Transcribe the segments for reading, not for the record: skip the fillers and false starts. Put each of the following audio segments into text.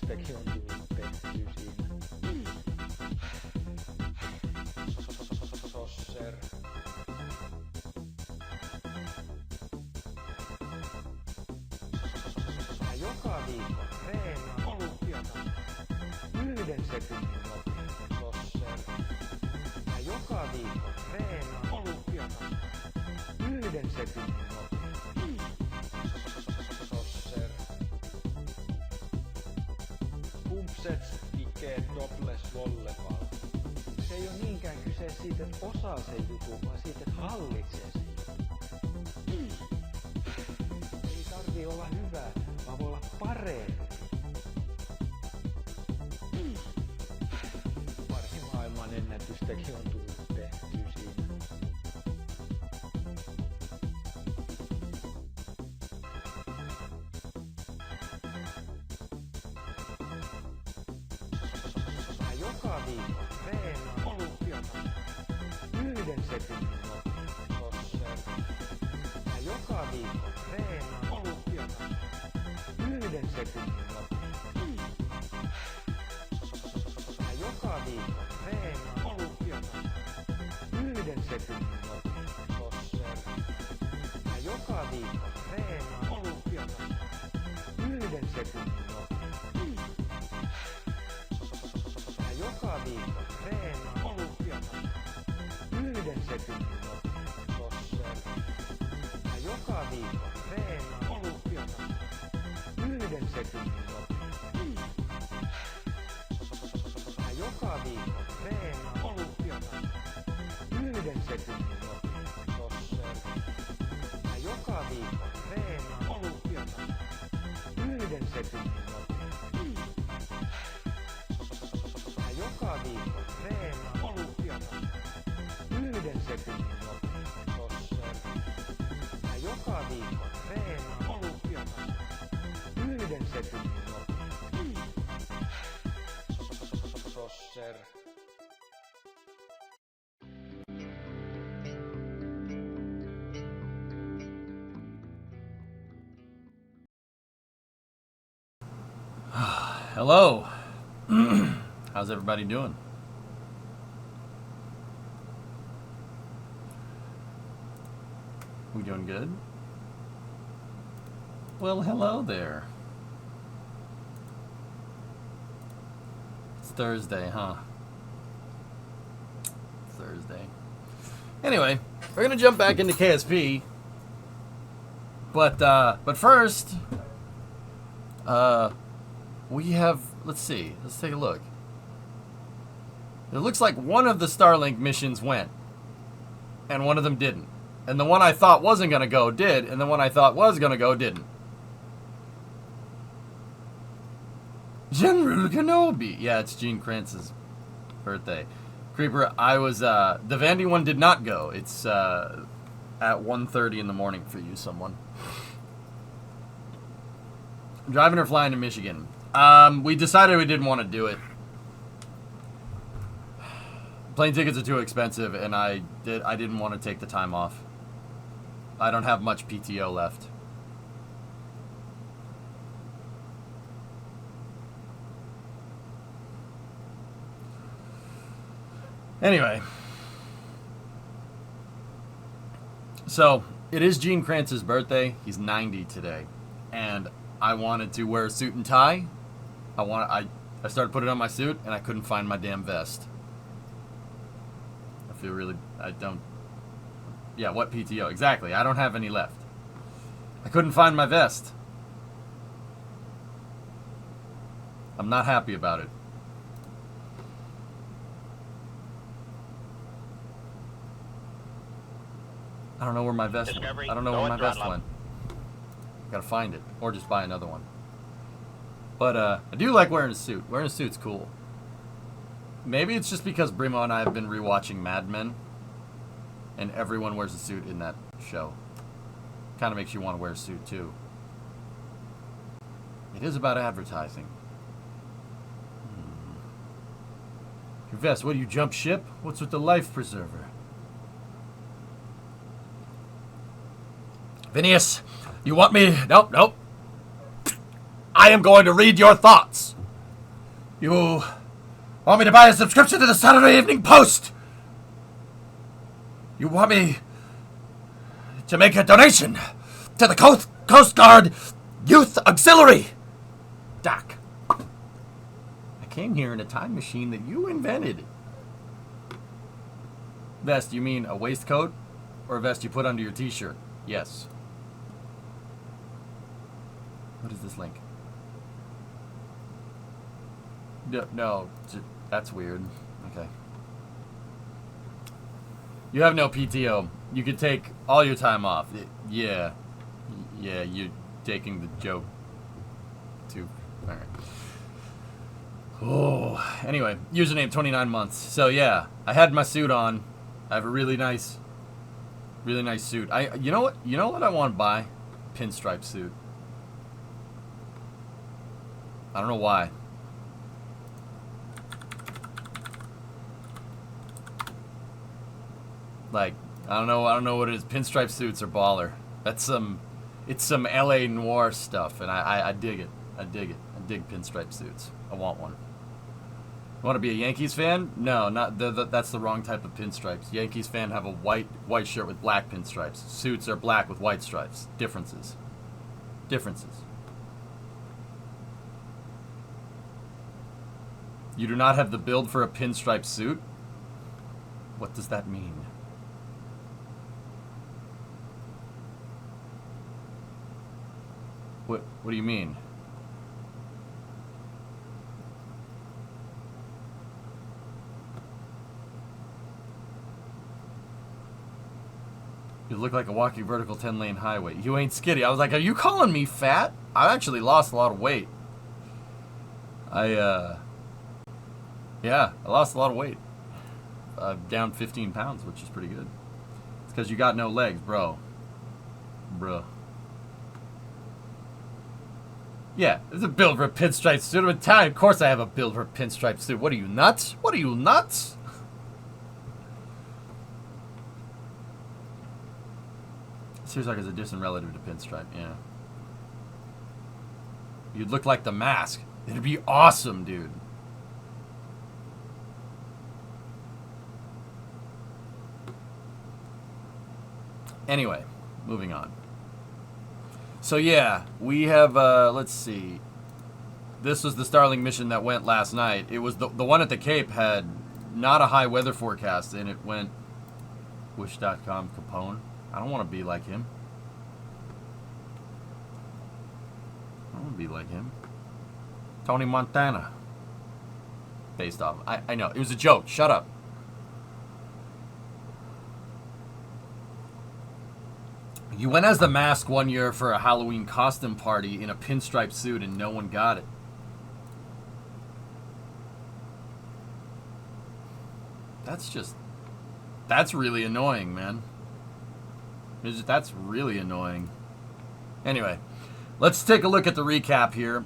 äänitystäkin on tullut tehtyä siinä. Sosser. Mä joka viikko treenaan olympiatasolla 1 sekunnin nopeutta. Sosser. Mä joka viikko treenaan olympiatasolla 1 sekunnin nopeutta. Sosser. Pumpsets ikee topless volleyball. Se ei oo niinkään kyse siitä, että osaa sen jutun, vaan siitä, että hallitsee sen jutun. Ei tarvii olla hyvä, vaan voi olla parempi. Pari maailman ennätystäkin on tullut tehtyä siinä. Mä joka viikko treenaan olympiatasolla 1 sekunnin nopeutta. Sosser. Mä joka viikko treenaan olympiatasolla 1 sekunnin nopeutta. Mä joka viikko treenaan olympiatasolla 1 sekunnin nopeutta. Sosser. Mä joka viikko treenaan olympiatasolla 1 sekunnin nopeutta. Mä joka viikko treenaan olympiatasolla 1 sekunnin nopeutta. Sosser. Mä joka viikko treenaan olympiatasolla 1 sekunnin nopeutta. Mä joka viikko treenaan olympiatasolla 1 sekunnin nopeutta. Sosser. Mä joka viikko treenaan olympiatasolla 1 sekunnin nopeutta. Mä joka viikko treenaan olympiatasolla 1 sekunnin nopeutta. Sosser. Mä joka viikko treenaan olympiatasolla 1 sekunnin nopeutta. Sosser. Hello. How's everybody doing? We doing good? Well, hello there. It's Thursday, huh? Thursday. Anyway, we're gonna jump back into KSP. But first, we have, let's see, let's take a look. It looks like one of the Starlink missions went, and one of them didn't. And the one I thought wasn't going to go did, and the one I thought was going to go didn't. General Kenobi. Yeah, it's Gene Kranz's birthday. Creeper, I was, the Vandy one did not go. It's at 1:30 in the morning for you, someone. Driving or flying to Michigan? We decided we didn't want to do it. Plane tickets are too expensive, and I didn't want to take the time off. I don't have much PTO left. Anyway. So, it is Gene Kranz's birthday. He's 90 today. And I wanted to wear a suit and tie. I started putting on my suit, and I couldn't find my damn vest. I feel really, yeah, what PTO? Exactly, I don't have any left. I couldn't find my vest. I'm not happy about it. I don't know where my vest went. I don't know where my vest went. Gotta find it, or just buy another one. But I do like wearing a suit. Wearing a suit's cool. Maybe it's just because Brimo and I have been rewatching Mad Men, and everyone wears a suit in that show. Kind of makes you want to wear a suit too. It is about advertising. Your vest, what do you jump ship? What's with the life preserver? Phineas, you want me? Nope. I am going to read your thoughts. You want me to buy a subscription to the Saturday Evening Post? You want me to make a donation to the Coast Guard Youth Auxiliary? Doc, I came here in a time machine that you invented. Vest, you mean a waistcoat? Or a vest you put under your t-shirt? Yes. What is this link? No, that's weird. Okay. You have no PTO. You could take all your time off. Yeah, you're taking the joke too. All right. Oh, anyway, username 29 months. So yeah, I had my suit on. I have a really nice suit. You know what I want to buy? Pinstripe suit. I don't know why. Like, I don't know what it is. Pinstripe suits are baller. It's some LA noir stuff, and I dig it. I dig pinstripe suits. I want one. You want to be a Yankees fan? No, not that's the wrong type of pinstripes. Yankees fan have a white shirt with black pinstripes. Suits are black with white stripes. Differences. You do not have the build for a pinstripe suit? What does that mean? What do you mean? You look like a walking vertical 10-lane highway. You ain't skitty. I was like, are you calling me fat? I actually lost a lot of weight. Yeah, I lost a lot of weight. Down 15 pounds, which is pretty good. It's because you got no legs, bro. Bruh. Yeah, there's a build for a pinstripe suit. I'm Italian. Of course I have a build for a pinstripe suit. What are you, nuts? What are you, nuts? Seems like it's a distant relative to pinstripe, yeah. You'd look like the Mask. It'd be awesome, dude. Anyway, moving on. So yeah, we have, let's see. This was the Starling mission that went last night. It was the one at the Cape had not a high weather forecast, and it went Wish.com Capone. I don't want to be like him. I don't want to be like him. Tony Montana. Based off. I know. It was a joke. Shut up. You went as the Mask one year for a Halloween costume party in a pinstripe suit and no one got it. That's really annoying, man. That's really annoying. Anyway, let's take a look at the recap here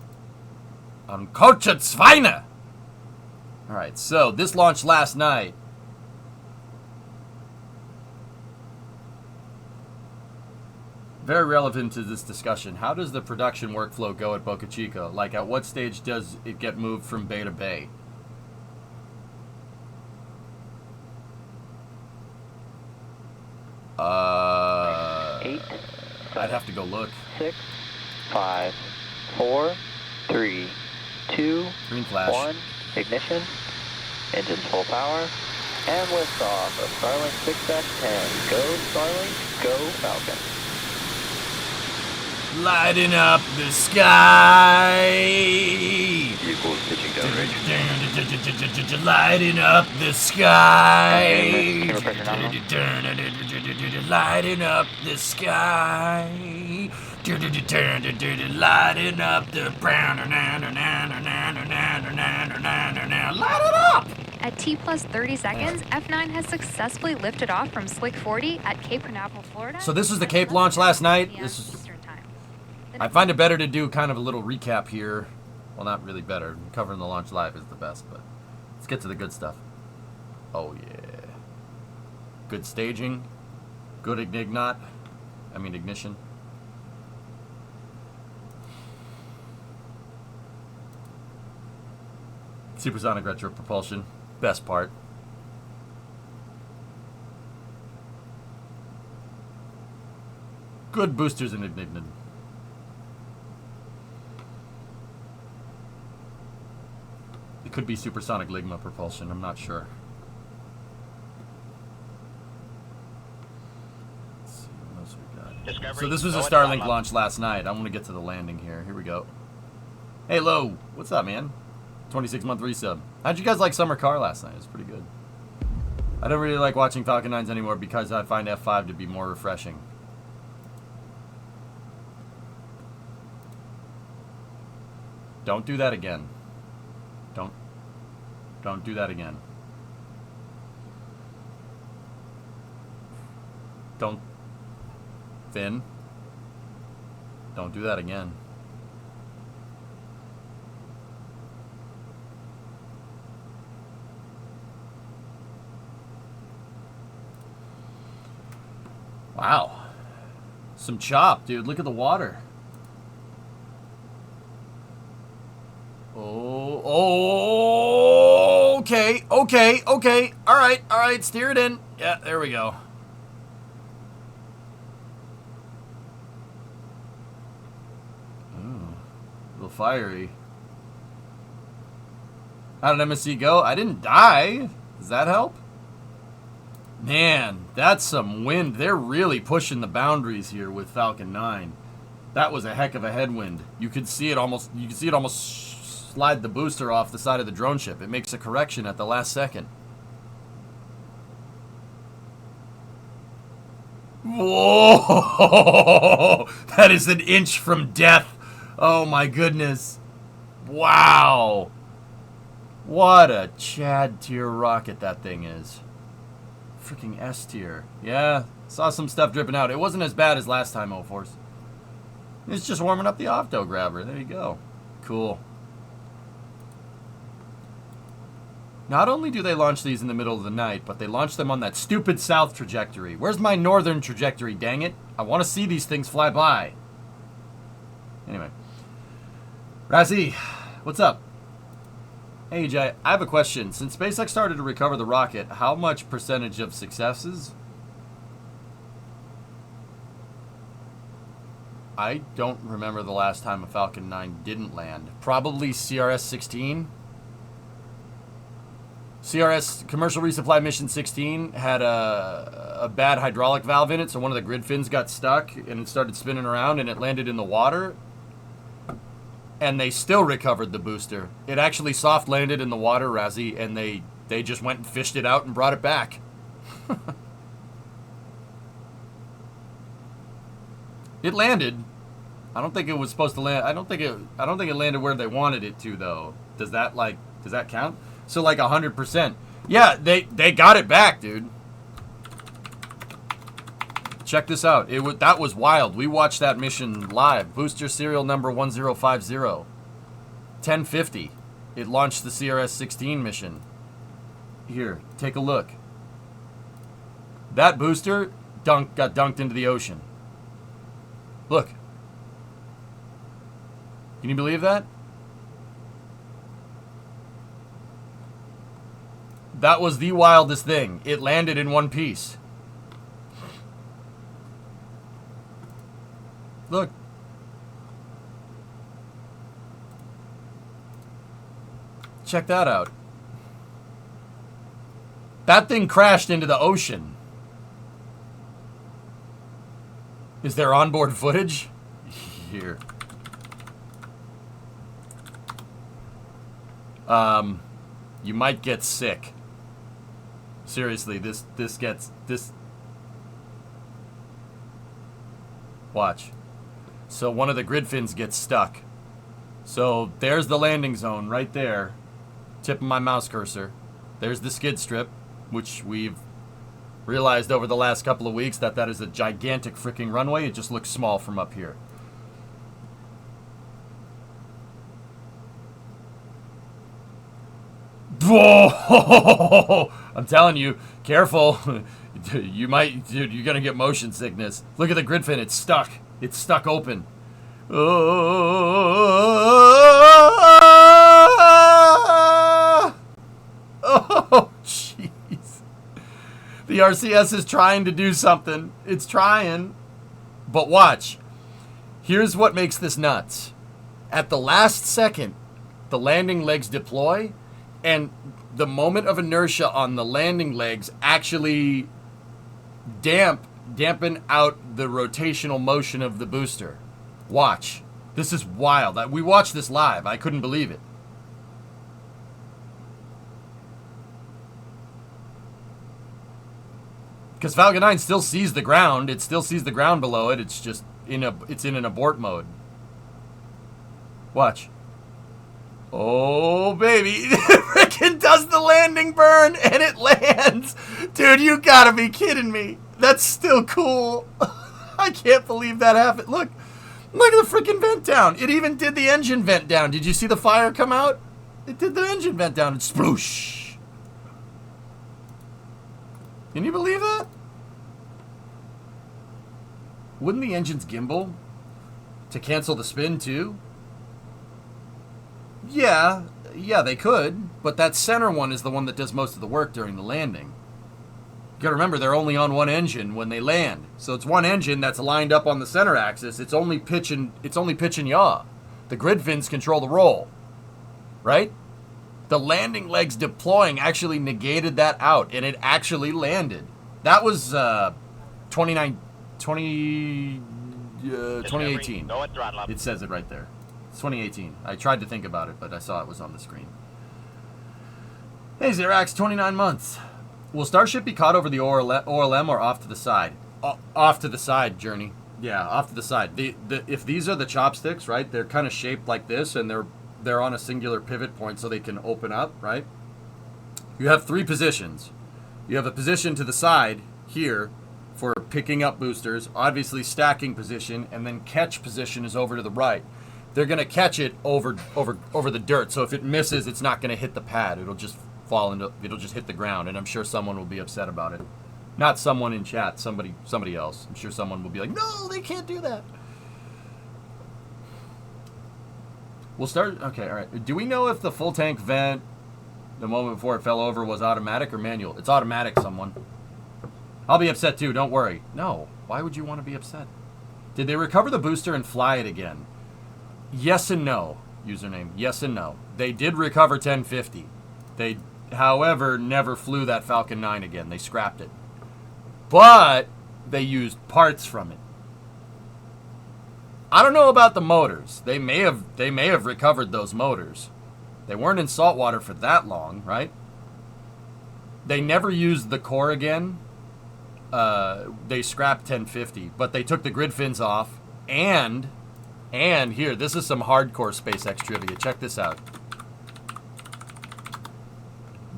on Coach at Zweine. Alright, so this launched last night. Very relevant to this discussion. How does the production workflow go at Boca Chica? Like, at what stage does it get moved from bay to bay? I'd have to go look. 6, 5, 4, 3, 2, Green flash. 1, ignition, engines full power, and liftoff of Starlink 6-10. Go Starlink, go Falcon. Lighting up the sky. Vehicles pitching downrange. Lighting up the sky. Camera pressure nominal. Lighting up the sky. Lighting up the brown. Light it up. At T plus 30 seconds, F9 has successfully lifted off from Slick 40 at Cape Canaveral, Florida. So this was the Cape launch last night. This is. Eastern time. I find it better to do kind of a little recap here. Well, not really better. Covering the launch live is the best, but let's get to the good stuff. Oh, yeah. Good staging. Good ignition. Supersonic retro propulsion. Best part. Good boosters in Ignited. It could be supersonic Ligma propulsion, I'm not sure. Let's see what else we got. Discovery, So this was a go Starlink and launch last night. I want to get to the landing here. Here we go. Hey, Lo. What's up, man? 26-month resub. How'd you guys like Summer Car last night? It was pretty good. I don't really like watching Falcon 9s anymore because I find F5 to be more refreshing. Don't do that again. Don't do that again. Don't. Finn. Don't do that again. Wow. Some chop, dude. Look at the water. Oh, okay. All right. Steer it in. Yeah, there we go. Ooh, a little fiery. How did MSC go? I didn't die. Does that help? Man, that's some wind. They're really pushing the boundaries here with Falcon 9. That was a heck of a headwind. You could see it almost slide the booster off the side of the drone ship. It makes a correction at the last second. Whoa! That is an inch from death. Oh my goodness. Wow. What a Chad tier rocket that thing is. Freaking S tier. Yeah, saw some stuff dripping out. It wasn't as bad as last time, O-Force. It's just warming up the opto grabber. There you go. Cool. Not only do they launch these in the middle of the night, but they launch them on that stupid south trajectory. Where's my northern trajectory, dang it? I want to see these things fly by. Anyway. Razzie, what's up? Hey, Jay, I have a question. Since SpaceX started to recover the rocket, how much percentage of successes? I don't remember the last time a Falcon 9 didn't land. Probably CRS-16. CRS, Commercial Resupply Mission 16, had a bad hydraulic valve in it, so one of the grid fins got stuck, and it started spinning around, and it landed in the water. And they still recovered the booster. It actually soft landed in the water, Razzie, and they just went and fished it out and brought it back. It landed. I don't think it was supposed to land. I don't think it landed where they wanted it to, though. Does that count? So like 100%. Yeah, they got it back, dude. Check this out. That was wild. We watched that mission live. Booster serial number 1050. 1050. It launched the CRS-16 mission. Here, take a look. That booster got dunked into the ocean. Look. Can you believe that? That was the wildest thing. It landed in one piece. Look. Check that out. That thing crashed into the ocean. Is there onboard footage? Here. You might get sick. Seriously, this. Watch. So one of the grid fins gets stuck. So there's the landing zone right there. Tip of my mouse cursor. There's the skid strip, which we've realized over the last couple of weeks that is a gigantic freaking runway. It just looks small from up here. Whoa! I'm telling you, careful. You're gonna get motion sickness. Look at the grid fin. It's stuck. It's stuck open. The RCS is trying to do something. It's trying. But watch. Here's what makes this nuts. At the last second, the landing legs deploy, and the moment of inertia on the landing legs actually dampen out the rotational motion of the booster. Watch. This is wild. We watched this live. I couldn't believe it. Because Falcon 9 still sees the ground. It still sees the ground below it. It's just in an abort mode. Watch. Oh, baby. It freaking does the landing burn, and it lands. Dude, you gotta be kidding me. That's still cool. I can't believe that happened. Look at the freaking vent down. It even did the engine vent down. Did you see the fire come out? It did the engine vent down. It's sploosh. Can you believe that? Wouldn't the engines gimbal to cancel the spin too? Yeah, they could, but that center one is the one that does most of the work during the landing. You gotta remember, they're only on one engine when they land. So it's one engine that's lined up on the center axis. It's only pitch and yaw. The grid fins control the roll, right? The landing legs deploying actually negated that out, and it actually landed. That was 2018. It says it right there. It's 2018. I tried to think about it, but I saw it was on the screen. Hey, Xerax, 29 months. Will Starship be caught over the OLM or off to the side? Off to the side, Journey. Yeah, off to the side. If these are the chopsticks, right, they're kind of shaped like this, and they're on a singular pivot point so they can open up, right? You have three positions. You have a position to the side here for picking up boosters, obviously stacking position, and then catch position is over to the right. They're going to catch it over the dirt, so if it misses, it's not going to hit the pad. It'll just it'll just hit the ground, and I'm sure someone will be upset about it. Not someone in chat, somebody else. I'm sure someone will be like, no, they can't do that. We'll start, okay, all right. Do we know if the full tank vent, the moment before it fell over, was automatic or manual? It's automatic, someone. I'll be upset too, don't worry. No, why would you want to be upset? Did they recover the booster and fly it again? Yes and no, username. Yes and no. They did recover 1050. They, however, never flew that Falcon 9 again. They scrapped it. But they used parts from it. I don't know about the motors. They may have recovered those motors. They weren't in salt water for that long, right? They never used the core again. They scrapped 1050, but they took the grid fins off. And here, this is some hardcore SpaceX trivia. Check this out.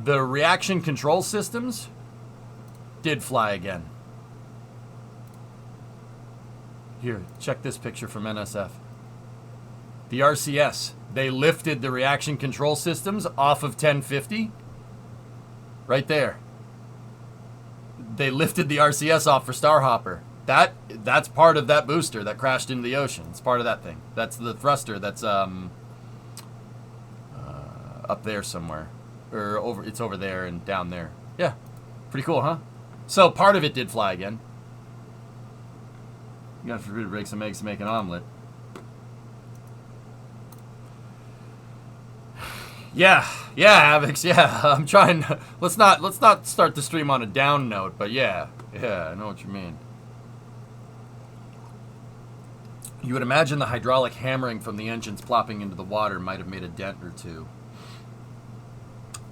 The reaction control systems did fly again. Here, check this picture from NSF. The RCS, they lifted the reaction control systems off of 1050. Right there. They lifted the RCS off for Starhopper. That's part of that booster that crashed into the ocean. It's part of that thing. That's the thruster that's up there somewhere. Or it's over there and down there. Yeah. Pretty cool, huh? So part of it did fly again. You gotta forbid to break some eggs to make an omelet. Yeah, Avix, yeah. I'm trying to, let's not start the stream on a down note, but yeah, I know what you mean. You would imagine the hydraulic hammering from the engines plopping into the water might have made a dent or two.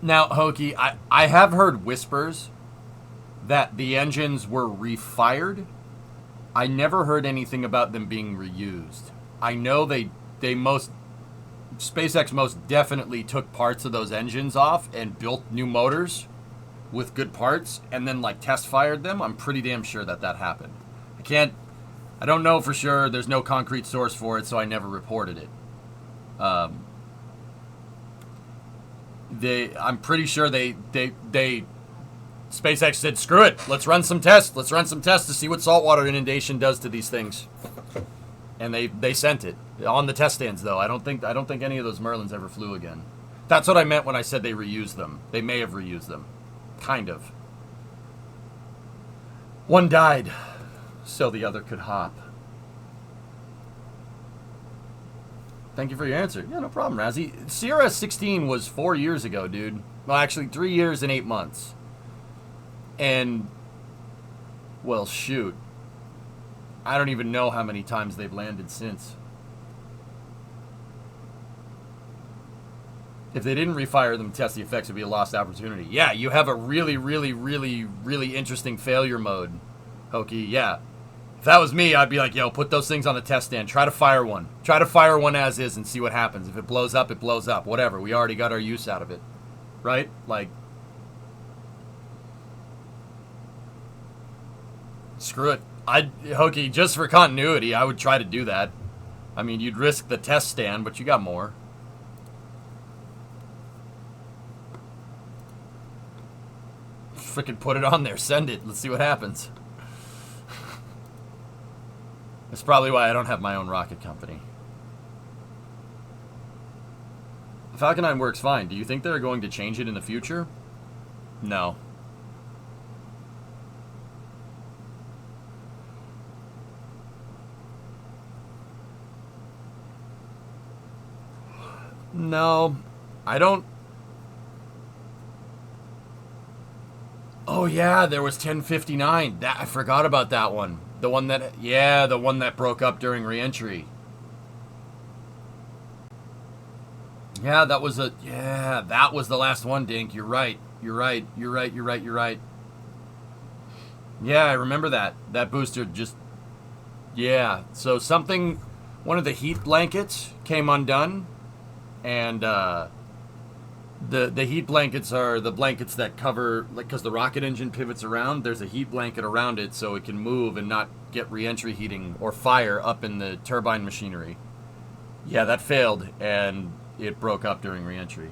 Now, Hokie, I have heard whispers that the engines were refired. I never heard anything about them being reused. I know SpaceX most definitely took parts of those engines off and built new motors with good parts and then like test fired them. I'm pretty damn sure that happened. I don't know for sure. There's no concrete source for it, so I never reported it. I'm pretty sure SpaceX said, screw it, let's run some tests to see what saltwater inundation does to these things. And they sent it on the test stands, though. I don't think any of those Merlins ever flew again. That's what I meant when I said they reused them. They may have reused them, kind of. One died, so the other could hop. Thank you for your answer. Yeah, no problem, Razzie. CRS-16 was 4 years ago, dude. Well, actually, 3 years and 8 months. And, well, shoot. I don't even know how many times they've landed since. If they didn't refire them, test the effects, would be a lost opportunity. Yeah, you have a really, really, really, really interesting failure mode, Hokey. Yeah. If that was me, I'd be like, yo, put those things on the test stand. Try to fire one. Try to fire one as is and see what happens. If it blows up, it blows up. Whatever. We already got our use out of it. Right? Like, screw it. Hokey, just for continuity, I would try to do that. I mean, you'd risk the test stand, but you got more. Frickin' put it on there. Send it. Let's see what happens. That's probably why I don't have my own rocket company. The Falcon 9 works fine. Do you think they're going to change it in the future? No. No. I don't... Oh, yeah, there was 1059. I forgot about that one. The one that, yeah, the one that broke up during re-entry. Yeah, that was the last one, Dink. You're right. You're right. Yeah, I remember that. That booster just, yeah. So one of the heat blankets came undone, and the heat blankets are the blankets that cover, like, because the rocket engine pivots around, there's a heat blanket around it so it can move and not get re-entry heating or fire up in the turbine machinery. Yeah, that failed, and it broke up during re-entry.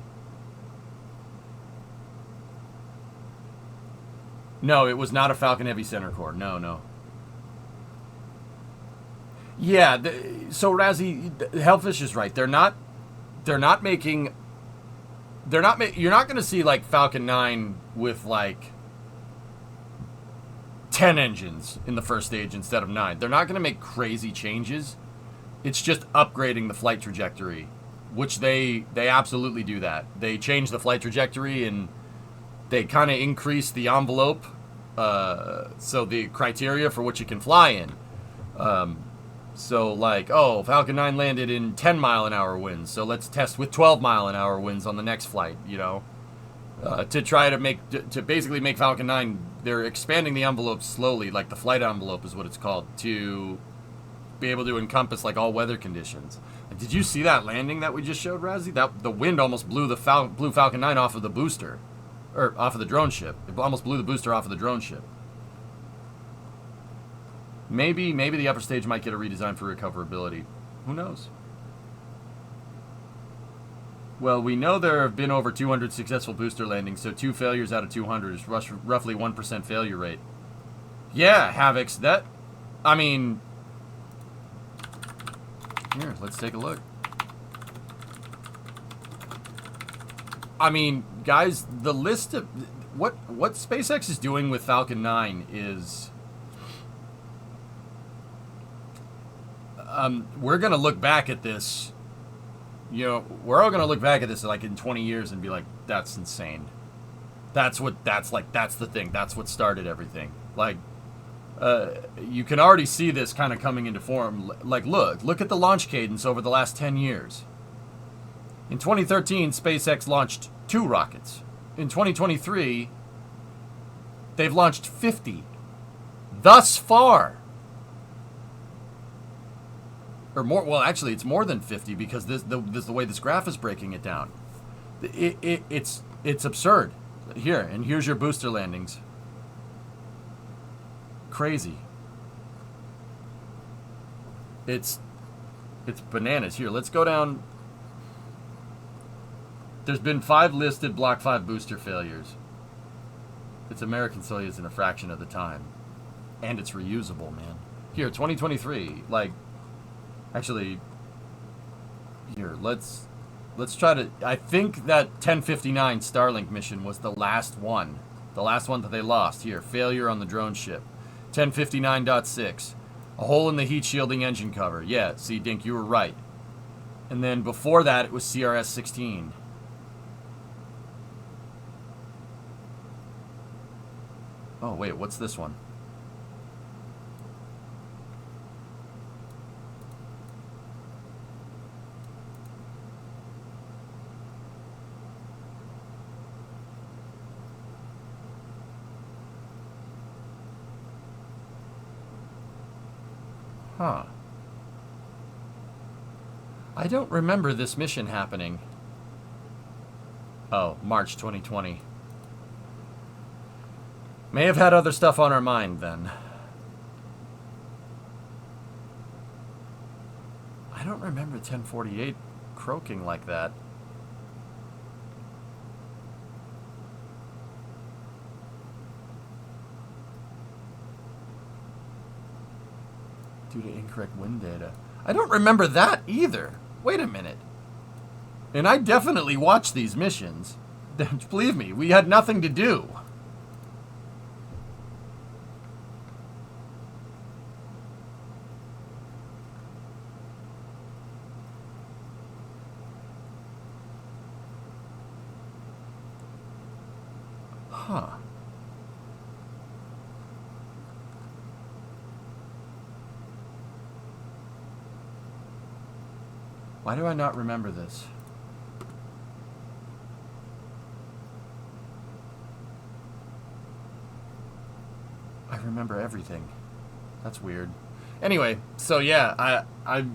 No, it was not a Falcon Heavy center core. No. Yeah, so Razzie, Hellfish is right. You're not going to see, like, Falcon 9 with, like, 10 engines in the first stage instead of 9. They're not going to make crazy changes. It's just upgrading the flight trajectory, which they absolutely do that. They change the flight trajectory and they kind of increase the envelope, so the criteria for what you can fly in. So, like, oh, Falcon 9 landed in 10-mile-an-hour winds, so let's test with 12-mile-an-hour winds on the next flight, you know? To try to basically make Falcon 9, they're expanding the envelope slowly, like the flight envelope is what it's called, to be able to encompass, like, all weather conditions. Did you see that landing that we just showed, Razzie? The wind almost blew blew Falcon 9 off of the booster, or off of the drone ship. It almost blew the booster off of the drone ship. Maybe the upper stage might get a redesign for recoverability. Who knows? Well, we know there have been over 200 successful booster landings, so 2 failures out of 200 is roughly 1% failure rate. Yeah, Havocs, I mean... Here, let's take a look. I mean, guys, the list of... What SpaceX is doing with Falcon 9 is... we're going to look back at this, you know, we're all going to look back at this like in 20 years and be like, that's insane. That's the thing. That's what started everything. Like, you can already see this kind of coming into form. Like, look at the launch cadence over the last 10 years. In 2013, SpaceX launched 2 rockets. In 2023, they've launched 50. Thus far. Or more, well, actually, it's more than 50 because the way this graph is breaking it down. It's absurd. Here, and here's your booster landings. Crazy. It's bananas. Here, let's go down. There's been 5 listed Block 5 booster failures. It's American Soyuz in a fraction of the time. And it's reusable, man. Here, 2023, like... Actually, here, let's try to... I think that 1059 Starlink mission was the last one. The last one that they lost. Here, failure on the drone ship. 1059.6. A hole in the heat shielding engine cover. Yeah, see, Dink, you were right. And then before that, it was CRS 16. Oh, wait, what's this one? Huh. I don't remember this mission happening. Oh, March 2020. May have had other stuff on our mind then. I don't remember 1048 croaking like that. Due to incorrect wind data. I don't remember that either. Wait a minute. And I definitely watched these missions. Believe me, we had nothing to do. Huh. Why do I not remember this? I remember everything. That's weird. Anyway, so yeah, I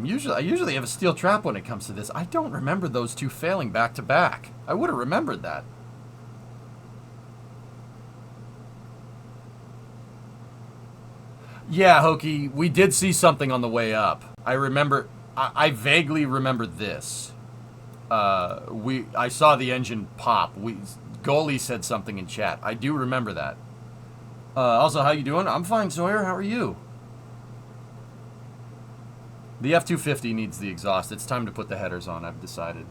usually have a steel trap when it comes to this. I don't remember those two failing back to back. I would have remembered that. Yeah, Hokey, we did see something on the way up. I remember, I vaguely remember this. I saw the engine pop. Goalie said something in chat. I do remember that. Also, how you doing? I'm fine, Sawyer. How are you? The F-250 needs the exhaust. It's time to put the headers on, I've decided.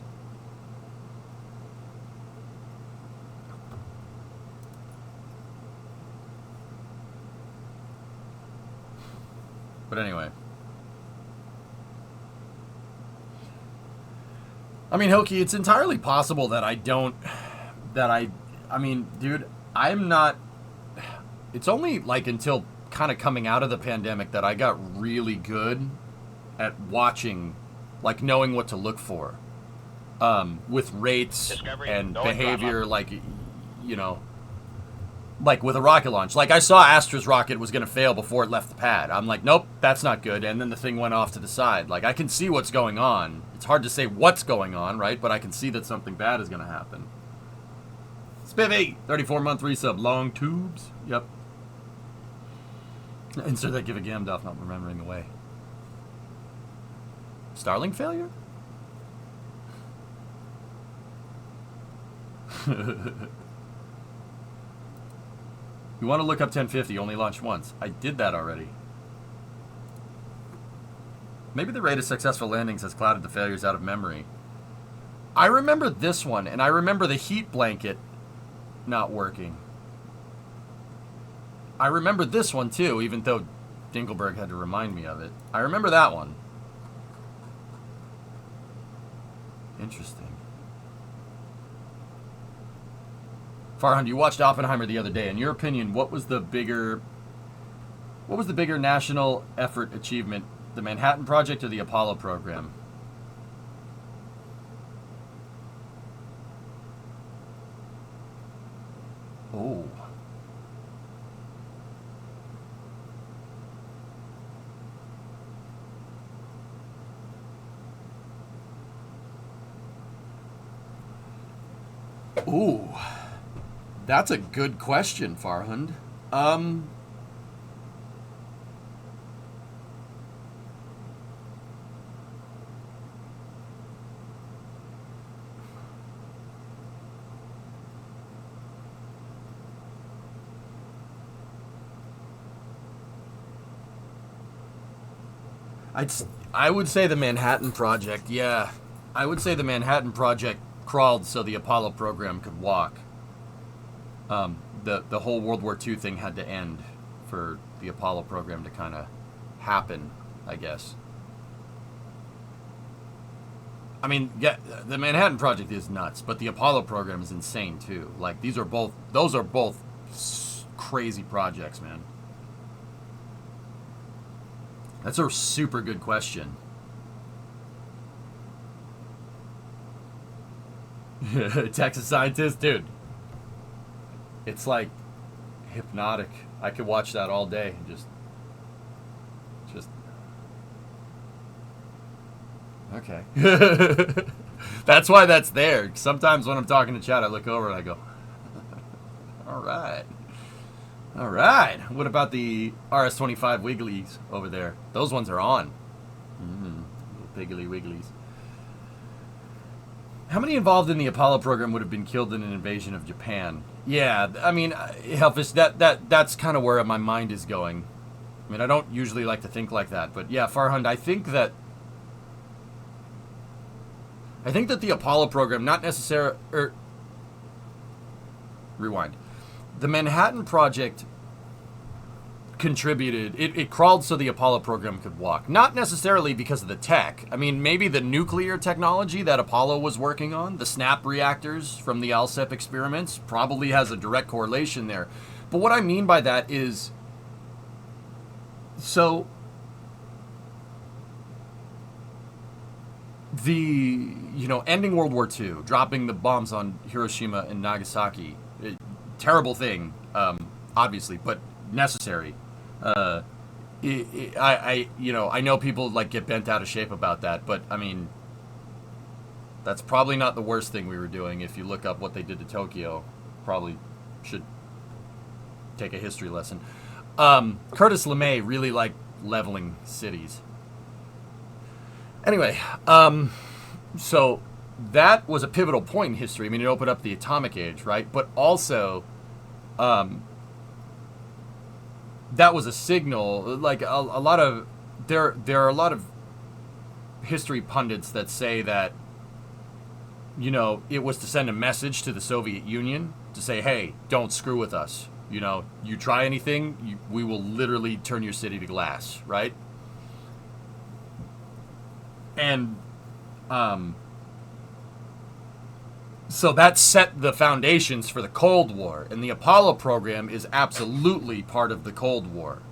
But anyway. I mean, Hokey, it's entirely possible that I mean, dude, I'm not... It's only, like, until kind of coming out of the pandemic that I got really good at watching, like, knowing what to look for. With rates and behavior, like, you know... Like with a rocket launch. Like I saw Astra's rocket was going to fail before it left the pad. I'm like, nope, that's not good. And then the thing went off to the side. Like I can see what's going on. It's hard to say what's going on, right? But I can see that something bad is going to happen. Spivvy, 34-month resub. Long tubes. Yep. Insert that give a Gamdoff not remembering the way. Starlink failure? You want to look up 1050, only launched once. I did that already. Maybe the rate of successful landings has clouded the failures out of memory. I remember this one, and I remember the heat blanket not working. I remember this one too, even though Dinkelberg had to remind me of it. I remember that one. Interesting. Farhan, you watched Oppenheimer the other day. In your opinion, what was the bigger national effort achievement, the Manhattan Project or the Apollo program? Oh. Ooh. That's a good question, Farhand. I would say the Manhattan Project, yeah. I would say the Manhattan Project crawled so the Apollo program could walk. The whole World War II thing had to end for the Apollo program to kind of happen, I guess. I mean, yeah, the Manhattan Project is nuts, but the Apollo program is insane too. Like those are both crazy projects, man. That's a super good question. Texas scientist, dude. It's like hypnotic. I could watch that all day and just okay. That's why that's there. Sometimes when I'm talking to Chad, I look over and I go, all right. All right. What about the RS-25 Wigglies over there? Those ones are on. Little piggly wigglies. How many involved in the Apollo program would have been killed in an invasion of Japan? Yeah, I mean, Hellfish, that's kind of where my mind is going. I mean, I don't usually like to think like that, but yeah, Farhund, I think that the Apollo program, not necessarily... rewind. The Manhattan Project contributed... It crawled so the Apollo program could walk. Not necessarily because of the tech. I mean, maybe the nuclear technology that Apollo was working on, the snap reactors from the ALSEP experiments, probably has a direct correlation there. But what I mean by that is... So... ending World War II, dropping the bombs on Hiroshima and Nagasaki, terrible thing, obviously, but necessary. I know people like get bent out of shape about that, but I mean, that's probably not the worst thing we were doing. If you look up what they did to Tokyo, probably should take a history lesson. Curtis LeMay really liked leveling cities. Anyway, so that was a pivotal point in history. I mean, it opened up the atomic age, right? But also, that was a signal. Like a lot of there are a lot of history pundits that say that, it was to send a message to the Soviet Union to say, hey, don't screw with us. You try anything, we will literally turn your city to glass, right? And so that set the foundations for the Cold War, and the Apollo program is absolutely part of the Cold War.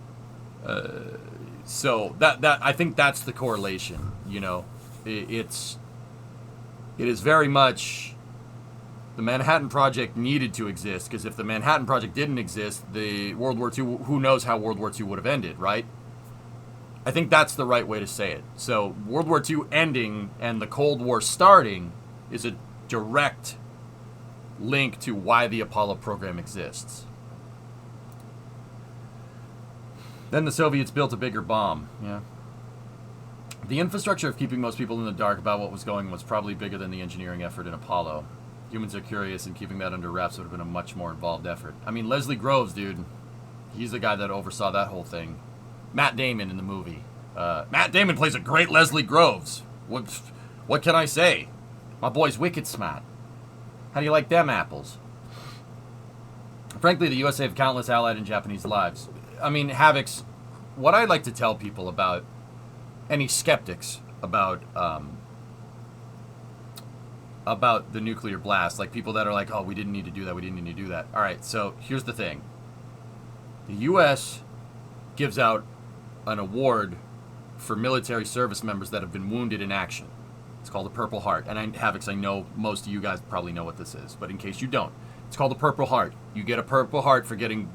So that I think that's the correlation. It is very much the Manhattan Project needed to exist, because if the Manhattan Project didn't exist, the World War II, who knows how World War II would have ended, right? I think that's the right way to say it. So World War II ending and the Cold War starting is a direct link to why the Apollo program exists. Then the Soviets built a bigger bomb. Yeah. The infrastructure of keeping most people in the dark about what was going was probably bigger than the engineering effort in Apollo. Humans are curious, and keeping that under wraps would have been a much more involved effort. I mean, Leslie Groves, dude. He's the guy that oversaw that whole thing. Matt Damon in the movie. Matt Damon plays a great Leslie Groves. What can I say? My boy's wicked smart. How do you like them apples? Frankly, the U.S. saved countless Allied and Japanese lives. I mean, Havoc's, what I like to tell people about any skeptics about the nuclear blast, like people that are like, oh, we didn't need to do that, we didn't need to do that. All right, so here's the thing. The U.S. gives out an award for military service members that have been wounded in action. It's called the Purple Heart. And Havocs, I know most of you guys probably know what this is, but in case you don't, it's called the Purple Heart. You get a Purple Heart for getting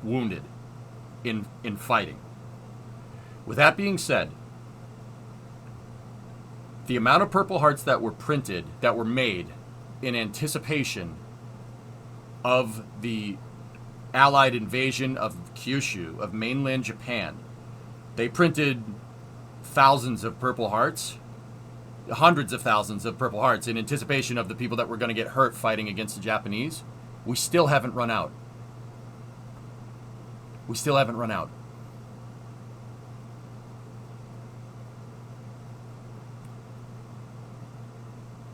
wounded in fighting. With that being said, the amount of Purple Hearts that were printed, that were made in anticipation of the Allied invasion of Kyushu, of mainland Japan, they printed thousands of Purple Hearts, hundreds of thousands of Purple Hearts in anticipation of the people that were going to get hurt fighting against the Japanese. We still haven't run out. We still haven't run out.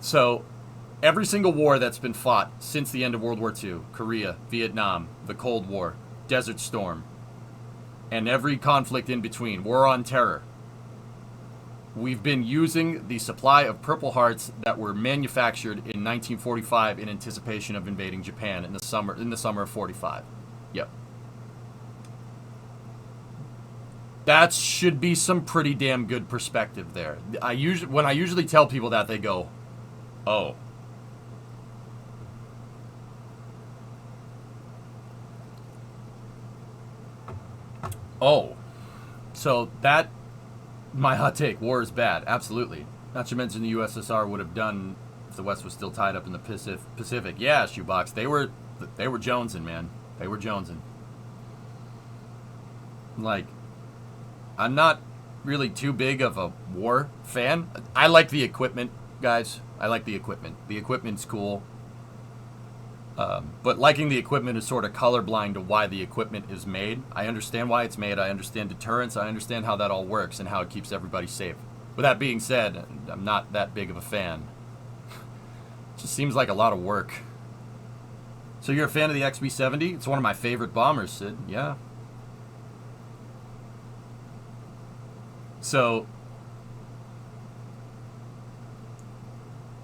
So, every single war that's been fought since the end of World War II, Korea, Vietnam, the Cold War, Desert Storm, and every conflict in between, War on Terror, we've been using the supply of Purple Hearts that were manufactured in 1945 in anticipation of invading Japan in the summer of 45. Yep. That should be some pretty damn good perspective there. When I usually tell people that, they go, "Oh." Oh. So that, my hot take, war is bad. Absolutely. Not to mention the USSR would have done if the West was still tied up in the Pacific. Yeah, Shoebox. They were jonesing, man. They were jonesing. Like, I'm not really too big of a war fan. I like the equipment, guys. I like the equipment. The equipment's cool. But liking the equipment is sort of colorblind to why the equipment is made. I understand why it's made. I understand deterrence. I understand how that all works and how it keeps everybody safe. With that being said, I'm not that big of a fan. It just seems like a lot of work. So you're a fan of the XB-70? It's one of my favorite bombers, Sid. Yeah. So,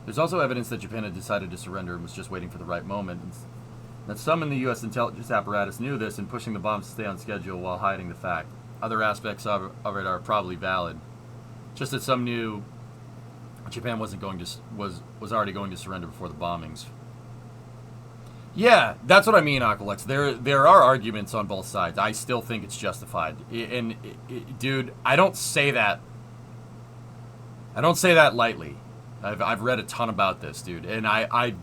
there's also evidence that Japan had decided to surrender and was just waiting for the right moment. And that some in the U.S. intelligence apparatus knew this and pushing the bombs to stay on schedule while hiding the fact. Other aspects of it are probably valid. Just that some knew Japan was already going to surrender before the bombings. Yeah, that's what I mean, Aqualex. There are arguments on both sides. I still think it's justified. And dude, I don't say that lightly. I've read a ton about this, dude, and I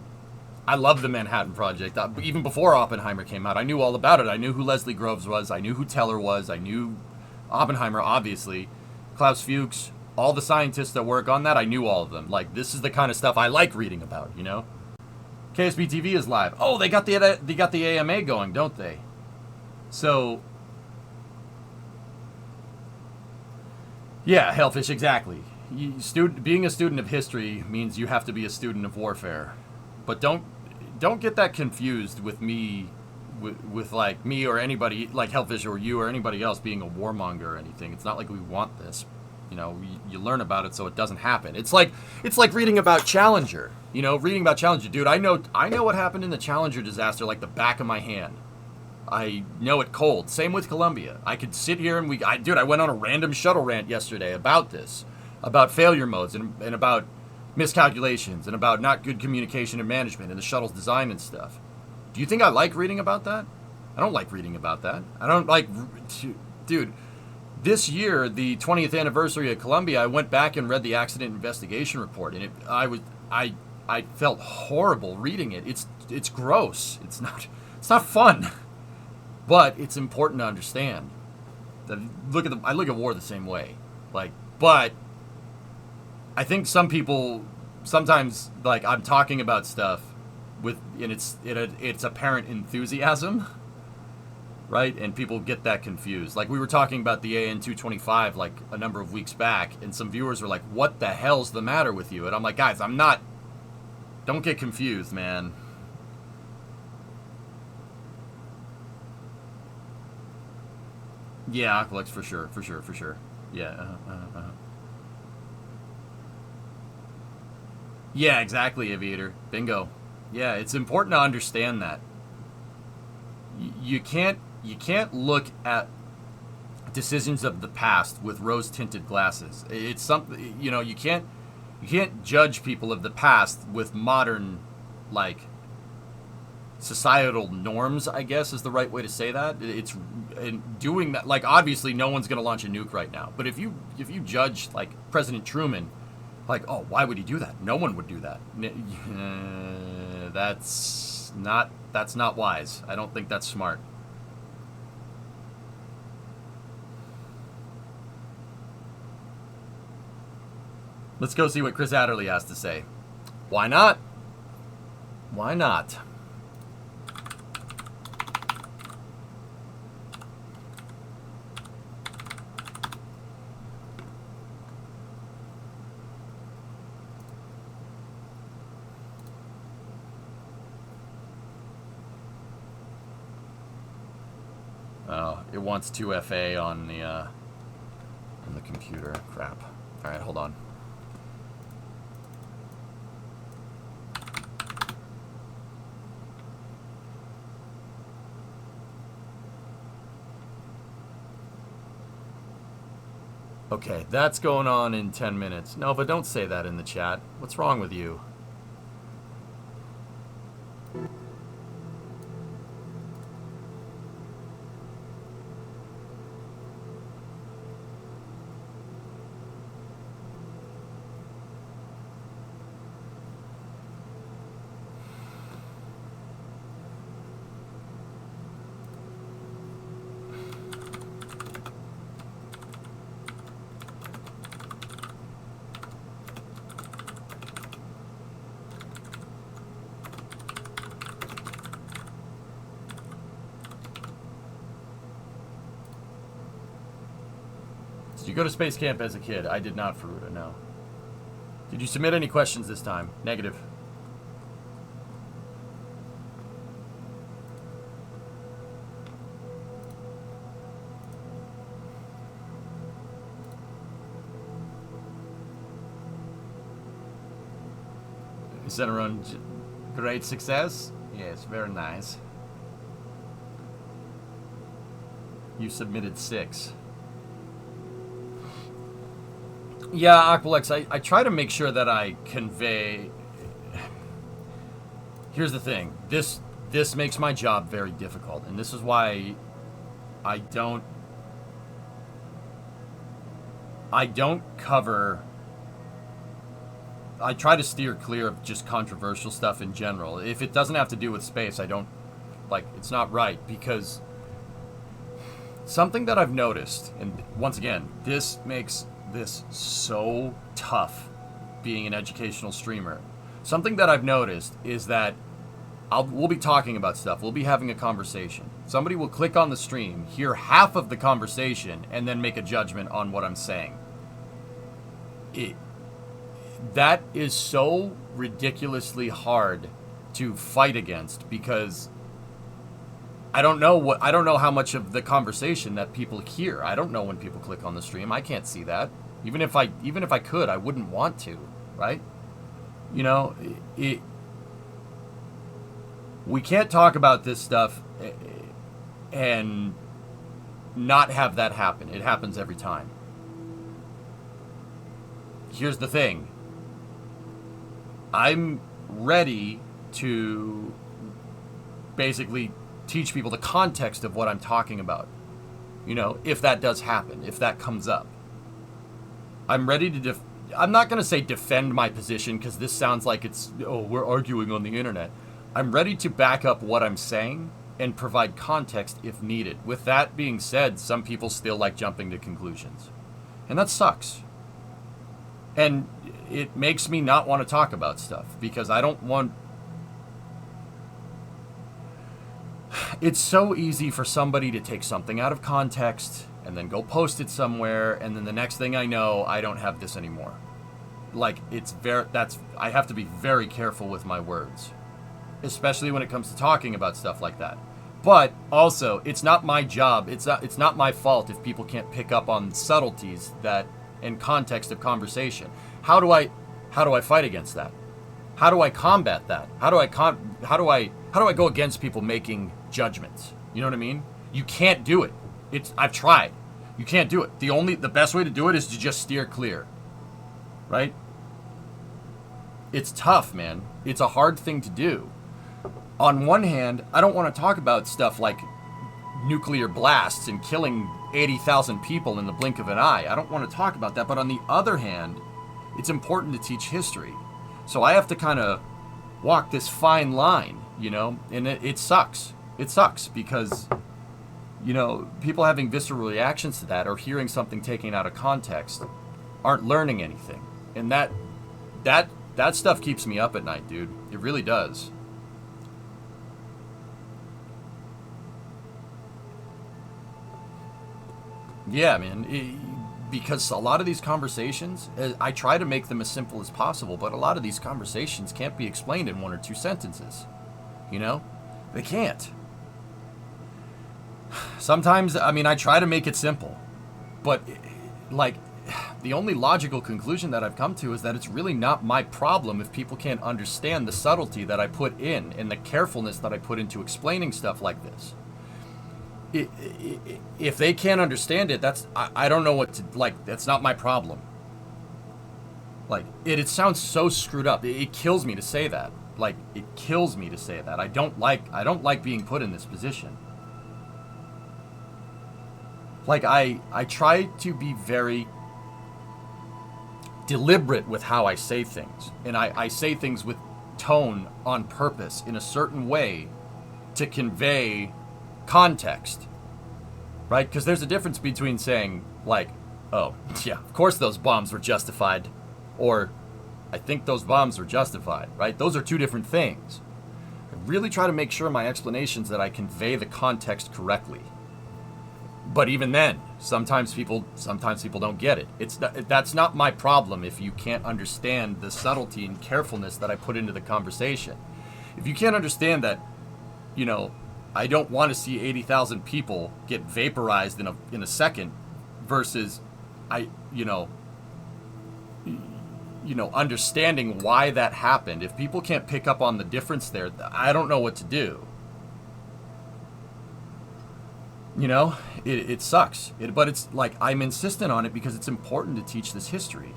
love the Manhattan Project. Even before Oppenheimer came out, I knew all about it. I knew who Leslie Groves was. I knew who Teller was. I knew Oppenheimer, obviously. Klaus Fuchs, all the scientists that work on that, I knew all of them. Like, this is the kind of stuff I like reading about, you know? KSP TV is live. Oh, they got the AMA going, don't they? So, yeah, Hellfish, exactly. Being a student of history means you have to be a student of warfare. But don't get that confused with me, with like me or anybody like Hellfish or you or anybody else being a warmonger or anything. It's not like we want this. You know, you learn about it so it doesn't happen. It's like reading about Challenger. You know, reading about Challenger, dude. I know what happened in the Challenger disaster like the back of my hand. I know it cold. Same with Columbia. I could sit here and I went on a random shuttle rant yesterday about this, about failure modes and about miscalculations and about not good communication and management and the shuttle's design and stuff. Do you think I like reading about that? I don't like reading about that. I don't like, dude. This year, the 20th anniversary of Columbia, I went back and read the accident investigation report, and I felt horrible reading it. It's gross. It's not fun, but it's important to understand. I look at war the same way, but I think some people sometimes I'm talking about stuff and it's apparent enthusiasm. Right? And people get that confused. Like, we were talking about the AN-225, like, a number of weeks back, and some viewers were like, what the hell's the matter with you? And I'm like, guys, don't get confused, man. Yeah, Aqualex, for sure. Yeah, Yeah, exactly, Aviator. Bingo. Yeah, it's important to understand that. You can't look at decisions of the past with rose-tinted glasses. It's something, you know, you can't judge people of the past with modern, societal norms, I guess is the right way to say that. It's in doing that, obviously no one's going to launch a nuke right now. But if you judge, President Truman, oh, why would he do that? No one would do that. That's not wise. I don't think that's smart. Let's go see what Chris Adderley has to say. Why not? Why not? Oh, it wants 2FA on the computer. Crap. All right, hold on. Okay, that's going on in 10 minutes. No, but don't say that in the chat. What's wrong with you? Did you go to space camp as a kid? I did not, Faruda, no. Did you submit any questions this time? Negative. Center run, great success? Yes, very nice. You submitted 6. Yeah, Aqualex, I try to make sure that I convey... Here's the thing. This makes my job very difficult, and this is why I don't cover... I try to steer clear of just controversial stuff in general. If it doesn't have to do with space, I don't... Like, it's not right, because... Something that I've noticed, and once again, this makes this so tough being an educational streamer. Something that I've noticed is that we'll be talking about stuff. We'll be having a conversation. Somebody will click on the stream, hear half of the conversation, and then make a judgment on what I'm saying. That is so ridiculously hard to fight against, because I don't know how much of the conversation that people hear. I don't know when people click on the stream. I can't see that. Even if I could, I wouldn't want to, right? You know, we can't talk about this stuff and not have that happen. It happens every time. Here's the thing. I'm ready to basically teach people the context of what I'm talking about. You know, if that does happen, if that comes up. I'm ready to I'm not going to say defend my position, because this sounds like it's, oh, we're arguing on the internet. I'm ready to back up what I'm saying and provide context if needed. With that being said, some people still like jumping to conclusions. And that sucks. And it makes me not want to talk about stuff, because I don't want... It's so easy for somebody to take something out of context and then go post it somewhere, and then the next thing I know, I don't have this anymore. Like, I have to be very careful with my words, especially when it comes to talking about stuff like that. But also, it's not my job. It's not my fault if people can't pick up on subtleties that and context of conversation. How do I fight against that? How do I combat that? How do I go against people making judgments? You know what I mean? You can't do it. I've tried. You can't do it. The best way to do it is to just steer clear. Right? It's tough, man. It's a hard thing to do. On one hand, I don't want to talk about stuff like nuclear blasts and killing 80,000 people in the blink of an eye. I don't want to talk about that. But on the other hand, it's important to teach history. So I have to kind of walk this fine line, you know? And it sucks. It sucks because, you know, people having visceral reactions to that or hearing something taken out of context aren't learning anything. And that stuff keeps me up at night, dude. It really does. Yeah, man. Because a lot of these conversations, I try to make them as simple as possible, but a lot of these conversations can't be explained in 1 or 2 sentences. You know? They can't. sometimes, I mean, I try to make it simple, but like, the only logical conclusion that I've come to is that it's really not my problem if people can't understand the subtlety that I put in and the carefulness that I put into explaining stuff like this. If they can't understand it, I don't know what to, like, that's not my problem. Like, it sounds so screwed up. It kills me to say that. Like, it kills me to say that. I don't like being put in this position. Like, I try to be very deliberate with how I say things. And I say things with tone on purpose in a certain way to convey context. Right? Because there's a difference between saying, like, oh, yeah, of course those bombs were justified. Or, I think those bombs were justified. Right? Those are two different things. I really try to make sure in my explanations that I convey the context correctly. But even then, sometimes people don't get it. That's not my problem if you can't understand the subtlety and carefulness that I put into the conversation. If you can't understand that, you know, I don't want to see 80,000 people get vaporized in a second versus understanding why that happened. If people can't pick up on the difference there, I don't know what to do. You know, it sucks. But it's like, I'm insistent on it because it's important to teach this history.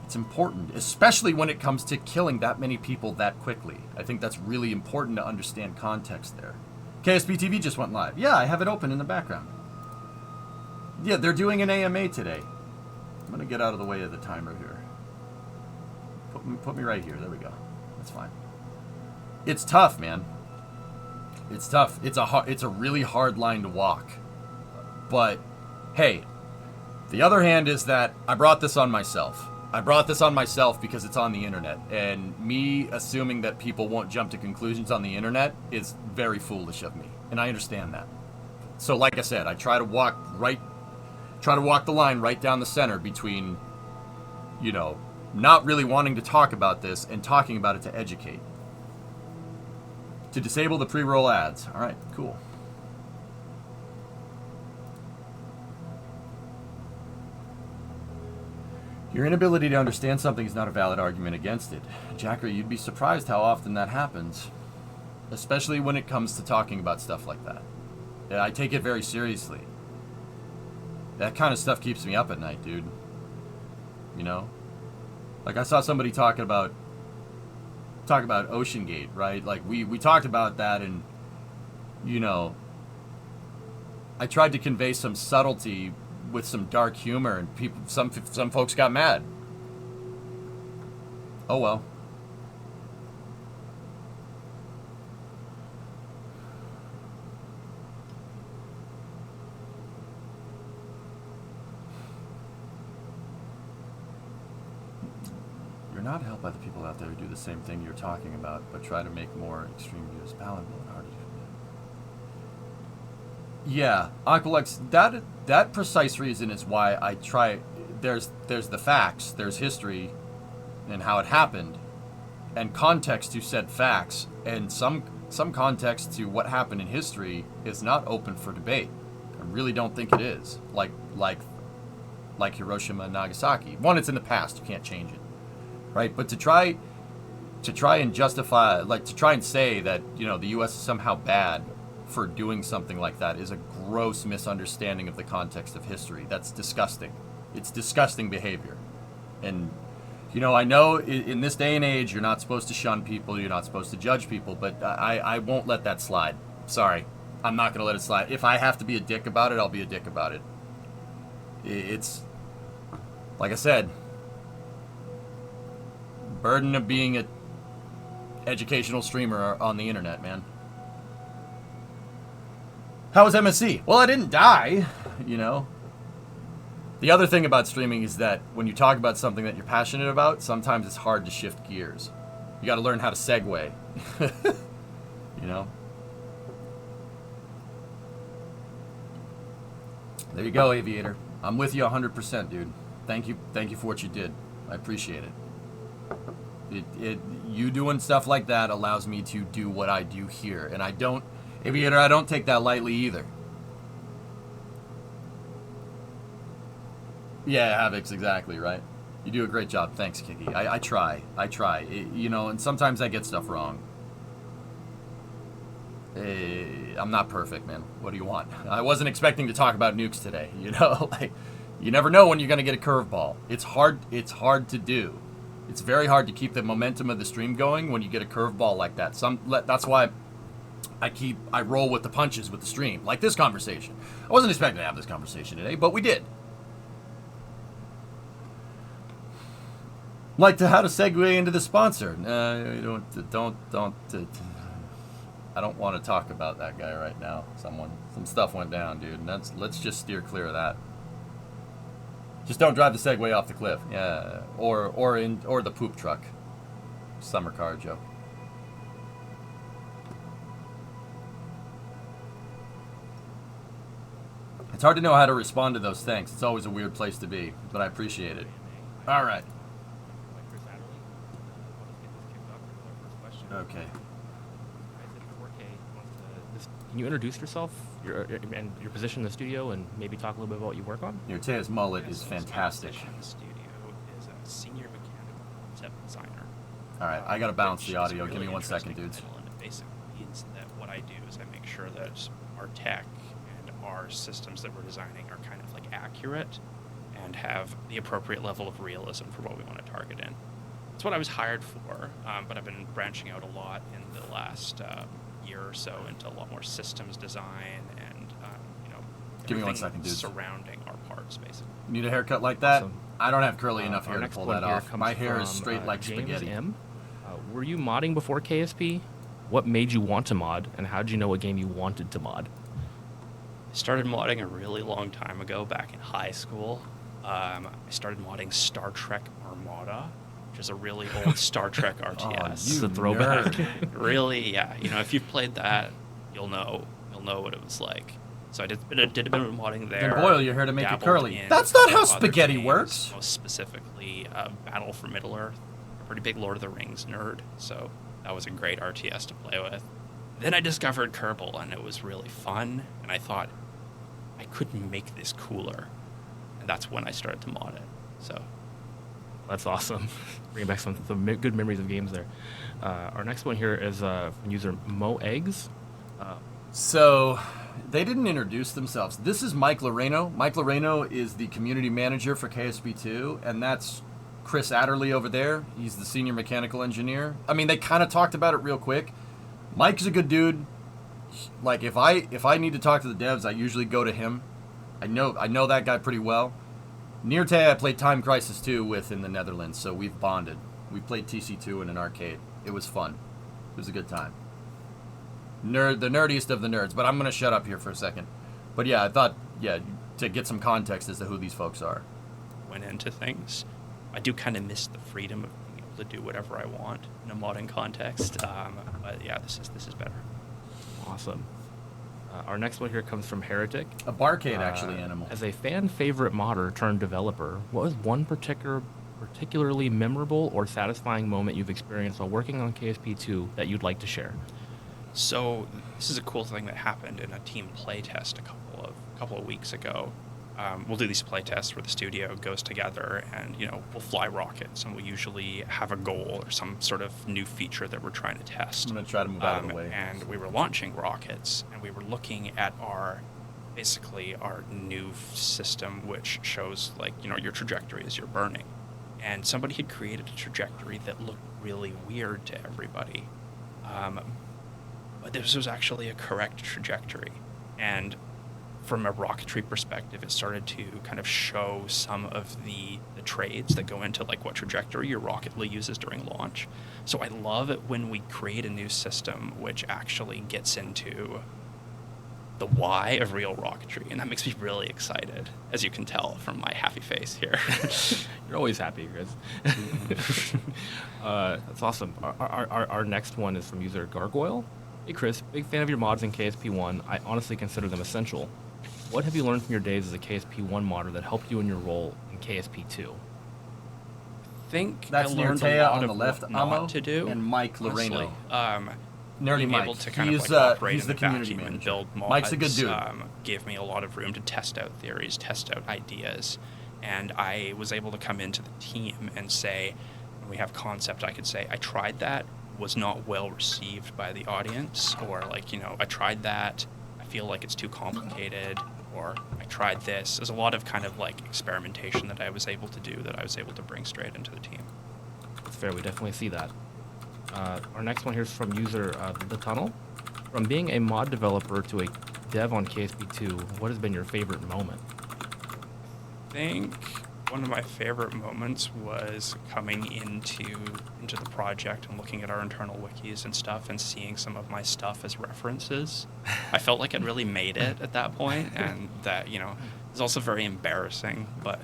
It's important, especially when it comes to killing that many people that quickly. I think that's really important to understand context there. KSP TV just went live. Yeah, I have it open in the background. Yeah, they're doing an AMA today. I'm going to get out of the way of the timer here. Put me right here. There we go. That's fine. It's tough, man. It's tough. It's a really hard line to walk. But, hey, the other hand is that I brought this on myself. I brought this on myself because it's on the internet. And me assuming that people won't jump to conclusions on the internet is very foolish of me. And I understand that. So like I said, I try to walk the line right down the center between, you know, not really wanting to talk about this and talking about it to educate. To disable the pre-roll ads. All right, cool. Your inability to understand something is not a valid argument against it. Jacker, you'd be surprised how often that happens. Especially when it comes to talking about stuff like that. Yeah, I take it very seriously. That kind of stuff keeps me up at night, dude. You know? Like, I saw somebody talk about Ocean Gate, right? Like, we talked about that, and, you know, I tried to convey some subtlety with some dark humor, and some folks got mad. Oh well. You're not helped by the people out there who do the same thing you're talking about, but try to make more extreme views palatable and harder to do. Yeah, Aqualex, that precise reason is why I try. There's the facts, there's history, and how it happened, and context to said facts, and some context to what happened in history is not open for debate. I really don't think it is. Like Hiroshima and Nagasaki. One, it's in the past, you can't change it. Right, but to try and justify, like, to try and say that, you know, the U.S. is somehow bad for doing something like that is a gross misunderstanding of the context of history. That's disgusting. It's disgusting behavior. And, you know, I know in this day and age, you're not supposed to shun people, you're not supposed to judge people, but I won't let that slide. Sorry, I'm not going to let it slide. If I have to be a dick about it, I'll be a dick about it. It's, like I said, burden of being an educational streamer on the internet, man. How was MSC? Well, I didn't die, you know. The other thing about streaming is that when you talk about something that you're passionate about, sometimes it's hard to shift gears. You got to learn how to segue, you know. There you go, Aviator. I'm with you 100%, dude. Thank you for what you did. I appreciate it. You doing stuff like that allows me to do what I do here, and Aviator, I don't take that lightly either. Yeah, Havoc's exactly right. You do a great job. Thanks, Kiki. I try. You know, and sometimes I get stuff wrong. I'm not perfect, man. What do you want? I wasn't expecting to talk about nukes today. You know, like, you never know when you're going to get a curveball. It's hard to do. It's very hard to keep the momentum of the stream going when you get a curveball like that. That's why I roll with the punches with the stream, like this conversation. I wasn't expecting to have this conversation today, but we did. Like to how to segue into the sponsor. Don't. I don't want to talk about that guy right now. Some stuff went down, dude. And let's just steer clear of that. Just don't drive the Segway off the cliff. Yeah, or the poop truck. Summer car joke. It's hard to know how to respond to those things. It's always a weird place to be, but I appreciate it. All right. Okay. Can you introduce yourself and your position in the studio and maybe talk a little bit about what you work on? Tea's mullet is fantastic. My position in the studio is a senior mechanical concept designer. All right, I got to balance the Which is a audio. Give really me 1 second, interesting dudes. title, and it basically means that what I do is I make sure that our tech and our systems that we're designing are kind of like accurate and have the appropriate level of realism for what we want to target in. That's what I was hired for, but I've been branching out a lot in the last year or so into a lot more systems design and Give me 1 second, dude. Surrounding our parts, basically. Need a haircut like that? Awesome. I don't have curly enough Our hair to next pull one that here off. comes My hair is from, straight like James spaghetti. M. Were you modding before KSP? What made you want to mod, and how did you know what game you wanted to mod? I started modding a really long time ago, back in high school. I started modding Star Trek Armada, which is a really old Star Trek RTS. you It's a throwback. nerd. Really, yeah. If you've played that, you'll know what it was like. So I did a bit of modding there. Then boil your hair to make it dabbled curly. in That's not how other spaghetti games, works. Most specifically, Battle for Middle-earth. A pretty big Lord of the Rings nerd, so that was a great RTS to play with. Then I discovered Kerbal, and it was really fun, and I thought, I could make this cooler. And that's when I started to mod it. So That's awesome. Bringing back some good memories of games there. Our next one here is from user Mo Eggs. So, they didn't introduce themselves. This is Mike Loreno. Mike Loreno is the community manager for KSP2, and that's Chris Adderley over there. He's the senior mechanical engineer. I mean, they kind of talked about it real quick. Mike's a good dude. Like, if I need to talk to the devs, I usually go to him. I know that guy pretty well. Neerte I played Time Crisis 2 with in the Netherlands, so we've bonded. We played TC2 in an arcade. It was fun. It was a good time. The nerdiest of the nerds, but I'm going to shut up here for a second. But yeah, I thought, to get some context as to who these folks are. went into things. I do kind of miss the freedom of being able to do whatever I want in a modding context. But yeah, this is better. Awesome. Our next one here comes from Heretic. A barcade, actually, Animal. As a fan favorite modder turned developer, what was one particularly memorable or satisfying moment you've experienced while working on KSP2 that you'd like to share? So this is a cool thing that happened in a team playtest a couple of weeks ago. We'll do these playtests where the studio goes together and, we'll fly rockets, and we'll usually have a goal or some sort of new feature that we're trying to test. I'm going to try to move out of the way. And we were launching rockets, and we were looking at our new system, which shows, your trajectory as you're burning. And somebody had created a trajectory that looked really weird to everybody. But this was actually a correct trajectory. And from a rocketry perspective, it started to kind of show some of the trades that go into what trajectory your rocket uses during launch. So I love it when we create a new system which actually gets into the why of real rocketry, and that makes me really excited, as you can tell from my happy face here. You're always happy, Chris. That's awesome. Our next one is from user Gargoyle. Hey Chris, big fan of your mods in KSP1. I honestly consider them essential. What have you learned from your days as a KSP1 modder that helped you in your role in KSP2? I think That's I learned Neartea a lot on of the left, what not Amo, to do, and Mike honestly. Loreno. Nerdy Being Mike. able To kind of operate he's in the the community vacuum and manager. build mods. Mike's a good dude. Gave me a lot of room to test out theories, test out ideas, And I was able to come into the team and say, when we have concept, I could say, I tried that, was not well received by the audience, or like, I tried that, I feel like it's too complicated, or I tried this. There's a lot of kind of like experimentation that I was able to do that I was able to bring straight into the team. That's fair. We definitely see that. Our next one here is from user The Tunnel. From being a mod developer to a dev on KSP2, what has been your favorite moment? I think one of my favorite moments was coming into the project and looking at our internal wikis and stuff and seeing some of my stuff as references. I felt like I'd really made it at that point, and that, it was also very embarrassing, but,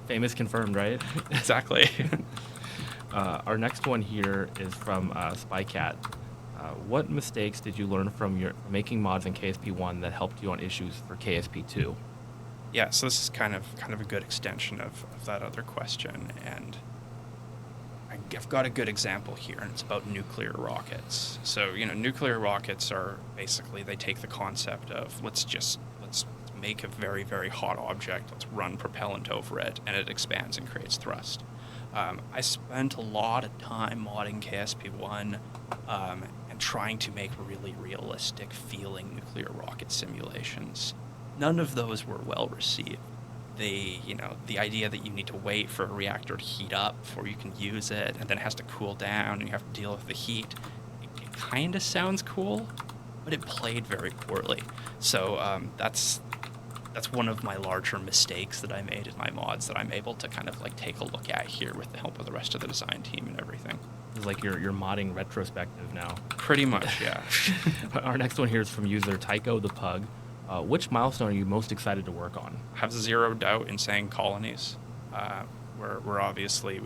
Famous confirmed, right? Exactly. Our next one here is from Spycat. What mistakes did you learn from your making mods in KSP1 that helped you on issues for KSP2? Yeah, so this is kind of a good extension of that other question, and I've got a good example here, and it's about nuclear rockets. So, nuclear rockets are basically, they take the concept of let's make a very, very hot object, let's run propellant over it, and it expands and creates thrust. I spent a lot of time modding KSP1 and trying to make really realistic feeling nuclear rocket simulations. None of those were well received. The idea that you need to wait for a reactor to heat up before you can use it, and then it has to cool down, and you have to deal with the heat, it kind of sounds cool, but it played very poorly. So that's one of my larger mistakes that I made in my mods that I'm able to kind of like take a look at here with the help of the rest of the design team and everything. It's like your modding retrospective now. Pretty much, yeah. Our next one here is from user Tycho the Pug. Which milestone are you most excited to work on? I have zero doubt in saying colonies. We're obviously,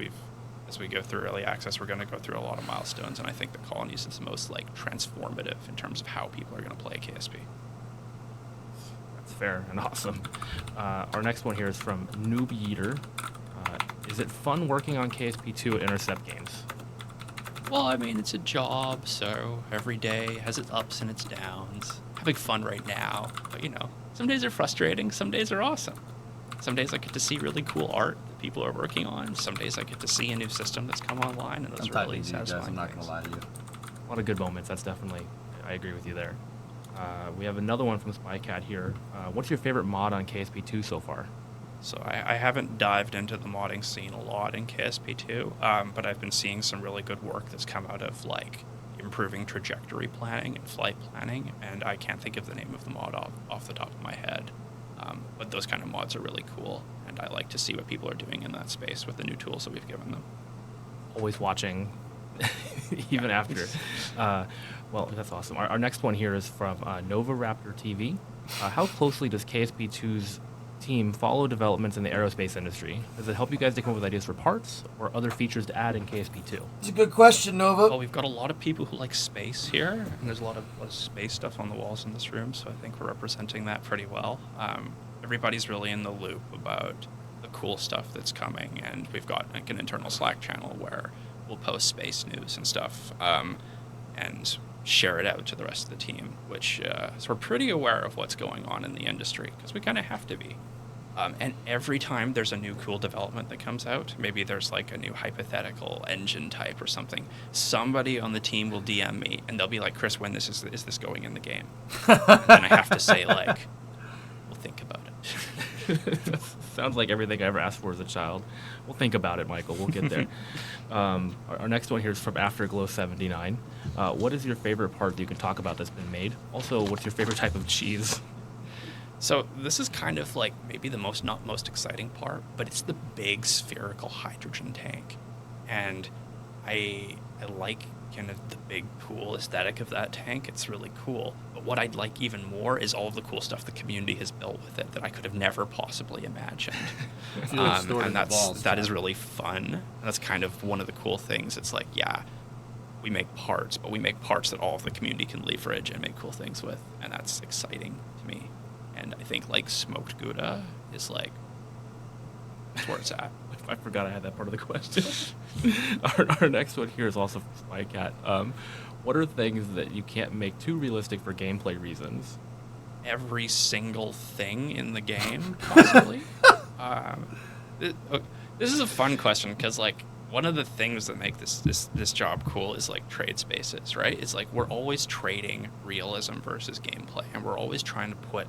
as we go through early access, we're going to go through a lot of milestones, and I think that colonies is the most like transformative in terms of how people are going to play KSP. That's fair and awesome. Our next one here is from Noob Eater. Is it fun working on KSP2 Intercept games? Well, I mean, it's a job, so every day has its ups and its downs. Having fun right now, but some days are frustrating, some days are awesome. Some days I get to see really cool art that people are working on. Some days I get to see a new system that's come online, and those are really satisfying. I'm not going to lie to you. A lot of good moments. That's definitely, I agree with you there. We have another one from Spycat here. What's your favorite mod on KSP2 so far? So I haven't dived into the modding scene a lot in KSP2, but I've been seeing some really good work that's come out of like improving trajectory planning and flight planning, and I can't think of the name of the mod off the top of my head. But those kind of mods are really cool, and I like to see what people are doing in that space with the new tools that we've given them. Always watching, even after. Well, that's awesome. Our next one here is from Nova Raptor TV. How closely does KSP2's team follow developments in the aerospace industry? Does it help you guys to come up with ideas for parts or other features to add in KSP2? It's a good question, Nova. Well, we've got a lot of people who like space here, and there's a lot of space stuff on the walls in this room, so I think we're representing that pretty well. Everybody's really in the loop about the cool stuff that's coming, and we've got like an internal Slack channel where we'll post space news and stuff, and share it out to the rest of the team, which so we're pretty aware of what's going on in the industry, because we kind of have to be. And every time there's a new cool development that comes out, maybe there's like a new hypothetical engine type or something, somebody on the team will DM me and they'll be like, Chris, when is this going in the game? And I have to say, like, we'll think about it. Sounds like everything I ever asked for as a child. We'll think about it, Michael. We'll get there. Our next one here is from Afterglow79. What is your favorite part that you can talk about that's been made? Also, what's your favorite type of cheese? So this is kind of like maybe the not most exciting part, but it's the big spherical hydrogen tank. And I like kind of the big pool aesthetic of that tank. It's really cool. But what I'd like even more is all of the cool stuff the community has built with it that I could have never possibly imagined. And that is really fun. And that's kind of one of the cool things. It's like, yeah, we make parts, but we make parts that all of the community can leverage and make cool things with. And that's exciting to me. And I think like smoked Gouda is like, that's where it's at. I forgot I had that part of the question. Our next one here is also from Spycat. What are things that you can't make too realistic for gameplay reasons? Every single thing in the game, possibly. This is a fun question because like one of the things that make this job cool is like trade spaces, right? It's like we're always trading realism versus gameplay, and we're always trying to put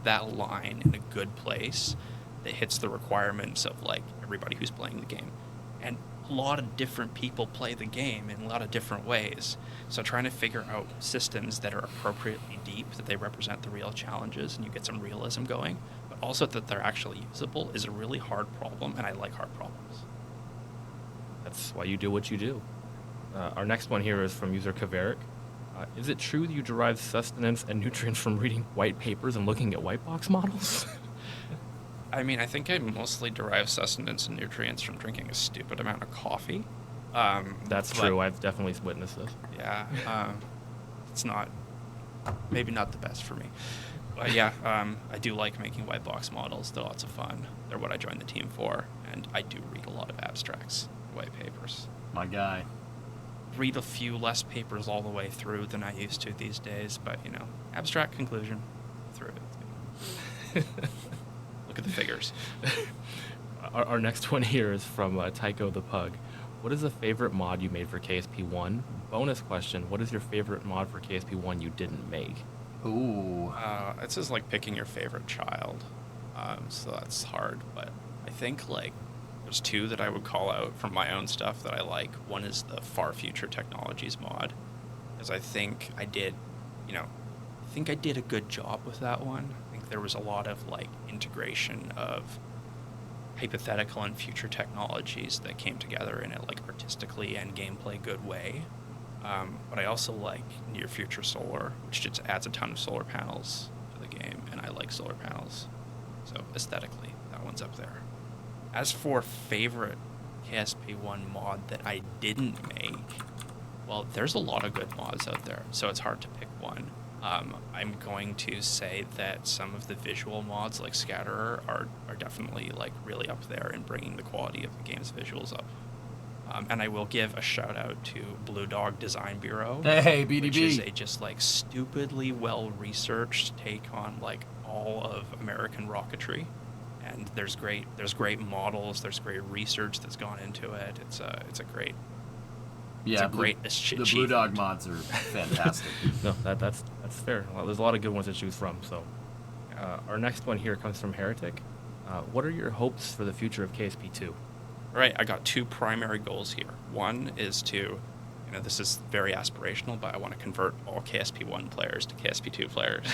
that line in a good place that hits the requirements of like everybody who's playing the game. And a lot of different people play the game in a lot of different ways. So trying to figure out systems that are appropriately deep, that they represent the real challenges and you get some realism going, but also that they're actually usable is a really hard problem, and I like hard problems. That's why you do what you do. Our next one here is from user Kaveric. Is it true that you derive sustenance and nutrients from reading white papers and looking at white box models? I mean, I think I mostly derive sustenance and nutrients from drinking a stupid amount of coffee. That's true. I've definitely witnessed this. Yeah. It's maybe not the best for me. But yeah, I do like making white box models. They're lots of fun. They're what I joined the team for. And I do read a lot of abstracts, white papers. My guy. Read a few less papers all the way through than I used to these days. But, you know, abstract conclusion through it. Look at the figures. Our next one here is from Tycho the Pug. What is the favorite mod you made for KSP1? Bonus question, what is your favorite mod for KSP1 you didn't make? Ooh. It's just like picking your favorite child. So that's hard. But I think like there's two that I would call out from my own stuff that I like. One is the Far Future Technologies mod, because I think I did a good job with that one. I think there was a lot of like integration of hypothetical and future technologies that came together in a like artistically and gameplay good way. But I also like Near Future Solar, which just adds a ton of solar panels to the game, and I like solar panels. So aesthetically, that one's up there. As for favorite KSP1 mod that I didn't make, well, there's a lot of good mods out there, so it's hard to pick one. I'm going to say that some of the visual mods like Scatterer are definitely like really up there in bringing the quality of the game's visuals up. And I will give a shout out to Blue Dog Design Bureau. Hey, BDB. Which is a just like stupidly well researched take on like all of American rocketry. And there's great models, there's great research that's gone into it. It's a great the Blue Dog mods are fantastic. No, that's fair. Well, there's a lot of good ones to choose from. So, our next one here comes from Heretic. What are your hopes for the future of KSP2? All right, I got two primary goals here. One is to, this is very aspirational, but I want to convert all KSP1 players to KSP2 players,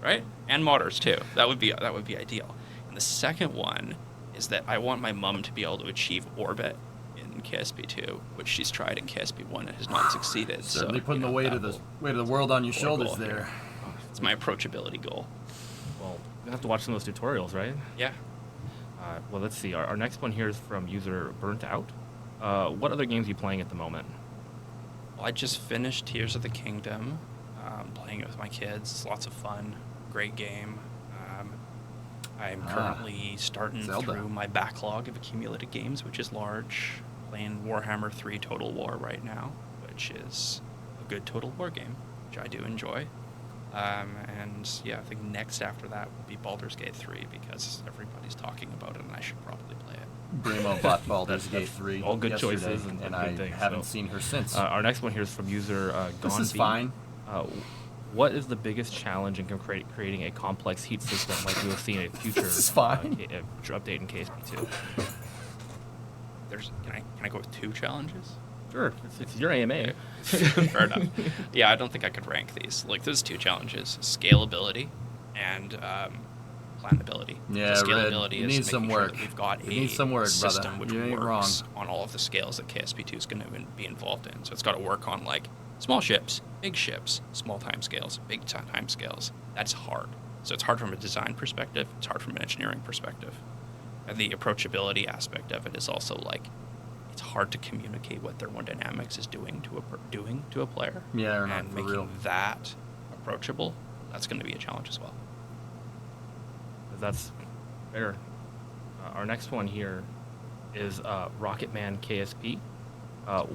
right? And modders too. That would be ideal. And the second one is that I want my mom to be able to achieve orbit in KSP2, which she's tried in KSP1 and has not succeeded. Certainly putting the weight of the world on your shoulders there. It's my approachability goal. Well, you have to watch some of those tutorials, right? Yeah. Well, let's see. Our next one here is from user Burnt Out. What other games are you playing at the moment? Well, I just finished Tears of the Kingdom. Playing it with my kids. It's lots of fun. Great game. I'm currently starting through my backlog of accumulated games, which is large. Playing Warhammer 3 Total War right now, which is a good Total War game, which I do enjoy. And yeah, I think next after that will be Baldur's Gate 3 because everybody's talking about it and I should probably play it. Brimo bought Baldur's Gate 3 all good choices and I good things, haven't seen her since. Our next one here is from user This is fine. What is the biggest challenge in creating a complex heat system like we will see in a future This is fine. future update in KSP2? Can I go with two challenges? Sure, it's your AMA. Fair enough. Yeah, I don't think I could rank these. Like, there's two challenges: scalability and planability. Yeah, so scalability you is need some making sure work. that we've got You need some work, system brother. which You ain't works wrong. on all of the scales that KSP2 is going to be involved in. So it's got to work on like small ships, big ships, small time scales, big time scales. That's hard. So it's hard from a design perspective. It's hard from an engineering perspective. And the approachability aspect of it is also like it's hard to communicate what thermodynamics is doing to a player. Yeah, and for making real. that approachable, that's going to be a challenge as well. That's fair. Our next one here is Rocketman KSP.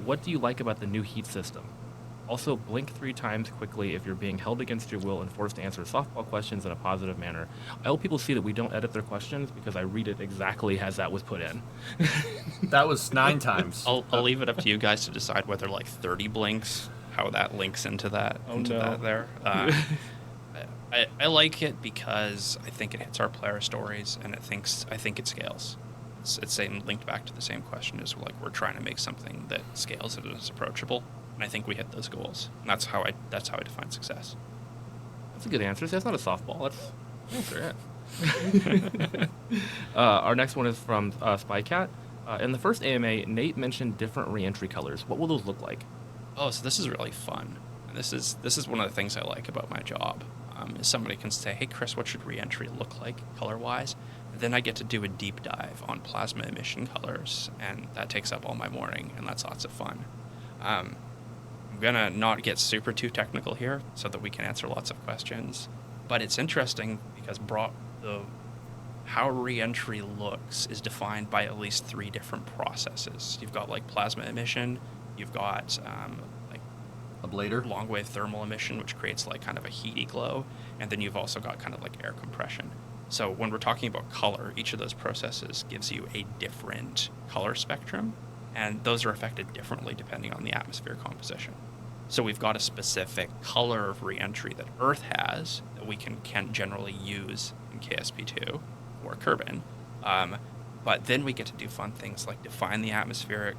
What do you like about the new heat system? Also, blink 3 times quickly if you're being held against your will and forced to answer softball questions in a positive manner. I hope people see that we don't edit their questions because I read it exactly as that was put in. That was 9 times. I'll leave it up to you guys to decide whether like 30 blinks, how that links into that that there. I like it because I think it hits our player stories, and I think it scales. It's same linked back to the same question as like we're trying to make something that scales and is approachable, and I think we hit those goals. And that's how I define success. That's a good answer. See, that's not a softball. That's the answer. Our next one is from Spycat. In the first AMA, Nate mentioned different reentry colors. What will those look like? Oh, so this is really fun. And this is one of the things I like about my job. Is somebody can say, hey, Chris, what should reentry look like color-wise? And then I get to do a deep dive on plasma emission colors, and that takes up all my morning, and that's lots of fun. I'm going to not get super too technical here so that we can answer lots of questions, but it's interesting because how reentry looks is defined by at least 3 different processes. You've got like plasma emission, you've got a blader, long wave thermal emission, which creates like kind of a heaty glow, and then you've also got kind of like air compression. So when we're talking about color, each of those processes gives you a different color spectrum, and those are affected differently depending on the atmosphere composition. So we've got a specific color of reentry that Earth has that we can generally use in KSP2 or Kerbin, but then we get to do fun things like define the atmospheric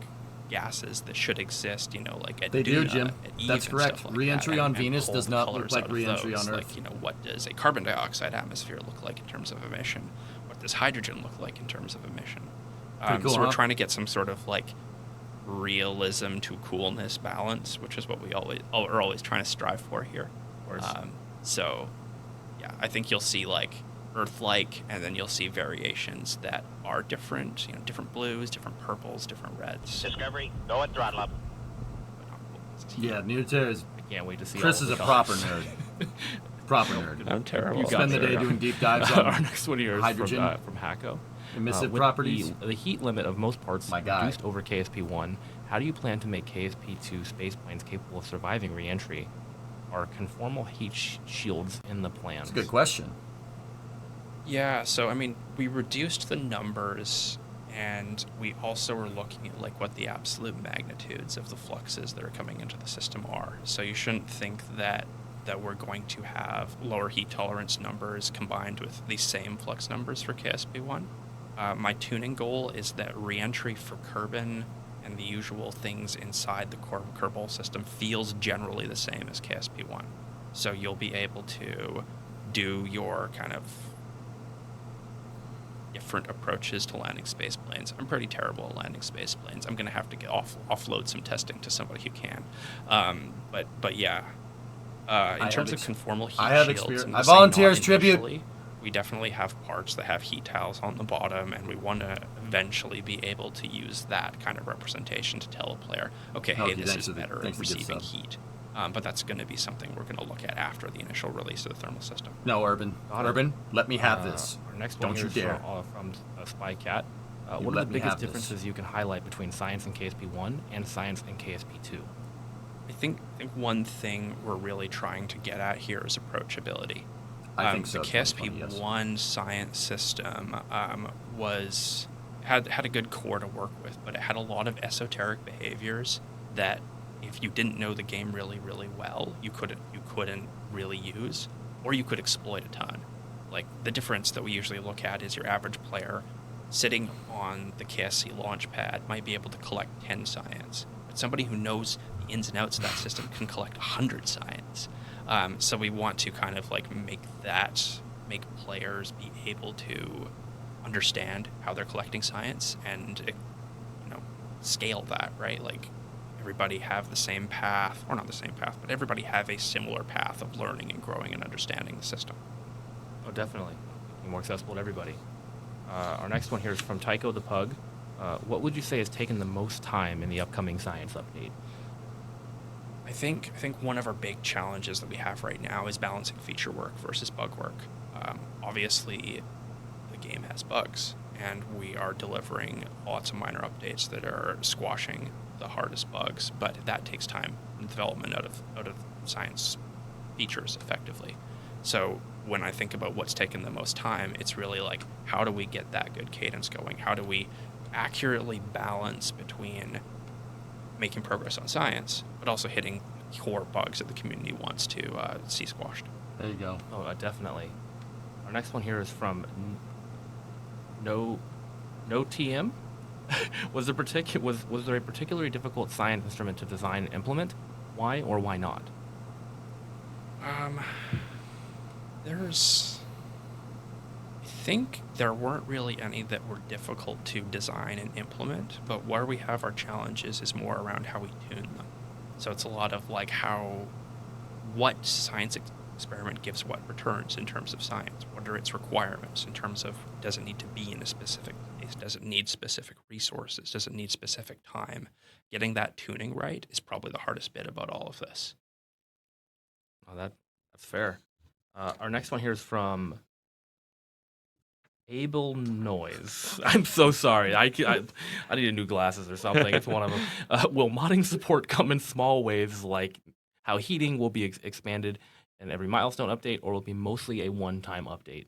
gases that should exist, like at they Duna, do, Jim. at Eve, That's correct. like reentry that, on and Venus pull does the not colors look like out of reentry those. on Earth. Like, what does a carbon dioxide atmosphere look like in terms of emission? What does hydrogen look like in terms of emission? Pretty cool, so huh? we're trying to get some sort of like realism to coolness balance, which is what we are always trying to strive for here. So, yeah, I think you'll see like Earth-like, and then you'll see variations that are different, different blues, different purples, different reds. Discovery, go and throttle up. Yeah, near is. I can't wait to see. Chris all is a the proper colors. nerd. Proper nerd. I'm terrible. You Spend the day doing deep dives on Our next one here is hydrogen. from Hacko. Emissive With properties. The heat limit of most parts My guy. reduced over KSP1, how do you plan to make KSP2 spaceplanes capable of surviving reentry? Are conformal heat shields in the plans? That's a good question. Yeah, so I mean, we reduced the numbers, and we also were looking at like what the absolute magnitudes of the fluxes that are coming into the system are. So you shouldn't think that we're going to have lower heat tolerance numbers combined with the same flux numbers for KSP1. My tuning goal is that reentry for Kerbin and the usual things inside the Kerbal system feels generally the same as KSP1. So you'll be able to do your kind of different approaches to landing space planes. I'm pretty terrible at landing space planes. I'm going to have to offload some testing to somebody who can. But yeah, in terms of conformal heat shields, I volunteer as tribute. We definitely have parts that have heat tiles on the bottom, and we want to eventually be able to use that kind of representation to tell a player, okay, hey, this is better at receiving heat. But that's going to be something we're going to look at after the initial release of the thermal system. No, Urban, let me have this. Our next Don't one you dare. From Spycat. What are the biggest differences you can highlight between science in KSP1 and science in KSP2? I think one thing we're really trying to get at here is approachability. I think so. The KSP1 science system had a good core to work with, but it had a lot of esoteric behaviors that if you didn't know the game really, really well, you couldn't really use, or you could exploit a ton. Like the difference that we usually look at is your average player sitting on the KSC launch pad might be able to collect 10 science, but somebody who knows the ins and outs of that system can collect 100 science. So we want to kind of like make players be able to understand how they're collecting science and scale that, right? Like everybody have the same path, or not the same path, but everybody have a similar path of learning and growing and understanding the system. Oh, definitely. More accessible to everybody. Our next one here is from Tycho the Pug. What would you say has taken the most time in the upcoming science update? I think one of our big challenges that we have right now is balancing feature work versus bug work. Obviously, the game has bugs, and we are delivering lots of minor updates that are squashing the hardest bugs, but that takes time in development out of science features effectively. So when I think about what's taken the most time, it's really like, how do we get that good cadence going? How do we accurately balance between making progress on science, but also hitting core bugs that the community wants to see squashed? There you go. Oh, definitely. Our next one here is from No TM. Was there a particularly difficult science instrument to design and implement? Why or why not? I think there weren't really any that were difficult to design and implement, but where we have our challenges is more around how we tune them. So it's a lot of like what science experiment gives what returns in terms of science. What are its requirements in terms of, does it need to be in a specific place? Does it need specific resources? Does it need specific time? Getting that tuning right is probably the hardest bit about all of this. Oh, that's fair. Our next one here is from Able Noise. I'm so sorry. I need new glasses or something. It's one of them. Will modding support come in small waves, like how heating will be expanded in every milestone update, or will it be mostly a one-time update?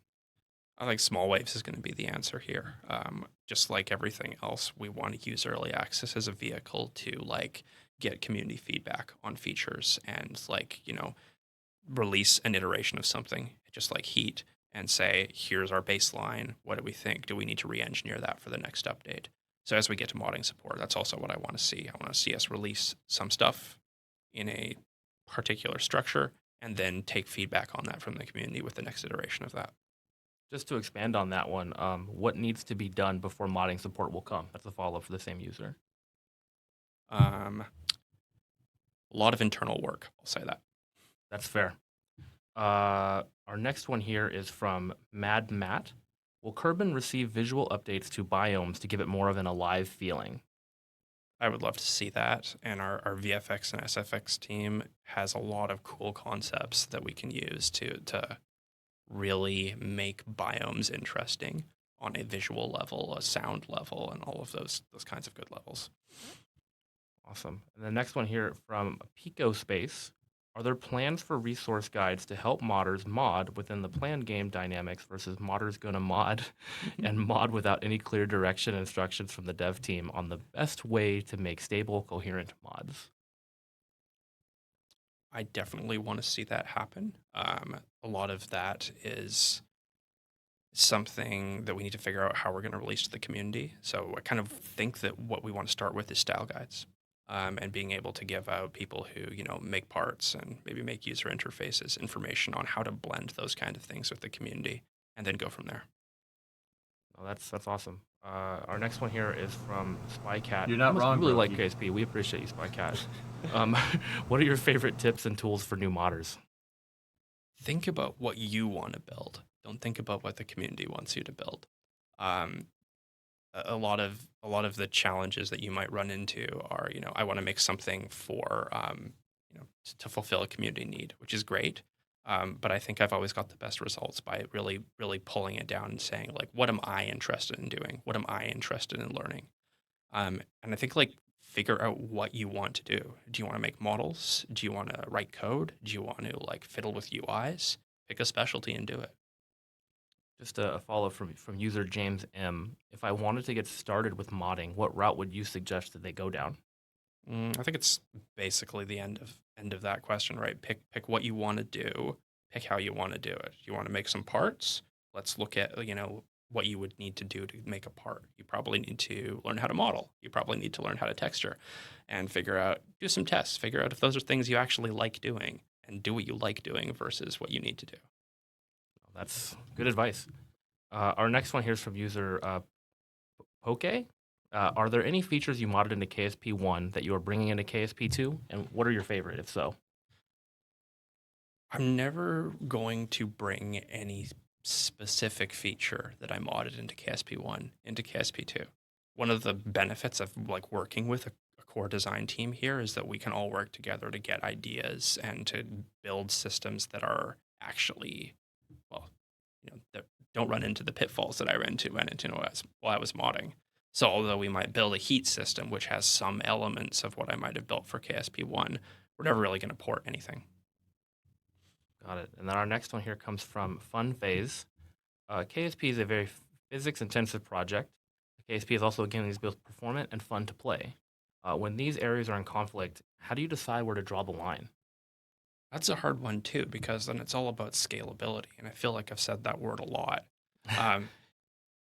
I think small waves is going to be the answer here. Just like everything else, we want to use early access as a vehicle to like get community feedback on features and like, release an iteration of something, just like heat, and say, here's our baseline. What do we think? Do we need to re-engineer that for the next update? So as we get to modding support, that's also what I want to see. I want to see us release some stuff in a particular structure and then take feedback on that from the community with the next iteration of that. Just to expand on that one, what needs to be done before modding support will come? That's a follow-up for the same user. A lot of internal work, I'll say that. That's fair. Our next one here is from Mad Matt. Will Kerbin receive visual updates to biomes to give it more of an alive feeling? I would love to see that. And our VFX and SFX team has a lot of cool concepts that we can use to really make biomes interesting on a visual level, a sound level, and all of those kinds of good levels. Awesome. And the next one here from Pico Space. Are there plans for resource guides to help modders mod within the planned game dynamics versus modders gonna mod and mod without any clear direction and instructions from the dev team on the best way to make stable, coherent mods? I definitely want to see that happen. A lot of that is something that we need to figure out how we're going to release to the community. So I kind of think that what we want to start with is style guides. And being able to give out people who, make parts and maybe make user interfaces information on how to blend those kind of things with the community and then go from there. Oh, that's awesome. Our next one here is from Spycat. You're not wrong, We really bro. like KSP. We appreciate you, Spycat. What are your favorite tips and tools for new modders? Think about what you want to build. Don't think about what the community wants you to build. A lot of the challenges that you might run into are, I want to make something for, to fulfill a community need, which is great. But I think I've always got the best results by really, really pulling it down and saying, like, what am I interested in doing? What am I interested in learning? And I think, like, figure out what you want to do. Do you want to make models? Do you want to write code? Do you want to, like, fiddle with UIs? Pick a specialty and do it. Just a follow from user James M. If I wanted to get started with modding, what route would you suggest that they go down? I think it's basically the end of that question, right? Pick what you want to do. Pick how you want to do it. You want to make some parts? Let's look at what you would need to do to make a part. You probably need to learn how to model. You probably need to learn how to texture, and do some tests. Figure out if those are things you actually like doing, and do what you like doing versus what you need to do. That's good advice. Our next one here is from user Poke. Are there any features you modded into KSP 1 that you are bringing into KSP 2? And what are your favorite, if so? I'm never going to bring any specific feature that I modded into KSP 1 into KSP 2. One of the benefits of like working with a core design team here is that we can all work together to get ideas and to build systems that are actually, that don't run into the pitfalls that I went into while I was modding. So although we might build a heat system, which has some elements of what I might have built for KSP1, we're never really going to port anything. Got it. And then our next one here comes from Fun Phase. KSP is a very physics-intensive project. KSP is also, again, these both performant and fun to play. When these areas are in conflict, how do you decide where to draw the line? That's a hard one too, because then it's all about scalability. And I feel like I've said that word a lot.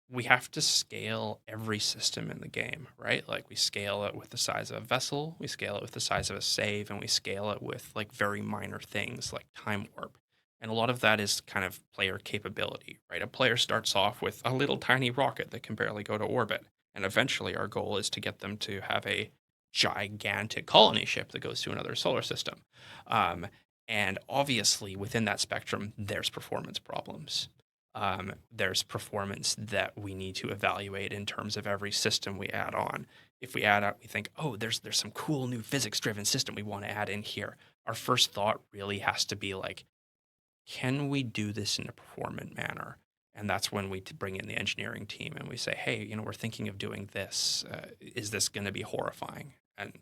We have to scale every system in the game, right? Like we scale it with the size of a vessel, we scale it with the size of a save, and we scale it with like very minor things like time warp. And a lot of that is kind of player capability, right? A player starts off with a little tiny rocket that can barely go to orbit. And eventually our goal is to get them to have a gigantic colony ship that goes to another solar system. And obviously within that spectrum, there's performance problems. There's performance that we need to evaluate in terms of every system we add on. If we add out, we think, oh, there's some cool new physics-driven system we want to add in here. Our first thought really has to be like, can we do this in a performant manner? And that's when we bring in the engineering team and we say, hey, we're thinking of doing this. Is this going to be horrifying? And,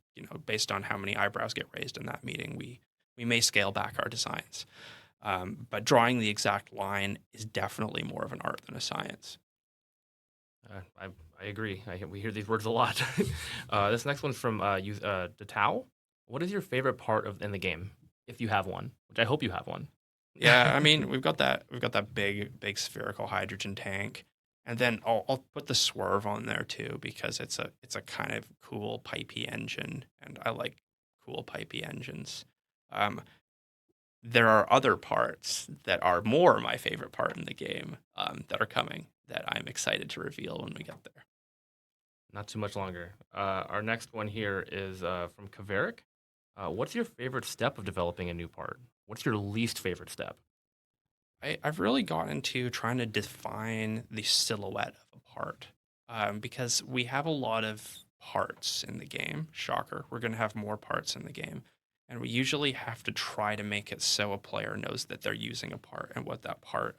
based on how many eyebrows get raised in that meeting, we may scale back our designs. But drawing the exact line is definitely more of an art than a science. I agree. We hear these words a lot. This next one's from Detau. What is your favorite part in the game, if you have one? Which I hope you have one. Yeah, I mean, we've got that big spherical hydrogen tank, and then I'll put the swerve on there too because it's a kind of cool pipey engine, and I like cool pipey engines. There are other parts that are more my favorite part in the game that are coming that I'm excited to reveal when we get there. Not too much longer. Our next one here is from Kaveric. What's your favorite step of developing a new part? What's your least favorite step? I've really gotten to trying to define the silhouette of a part because we have a lot of parts in the game. Shocker, we're going to have more parts in the game. And we usually have to try to make it so a player knows that they're using a part and what that part's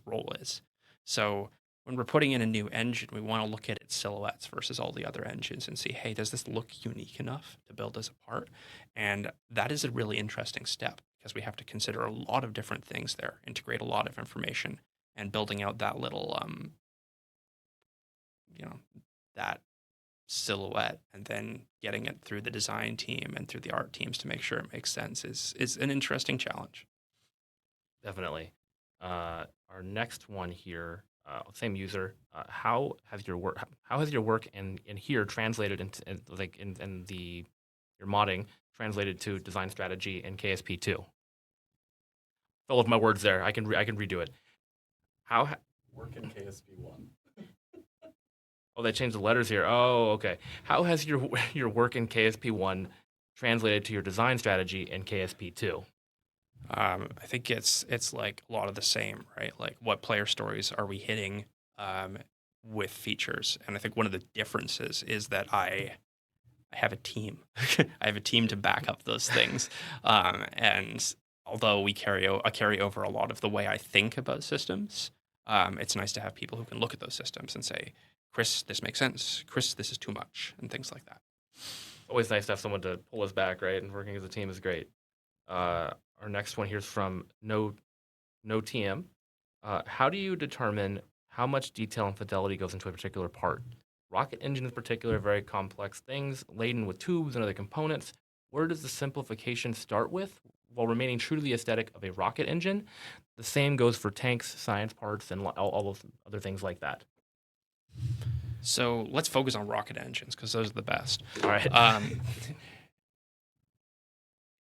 role is. So when we're putting in a new engine, we want to look at its silhouettes versus all the other engines and see, hey, does this look unique enough to build as a part? And that is a really interesting step because we have to consider a lot of different things there, integrate a lot of information, and building out that little, that silhouette and then getting it through the design team and through the art teams to make sure it makes sense is an interesting challenge. Definitely. Our next one here, same user. How has your work in here translated into your modding translated to design strategy in KSP2? Fell with my words there. I can redo it. Work in KSP1. Oh, they changed the letters here. Oh, okay. How has your work in KSP1 translated to your design strategy in KSP2? I think it's like a lot of the same, right? Like what player stories are we hitting with features? And I think one of the differences is that I have a team. I have a team to back up those things. And although we carry over a lot of the way I think about systems, it's nice to have people who can look at those systems and say, Chris, this makes sense. Chris, this is too much, and things like that. Always nice to have someone to pull us back, right? And working as a team is great. Our next one here is from No TM. How do you determine how much detail and fidelity goes into a particular part? Rocket engine in particular, very complex things, laden with tubes and other components. Where does the simplification start with while remaining true to the aesthetic of a rocket engine? The same goes for tanks, science parts, and all those other things like that. So let's focus on rocket engines because those are the best. All right.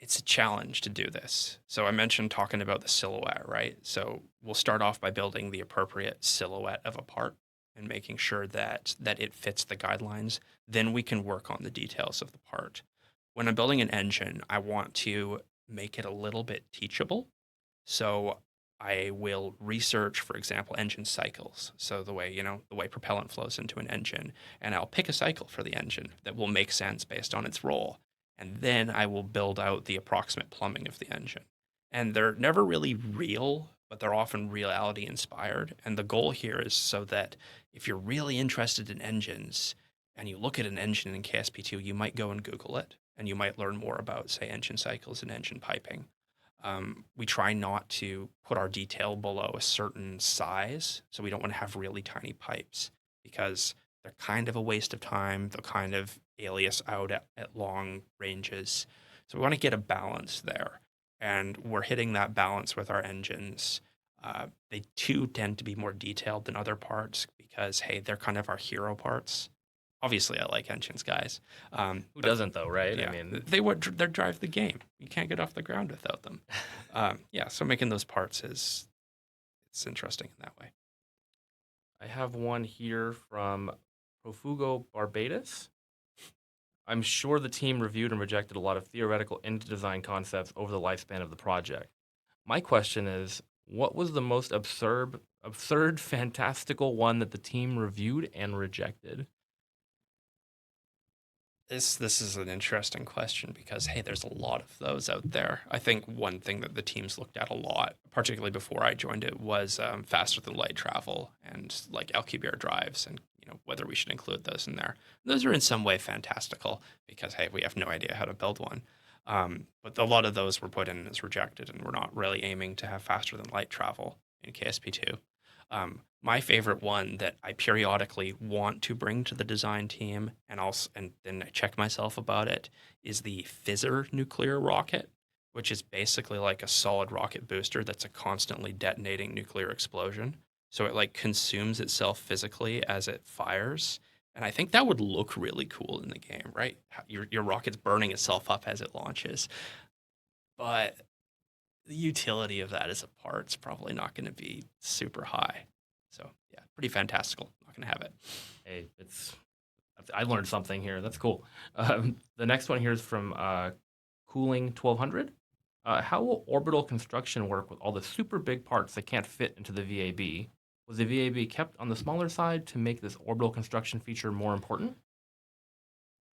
It's a challenge to do this. So I mentioned talking about the silhouette, right? So we'll start off by building the appropriate silhouette of a part and making sure that it fits the guidelines. Then we can work on the details of the part. When I'm building an engine, I want to make it a little bit teachable. So I will research, for example, engine cycles. So the way propellant flows into an engine, and I'll pick a cycle for the engine that will make sense based on its role. And then I will build out the approximate plumbing of the engine. And they're never really real but they're often reality inspired. And the goal here is so that if you're really interested in engines and you look at an engine in KSP2, you might go and Google it and you might learn more about, say, engine cycles and engine piping. We try not to put our detail below a certain size, so we don't want to have really tiny pipes because they're kind of a waste of time. They'll kind of alias out at long ranges. So we want to get a balance there. And we're hitting that balance with our engines. They too tend to be more detailed than other parts because, hey, they're kind of our hero parts. Obviously, I like engines, guys. Who doesn't, though, right? Yeah, I mean, they drive the game. You can't get off the ground without them. Yeah, so making those parts it's interesting in that way. I have one here from Profugo Barbados. I'm sure the team reviewed and rejected a lot of theoretical engine design concepts over the lifespan of the project. My question is, what was the most absurd, fantastical one that the team reviewed and rejected? This is an interesting question because, hey, there's a lot of those out there. I think one thing that the teams looked at a lot, particularly before I joined it, was faster than light travel and like LQBR drives, and whether we should include those in there. Those are in some way fantastical because, hey, we have no idea how to build one. But a lot of those were put in as rejected, and we're not really aiming to have faster than light travel in KSP2. My favorite one that I periodically want to bring to the design team and then I check myself about it is the Fizzer nuclear rocket, which is basically like a solid rocket booster that's a constantly detonating nuclear explosion. So it like consumes itself physically as it fires. And I think that would look really cool in the game, right? Your rocket's burning itself up as it launches. But the utility of that as a part's probably not going to be super high. So yeah, pretty fantastical. Not going to have it. Hey, I learned something here. That's cool. The next one here is from Cooling 1200. How will orbital construction work with all the super big parts that can't fit into the VAB? Was the VAB kept on the smaller side to make this orbital construction feature more important?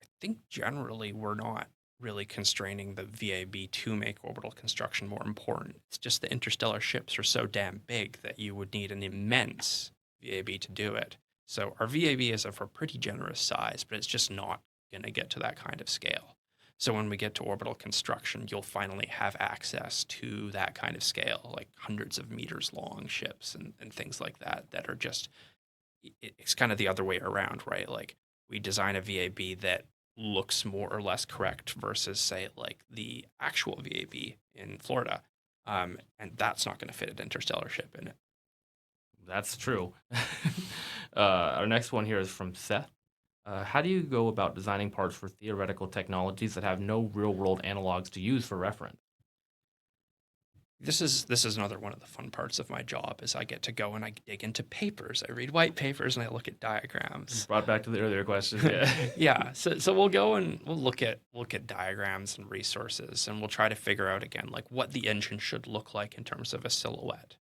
I think generally we're not really constraining the VAB to make orbital construction more important. It's just the interstellar ships are so damn big that you would need an immense VAB to do it. So our VAB is of a pretty generous size, but it's just not going to get to that kind of scale. So when we get to orbital construction, you'll finally have access to that kind of scale, like hundreds of meters long ships and things like that are just, it's kind of the other way around, right? Like we design a VAB that looks more or less correct versus, say, like the actual VAB in Florida. And that's not going to fit an interstellar ship in it. That's true. Our next one here is from Seth. How do you go about designing parts for theoretical technologies that have no real-world analogs to use for reference? This is another one of the fun parts of my job is I get to go and I dig into papers. I read white papers and I look at diagrams. Brought back to the earlier question. Yeah. Yeah. So we'll go and we'll look at diagrams and resources, and we'll try to figure out again like what the engine should look like in terms of a silhouette.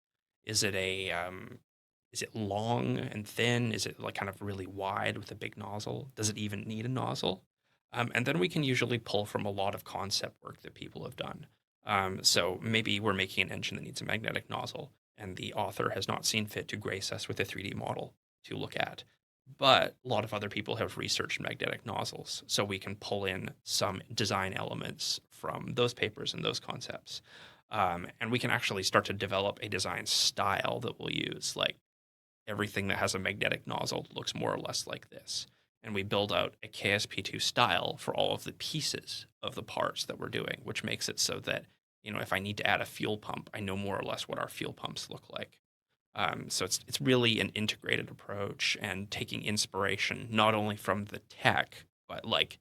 Is it is it long and thin? Is it like kind of really wide with a big nozzle? Does it even need a nozzle? And then we can usually pull from a lot of concept work that people have done. So maybe we're making an engine that needs a magnetic nozzle, and the author has not seen fit to grace us with a 3D model to look at. But a lot of other people have researched magnetic nozzles, so we can pull in some design elements from those papers and those concepts. And we can actually start to develop a design style that we'll use. Like everything that has a magnetic nozzle looks more or less like this. And we build out a KSP2 style for all of the pieces of the parts that we're doing, which makes it so that, if I need to add a fuel pump, I know more or less what our fuel pumps look like. So it's really an integrated approach and taking inspiration not only from the tech, but like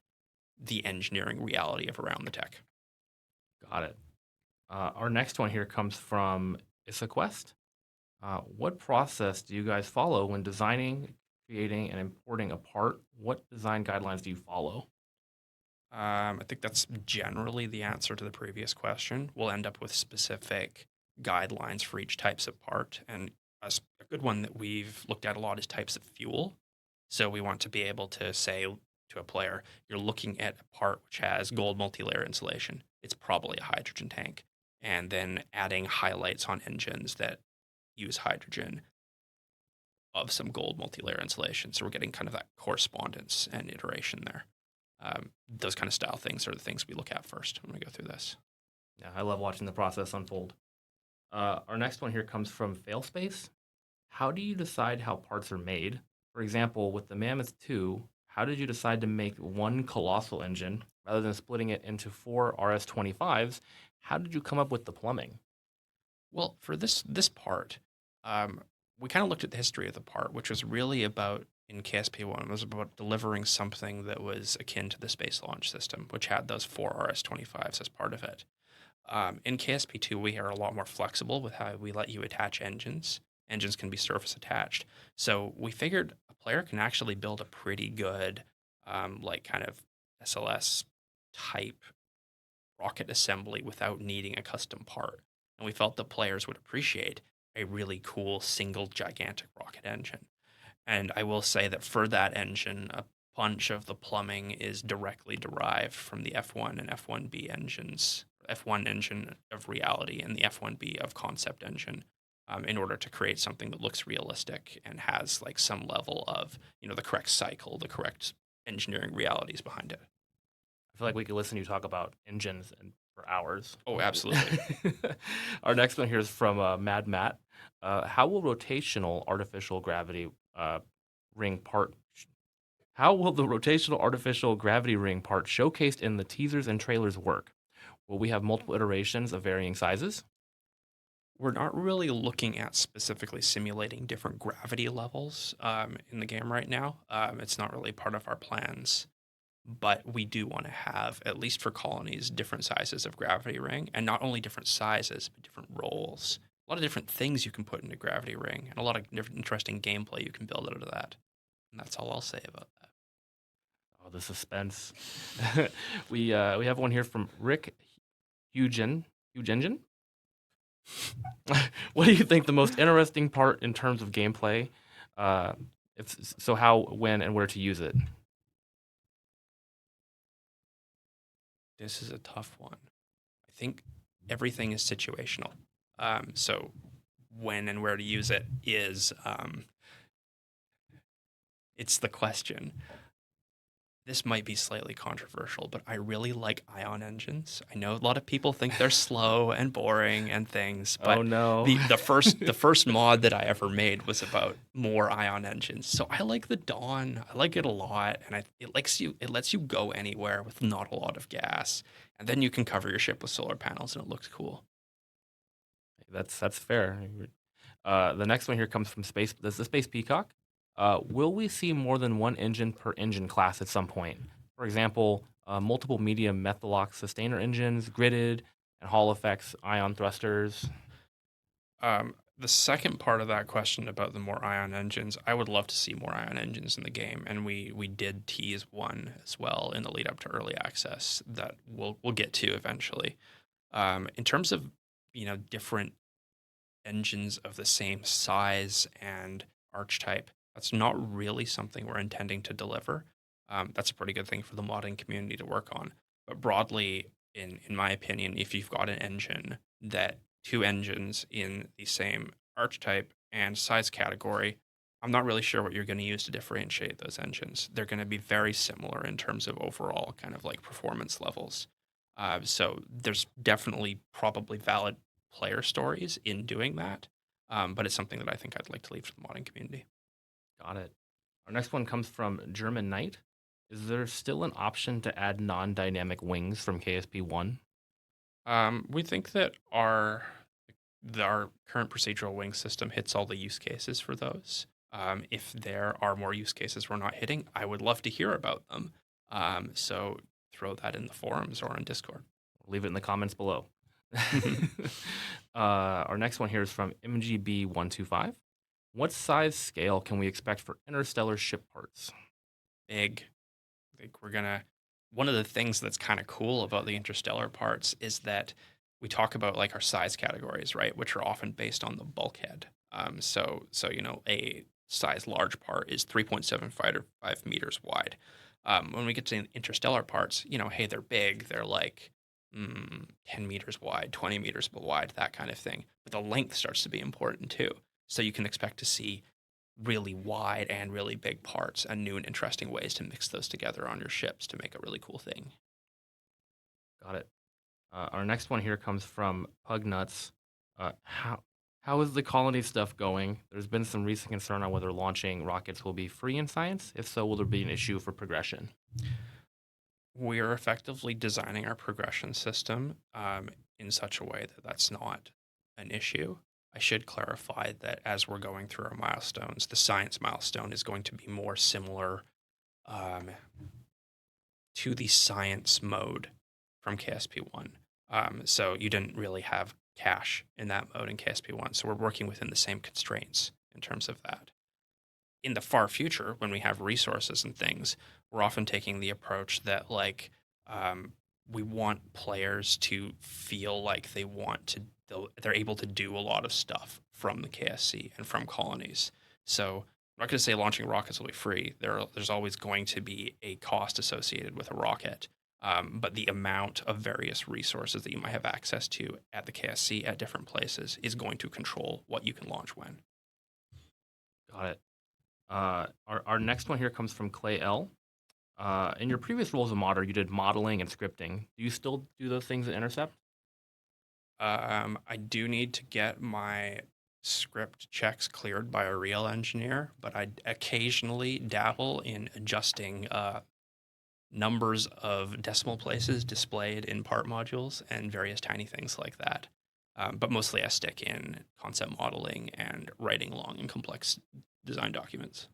the engineering reality of around the tech. Got it. Our next one here comes from IsaQuest. What process do you guys follow when designing, creating, and importing a part? What design guidelines do you follow? I think that's generally the answer to the previous question. We'll end up with specific guidelines for each types of part. And a good one that we've looked at a lot is types of fuel. So we want to be able to say to a player, you're looking at a part which has gold multi-layer insulation. It's probably a hydrogen tank. and then adding highlights on engines that use hydrogen of some gold multi-layer insulation. So we're getting kind of that correspondence and iteration there. Those kind of style things are the things we look at first when we go through this. Yeah, I love watching the process unfold. Our next one here comes from Failspace. How do you decide how parts are made? For example, with the Mammoth 2, how did you decide to make one colossal engine rather than splitting it into 4 RS-25s? How did you come up with the plumbing? Well, for this part, we kind of looked at the history of the part, which was really about, in KSP1, it was about delivering something that was akin to the Space Launch System, which had those 4 RS-25s as part of it. In KSP2, we are a lot more flexible with how we let you attach engines. Engines can be surface attached. So we figured a player can actually build a pretty good, like kind of SLS type rocket assembly without needing a custom part. And we felt the players would appreciate a really cool single gigantic rocket engine. And I will say that for that engine, a bunch of the plumbing is directly derived from the F1 and F1B engines, F1 engine of reality and the F1B of concept engine, in order to create something that looks realistic and has like some level of, the correct cycle, the correct engineering realities behind it. I feel like we could listen to you talk about engines for hours. Oh, absolutely. Our next one here is from Mad Matt. How will rotational artificial gravity ring part? How will the rotational artificial gravity ring part showcased in the teasers and trailers work? Will we have multiple iterations of varying sizes? We're not really looking at specifically simulating different gravity levels in the game right now. It's not really part of our plans. But we do want to have, at least for colonies, different sizes of gravity ring, and not only different sizes, but different roles. A lot of different things you can put in a gravity ring, and a lot of different interesting gameplay you can build out of that. And that's all I'll say about that. Oh, the suspense. we have one here from Rick Hugen. What do you think the most interesting part in terms of gameplay? So how, when, and where to use it? This is a tough one. I think everything is situational. So when and where to use it is, it's the question. This might be slightly controversial, but I really like ion engines. I know a lot of people think they're slow and boring and things, but Oh no. the first mod that I ever made was about more ion engines. So I like the Dawn. I like it a lot, and it lets you go anywhere with not a lot of gas, and then you can cover your ship with solar panels, and it looks cool. That's fair. The next one here comes from Space. This is the Space Peacock. Will we see more than one engine per engine class at some point? For example, multiple medium Methalox sustainer engines, gridded, and Hall effects, ion thrusters. The second part of that question about the more ion engines, I would love to see more ion engines in the game, and we did tease one as well in the lead up to early access that we'll get to eventually. In terms of different engines of the same size and archetype, that's not really something we're intending to deliver. That's a pretty good thing for the modding community to work on. But broadly, in my opinion, if you've got an engine that two engines in the same archetype and size category, I'm not really sure what you're going to use to differentiate those engines. They're going to be very similar in terms of overall kind of like performance levels. So there's definitely probably valid player stories in doing that, but it's something that I think I'd like to leave to the modding community. Got it. Our next one comes from German Knight. Is there still an option to add non-dynamic wings from KSP1? We think that our current procedural wing system hits all the use cases for those. If there are more use cases we're not hitting, I would love to hear about them. So throw that in the forums or on Discord. Leave it in the comments below. Our next one here is from MGB125. What size scale can we expect for interstellar ship parts? Big. I think one of the things that's kind of cool about the interstellar parts is that we talk about like our size categories, right? Which are often based on the bulkhead. So a size large part is 3.75 meters wide. When we get to interstellar parts, hey, they're big. They're like 10 meters wide, 20 meters wide, that kind of thing. But the length starts to be important too. So you can expect to see really wide and really big parts and new and interesting ways to mix those together on your ships to make a really cool thing. Got it. Our next one here comes from Pugnuts. How is the colony stuff going? There's been some recent concern on whether launching rockets will be free in science. If so, will there be an issue for progression? We are effectively designing our progression system in such a way that that's not an issue. I should clarify that as we're going through our milestones, the science milestone is going to be more similar to the science mode from KSP1. So you didn't really have cache in that mode in KSP1. So we're working within the same constraints in terms of that. In the far future, when we have resources and things, we're often taking the approach that we want players to feel like they're able to do a lot of stuff from the KSC and from colonies. So I'm not going to say launching rockets will be free. There's always going to be a cost associated with a rocket. But the amount of various resources that you might have access to at the KSC at different places is going to control what you can launch when. Got it. Our next one here comes from Clay L. In your previous role as a modder, you did modeling and scripting. Do you still do those things at Intercept? I do need to get my script checks cleared by a real engineer, but I occasionally dabble in adjusting numbers of decimal places displayed in part modules and various tiny things like that. But mostly I stick in concept modeling and writing long and complex design documents.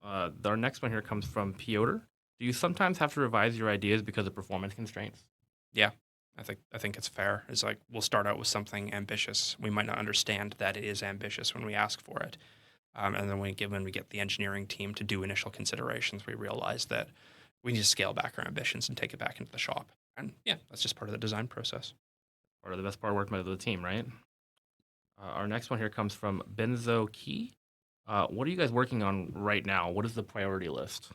Our next one here comes from Piotr. Do you sometimes have to revise your ideas because of performance constraints? Yeah, I think it's fair. It's like we'll start out with something ambitious. We might not understand that it is ambitious when we ask for it. And then when we get the engineering team to do initial considerations, we realize that we need to scale back our ambitions and take it back into the shop. And yeah, that's just part of the design process. Part of the best part of working with the team, right? Our next one here comes from Benzo Key. What are you guys working on right now? What is the priority list?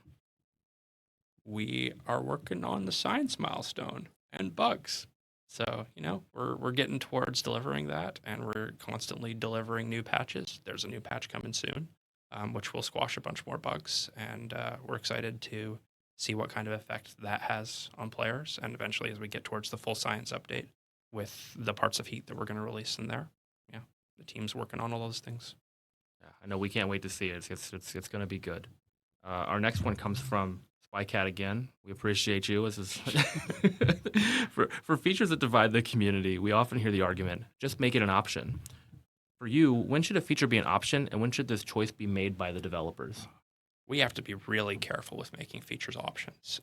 We are working on the science milestone and bugs. So, we're getting towards delivering that, and we're constantly delivering new patches. There's a new patch coming soon, which will squash a bunch more bugs, and we're excited to see what kind of effect that has on players, and eventually as we get towards the full science update with the parts of Heat that we're going to release in there. Yeah, the team's working on all those things. Yeah, I know we can't wait to see it. It's going to be good. Our next one comes from Spycat again. We appreciate you. This is for features that divide the community. We often hear the argument, just make it an option. For you, when should a feature be an option, and when should this choice be made by the developers? We have to be really careful with making features options.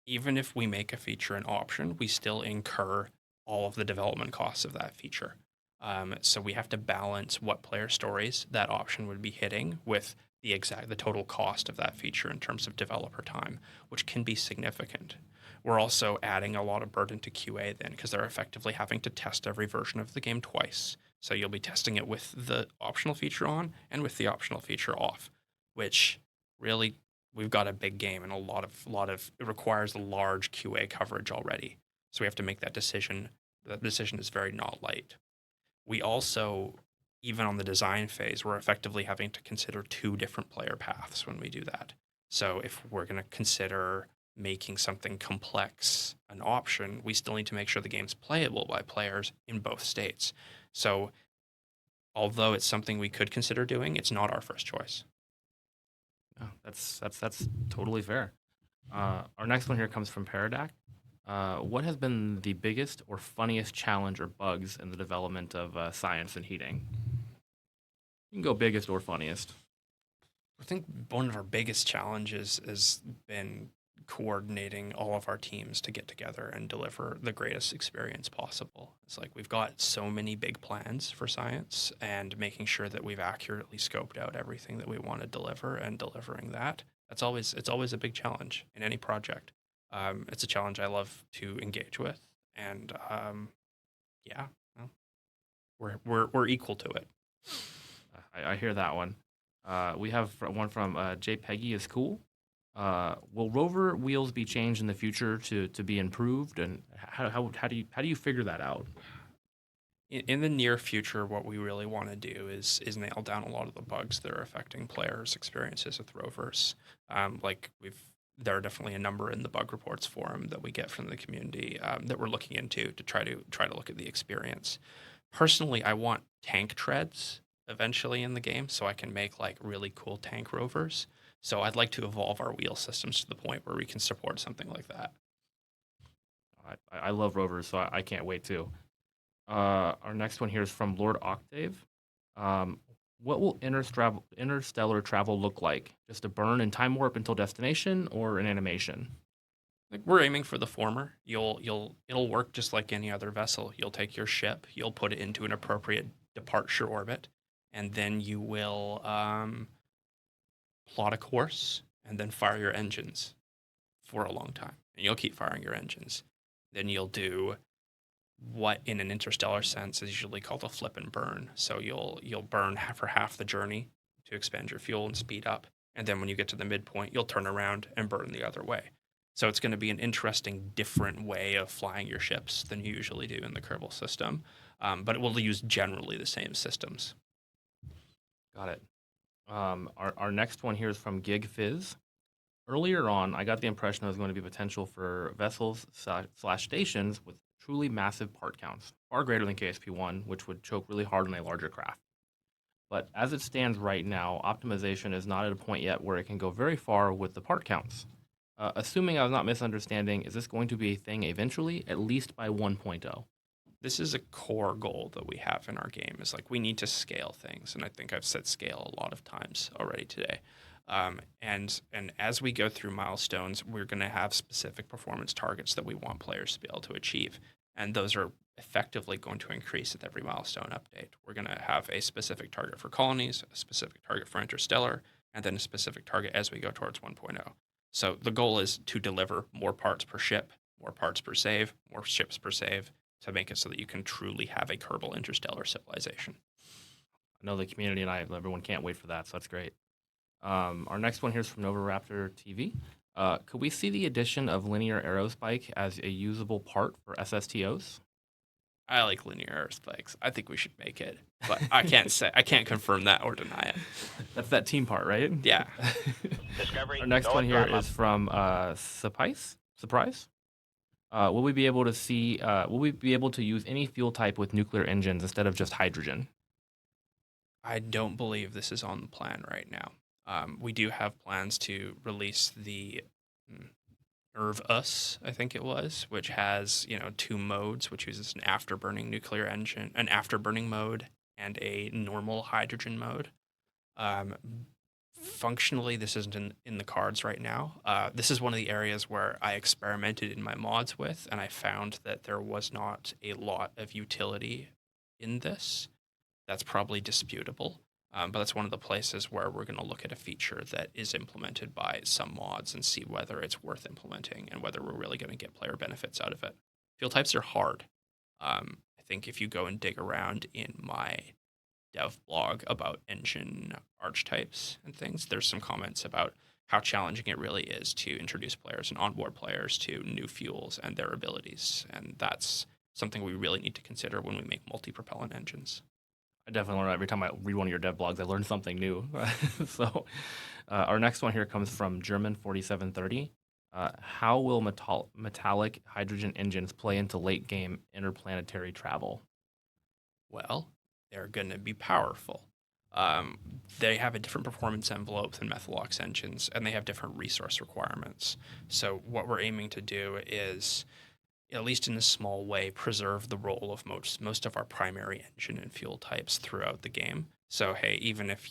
Even if we make a feature an option, we still incur all of the development costs of that feature. So we have to balance what player stories that option would be hitting with the total cost of that feature in terms of developer time, which can be significant. We're also adding a lot of burden to QA then, because they're effectively having to test every version of the game twice. So you'll be testing it with the optional feature on and with the optional feature off, which really we've got a big game and a lot of it requires a large QA coverage already. So we have to make that decision. That decision is very not light. We also, even on the design phase, we're effectively having to consider two different player paths when we do that. So if we're going to consider making something complex an option, we still need to make sure the game's playable by players in both states. So although it's something we could consider doing, it's not our first choice. Oh, that's totally fair. Our next one here comes from Paradak. What has been the biggest or funniest challenge or bugs in the development of science and heating? You can go biggest or funniest. I think one of our biggest challenges has been coordinating all of our teams to get together and deliver the greatest experience possible. It's like we've got so many big plans for science, and making sure that we've accurately scoped out everything that we want to deliver and delivering that. It's always a big challenge in any project. It's a challenge I love to engage with, and yeah, well, we're equal to it. I hear that one. We have one from J Peggy is cool. Will rover wheels be changed in the future to be improved, and how do you figure that out? In the near future, what we really want to do is nail down a lot of the bugs that are affecting players' experiences with rovers. There are definitely a number in the bug reports forum that we get from the community that we're looking into to try to look at the experience. Personally, I want tank treads eventually in the game, so I can make like really cool tank rovers. So I'd like to evolve our wheel systems to the point where we can support something like that. I love rovers, so I can't wait to. Our next one here is from Lord Octave. Um, what will interstellar travel look like? Just a burn and time warp until destination, or an animation? Like we're aiming for the former. It'll work just like any other vessel. You'll take your ship, you'll put it into an appropriate departure orbit, and then you will plot a course and then fire your engines for a long time. And you'll keep firing your engines. Then you'll do what in an interstellar sense is usually called a flip and burn. So you'll burn for half the journey to expand your fuel and speed up. And then when you get to the midpoint, you'll turn around and burn the other way. So it's going to be an interesting, different way of flying your ships than you usually do in the Kerbal system. But it will use generally the same systems. Got it. Our next one here is from Gig Fizz. Earlier on, I got the impression there was going to be potential for vessels / stations with truly massive part counts, far greater than KSP-1, which would choke really hard on a larger craft. But as it stands right now, optimization is not at a point yet where it can go very far with the part counts. Assuming I was not misunderstanding, is this going to be a thing eventually, at least by 1.0? This is a core goal that we have in our game, is like we need to scale things. And I think I've said scale a lot of times already today. And as we go through milestones, we're going to have specific performance targets that we want players to be able to achieve. And those are effectively going to increase with every milestone update. We're going to have a specific target for colonies, a specific target for interstellar, and then a specific target as we go towards 1.0. So the goal is to deliver more parts per ship, more parts per save, more ships per save, to make it so that you can truly have a Kerbal interstellar civilization. I know the community and everyone can't wait for that, so that's great. Our next one here is from Novaraptor TV. Could we see the addition of linear aerospike as a usable part for SSTOs? I like linear aerospikes. I think we should make it, but I can't confirm that or deny it. That's that team part, right? Yeah. Our next one here is from Surprise. Will we be able to see? Will we be able to use any fuel type with nuclear engines instead of just hydrogen? I don't believe this is on the plan right now. We do have plans to release the Us, I think it was, which has two modes, which uses an afterburning nuclear engine, an afterburning mode, and a normal hydrogen mode. Functionally, this isn't in the cards right now. This is one of the areas where I experimented in my mods with, and I found that there was not a lot of utility in this. That's probably disputable. But that's one of the places where we're going to look at a feature that is implemented by some mods and see whether it's worth implementing and whether we're really going to get player benefits out of it. Fuel types are hard. I think if you go and dig around in my dev blog about engine archetypes and things, there's some comments about how challenging it really is to introduce players and onboard players to new fuels and their abilities. And that's something we really need to consider when we make multi-propellant engines. I definitely learn every time I read one of your dev blogs. I learn something new. So, our next one here comes from German 4730. How will metallic hydrogen engines play into late game interplanetary travel? Well, they're going to be powerful. They have a different performance envelope than Methalox engines, and they have different resource requirements. So what we're aiming to do is, at least in a small way, preserve the role of most of our primary engine and fuel types throughout the game. So, hey, even if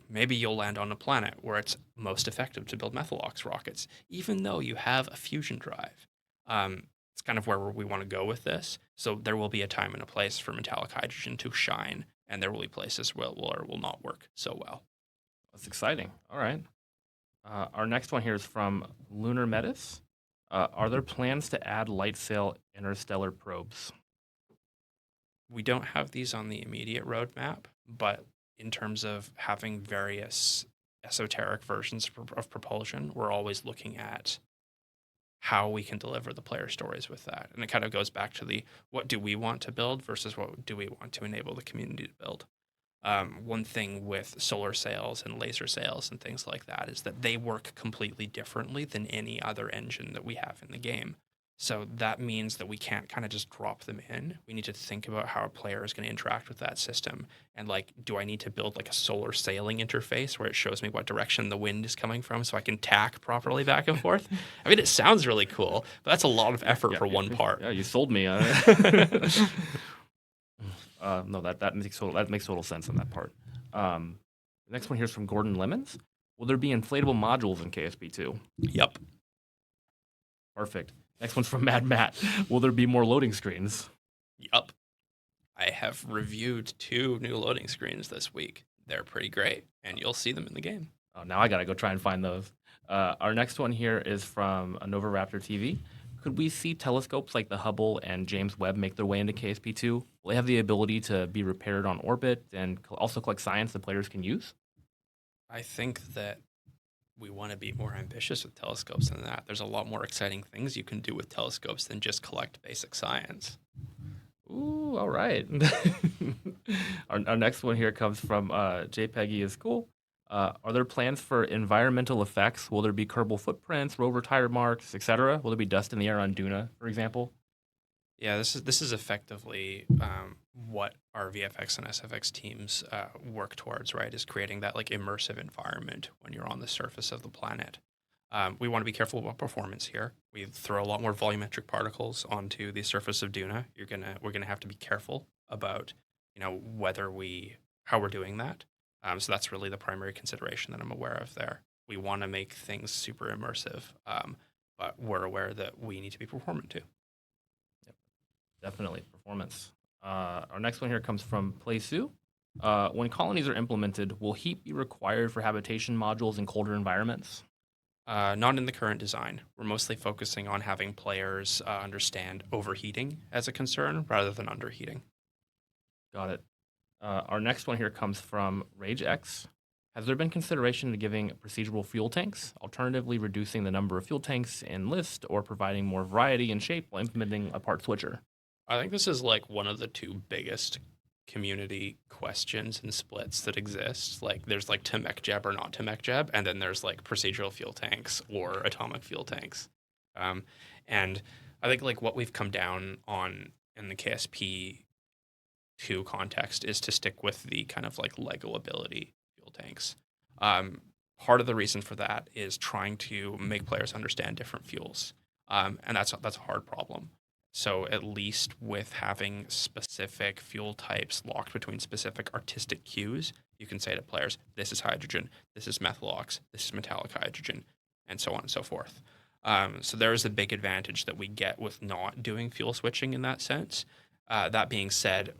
maybe you'll land on a planet where it's most effective to build Methalox rockets, even though you have a fusion drive. It's kind of where we want to go with this. So there will be a time and a place for metallic hydrogen to shine, and there will be places where it will not work so well. That's exciting. All right. Our next one here is from Lunar Metis. Are there plans to add light sail interstellar probes? We don't have these on the immediate roadmap, but in terms of having various esoteric versions of propulsion. We're always looking at how we can deliver the player stories with that. And it kind of goes back to the what do we want to build versus what do we want to enable the community to build. One thing with solar sails and laser sails and things like that is that they work completely differently than any other engine that we have in the game. So that means that we can't kind of just drop them in. We need to think about how a player is going to interact with that system. And like, do I need to build like a solar sailing interface where it shows me what direction the wind is coming from so I can tack properly back and forth? I mean, it sounds really cool, but that's a lot of effort for one part. Yeah, you sold me. No, that makes total sense on that part. The next one here is from Gordon Lemons. Will there be inflatable modules in KSP2? Yep. Perfect. Next one's from Mad Matt. Will there be more loading screens? Yup. I have reviewed 2 new loading screens this week. They're pretty great, and you'll see them in the game. Oh, now I gotta go try and find those. Our next one here is from Nova Raptor TV. Could we see telescopes like the Hubble and James Webb make their way into KSP2? Will they have the ability to be repaired on orbit and also collect science that players can use? I think that we want to be more ambitious with telescopes than that. There's a lot more exciting things you can do with telescopes than just collect basic science. Ooh, all right. Our next one here comes from JPEGgy is cool. Are there plans for environmental effects? Will there be Kerbal footprints, rover tire marks, etc.? Will there be dust in the air on Duna, for example? Yeah, this is effectively what our VFX and SFX teams work towards, right? Is creating that like immersive environment when you're on the surface of the planet. We want to be careful about performance here. We throw a lot more volumetric particles onto the surface of Duna. We're gonna have to be careful about, how we're doing that. So that's really the primary consideration that I'm aware of there. We want to make things super immersive, but we're aware that we need to be performant too. Definitely, performance. Our next one here comes from PlaySue. When colonies are implemented, will heat be required for habitation modules in colder environments? Not in the current design. We're mostly focusing on having players understand overheating as a concern rather than underheating. Got it. Our next one here comes from RageX. Has there been consideration to giving procedural fuel tanks, alternatively reducing the number of fuel tanks in list or providing more variety in shape while implementing a part switcher? I think this is like one of the 2 biggest community questions and splits that exist. Like there's like to mech jab or not to mech jab, and then there's like procedural fuel tanks or atomic fuel tanks. And I think like what we've come down on in the KSP 2 context is to stick with the kind of like Lego ability fuel tanks. Part of the reason for that is trying to make players understand different fuels. And that's a hard problem. So at least with having specific fuel types locked between specific artistic cues, you can say to players, this is hydrogen, this is methyl ox, this is metallic hydrogen, and so on and so forth. So there is a big advantage that we get with not doing fuel switching in that sense. That being said,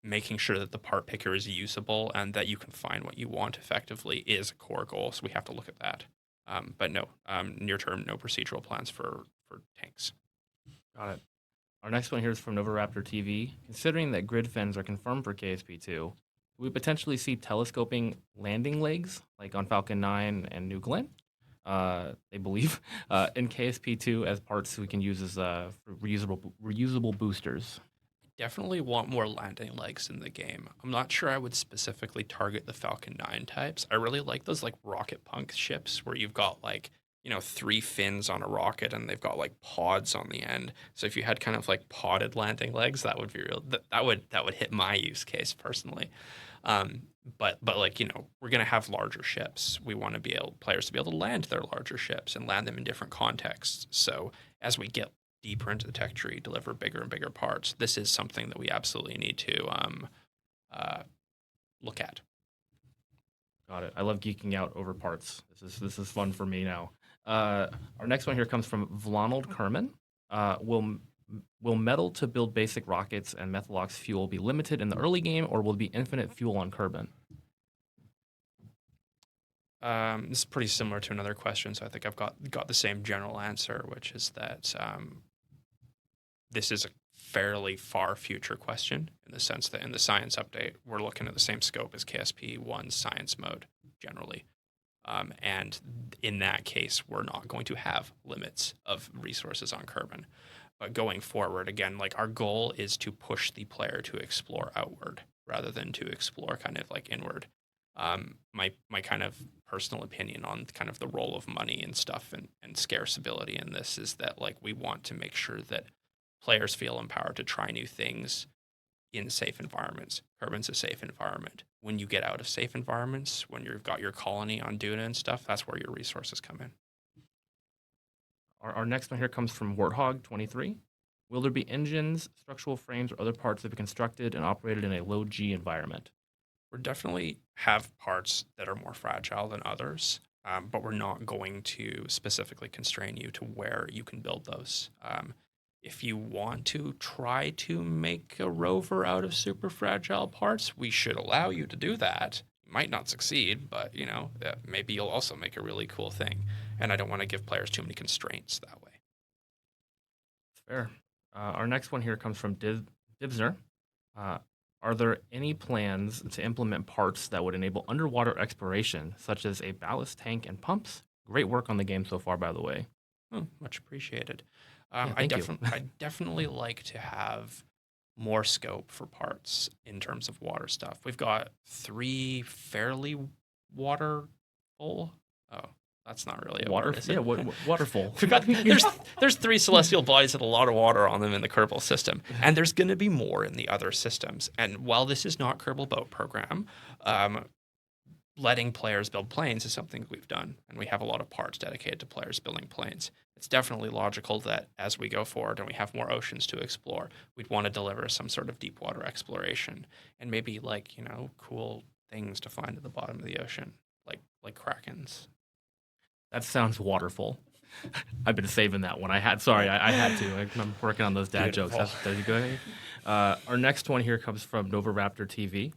making sure that the part picker is usable and that you can find what you want effectively is a core goal, so we have to look at that. But no, near term, no procedural plans for tanks. Got it. Our next one here is from Nova Raptor TV. Considering that grid fins are confirmed for KSP2, we potentially see telescoping landing legs, like on Falcon 9 and New Glenn, they believe, in KSP2 as parts we can use as for reusable boosters. Definitely want more landing legs in the game. I'm not sure I would specifically target the Falcon 9 types. I really like those like rocket punk ships where you've got like 3 fins on a rocket and they've got like pods on the end. So if you had kind of like podded landing legs, that would be real. That would hit my use case personally. But like we're gonna have larger ships. We want players to be able to land their larger ships and land them in different contexts. So as we get deeper into the tech tree, deliver bigger and bigger parts, this is something that we absolutely need to look at. Got it. I love geeking out over parts. This is fun for me now. Our next one here comes from Vlanold Kerman. Will metal to build basic rockets and methyl ox fuel be limited in the early game, or will it be infinite fuel on Kerbin? This is pretty similar to another question, so I think I've got the same general answer, which is that this is a fairly far future question in the sense that in the science update, we're looking at the same scope as KSP 1's science mode. generally. And in that case, we're not going to have limits of resources on Kerbin. But going forward, again, like our goal is to push the player to explore outward rather than to explore kind of like inward. My kind of personal opinion on kind of the role of money and stuff and scarce ability in this is that like we want to make sure that players feel empowered to try new things in safe environments. Kerbin's a safe environment. When you get out of safe environments, when you've got your colony on Duna and stuff, that's where your resources come in. Our next one here comes from Warthog 23. Will there be engines, structural frames, or other parts that be constructed and operated in a low G environment? We definitely have parts that are more fragile than others, but we're not going to specifically constrain you to where you can build those. If you want to try to make a rover out of super fragile parts, we should allow you to do that. You might not succeed, but maybe you'll also make a really cool thing. And I don't want to give players too many constraints that way. Fair. Our next one here comes from Dibsner. Are there any plans to implement parts that would enable underwater exploration, such as a ballast tank and pumps? Great work on the game so far, by the way. Oh, much appreciated. Thank you. I definitely like to have more scope for parts in terms of water stuff. We've got 3 fairly waterful. Oh, that's not really a word, is it? Waterfall. We've got there's 3 celestial bodies with a lot of water on them in the Kerbal system, and there's going to be more in the other systems. And while this is not Kerbal Boat Program, letting players build planes is something we've done, and we have a lot of parts dedicated to players building planes. It's definitely logical that as we go forward and we have more oceans to explore, we'd want to deliver some sort of deep water exploration and maybe cool things to find at the bottom of the ocean, like krakens. That sounds waterful. I've been saving that one. I had to. I'm working on those dad Beautiful. jokes. There you go. Our next one here comes from Novaraptor TV.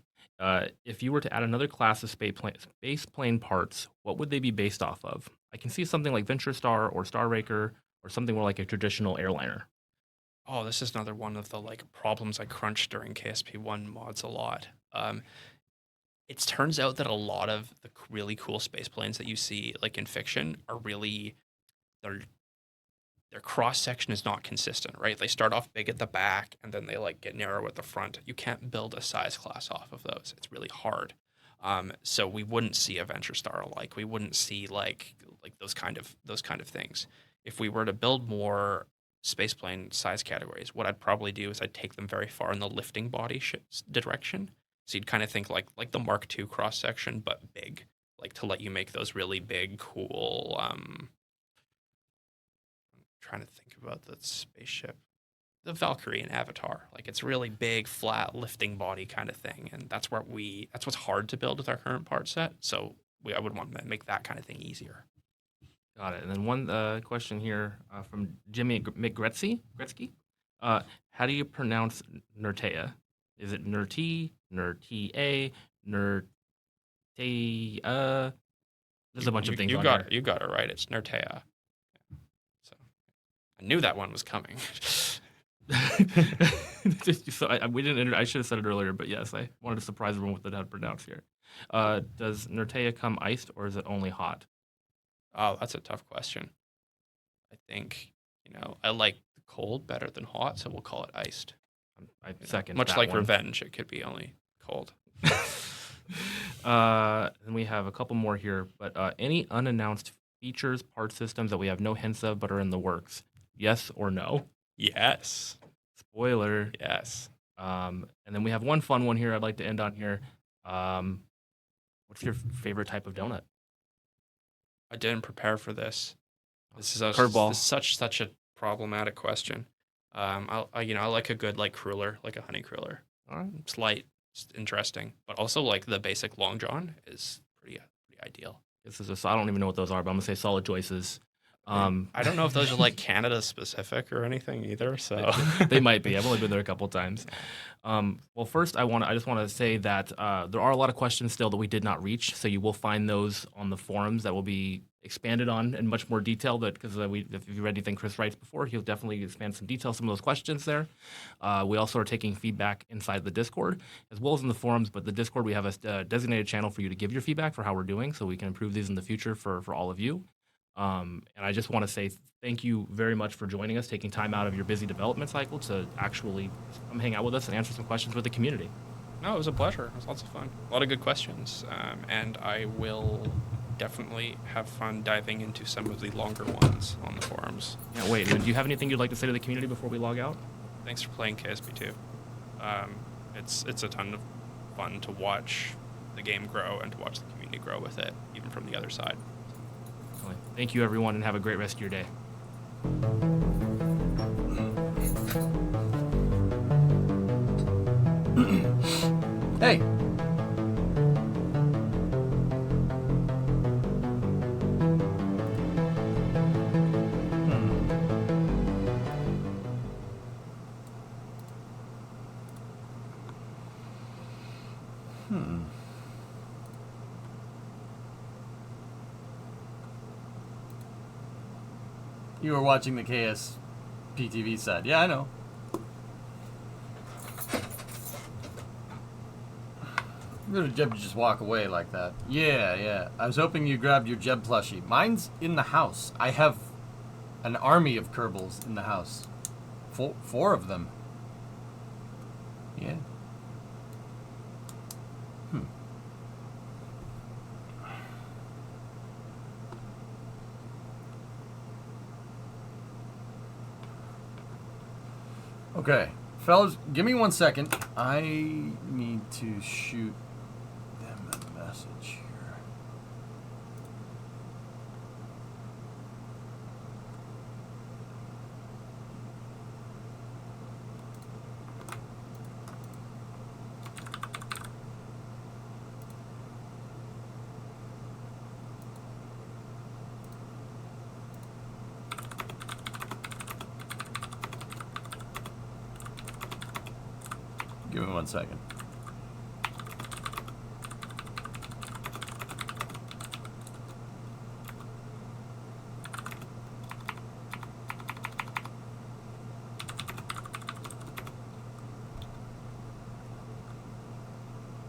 If you were to add another class of space plane parts, what would they be based off of? I can see something like Venture Star or Star Raker or something more like a traditional airliner. Oh, this is another one of the problems I crunched during KSP1 mods a lot. It turns out that a lot of the really cool space planes that you see in fiction are really their cross section is not consistent, right? They start off big at the back and then they get narrow at the front. You can't build a size class off of those. It's really hard. So we wouldn't see a Venture Star alike. We wouldn't see like those kind of things. If we were to build more spaceplane size categories, what I'd probably do is I'd take them very far in the lifting body direction. So you'd kind of think like the Mark II cross section, but big, to let you make those really big, cool. I'm trying to think about the spaceship, the Valkyrie in Avatar. It's really big, flat, lifting body kind of thing, and that's what's hard to build with our current part set. So I would want to make that kind of thing easier. Got it. And then one question here from Jimmy McGretzky. How do you pronounce Nertea? Is it Nerti, Nertea, Nertea? There's a bunch of things you on got here. it. You got it right. It's Nertea. So I knew that one was coming. So we didn't. I should have said it earlier, but yes, I wanted to surprise everyone with how to pronounce here. Does Nertea come iced or is it only hot? Oh, that's a tough question. I think I like the cold better than hot, so we'll call it iced. I second. Much that like one. Revenge, it could be only cold. And we have a couple more here, but any unannounced features, part systems that we have no hints of but are in the works? Yes or no? Yes. Spoiler. Yes. And then we have one fun one here I'd like to end on here. What's your favorite type of donut? I didn't prepare for this. This is Curveball. This is such a problematic question. I like a good cruller, like a honey cruller. All right. It's light, it's interesting, but also the basic long john is pretty ideal. I don't even know what those are, but I'm gonna say solid choices. I don't know if those are Canada specific or anything either. So they might be. I've only been there a couple of times. Well, first I just want to say that there are a lot of questions still that we did not reach, so you will find those on the forums that will be expanded on in much more detail. That because if you read anything Chris writes before, he'll definitely expand some detail, some of those questions there. We also are taking feedback inside the Discord as well as in the forums. But the Discord, we have a designated channel for you to give your feedback for how we're doing, so we can improve these in the future for all of you. And I just want to say thank you very much for joining us, taking time out of your busy development cycle to actually come hang out with us and answer some questions with the community. No, it was a pleasure. It was lots of fun. A lot of good questions. And I will definitely have fun diving into some of the longer ones on the forums. Yeah, wait, do you have anything you'd like to say to the community before we log out? Thanks for playing KSP2. It's a ton of fun to watch the game grow and to watch the community grow with it, even from the other side. Thank you, everyone, and have a great rest of your day. Hey. You were watching the KSP TV side. Yeah, I know. You're gonna Jeb just walk away like that. Yeah. I was hoping you grabbed your Jeb plushie. Mine's in the house. I have an army of Kerbals in the house. Four of them. Yeah. Okay, fellas, give me 1 second. I need to shoot them a message here. Give me 1 second.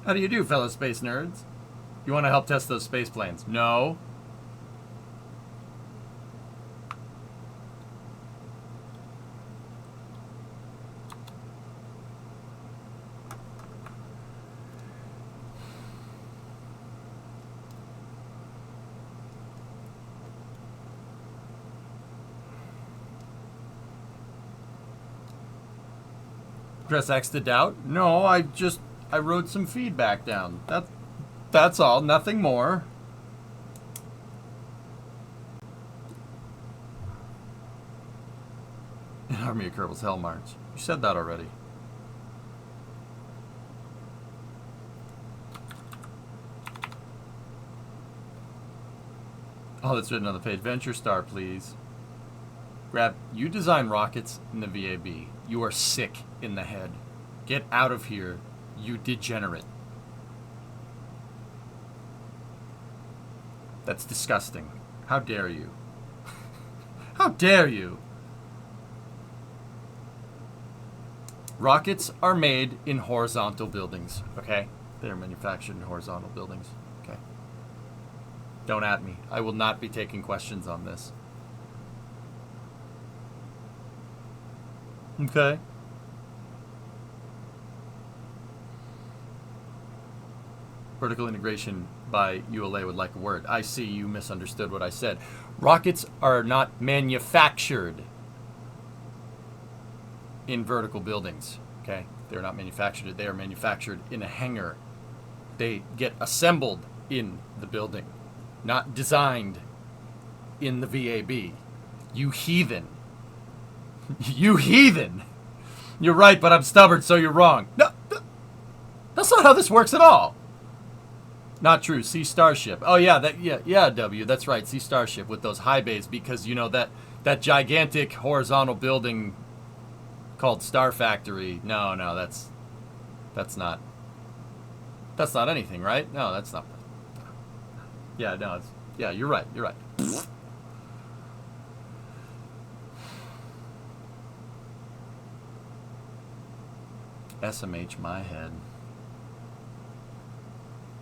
How do you do, fellow space nerds? You want to help test those space planes? No. Press X to doubt? No, I wrote some feedback down. That's all, nothing more. An Army of Kerbals Hell March. You said that already. Oh, that's written on the page. Venture Star, please. Grab. You design rockets in the VAB. You are sick in the head. Get out of here, you degenerate. That's disgusting. How dare you? How dare you? Rockets are made in horizontal buildings, okay? They're manufactured in horizontal buildings, okay? Don't at me. I will not be taking questions on this. Okay. Vertical integration by ULA would like a word. I see you misunderstood what I said. Rockets are not manufactured in vertical buildings, okay? They're not manufactured. They are manufactured in a hangar. They get assembled in the building, not designed in the VAB. You heathen. You heathen! You're right, but I'm stubborn, so you're wrong. No, that's not how this works at all. Not true. See Starship. Oh yeah, yeah, W. That's right. See Starship with those high bays, because you know that gigantic horizontal building called Star Factory. No, that's not anything, right? No, that's not. Yeah, no, yeah, you're right. You're right. SMH my head.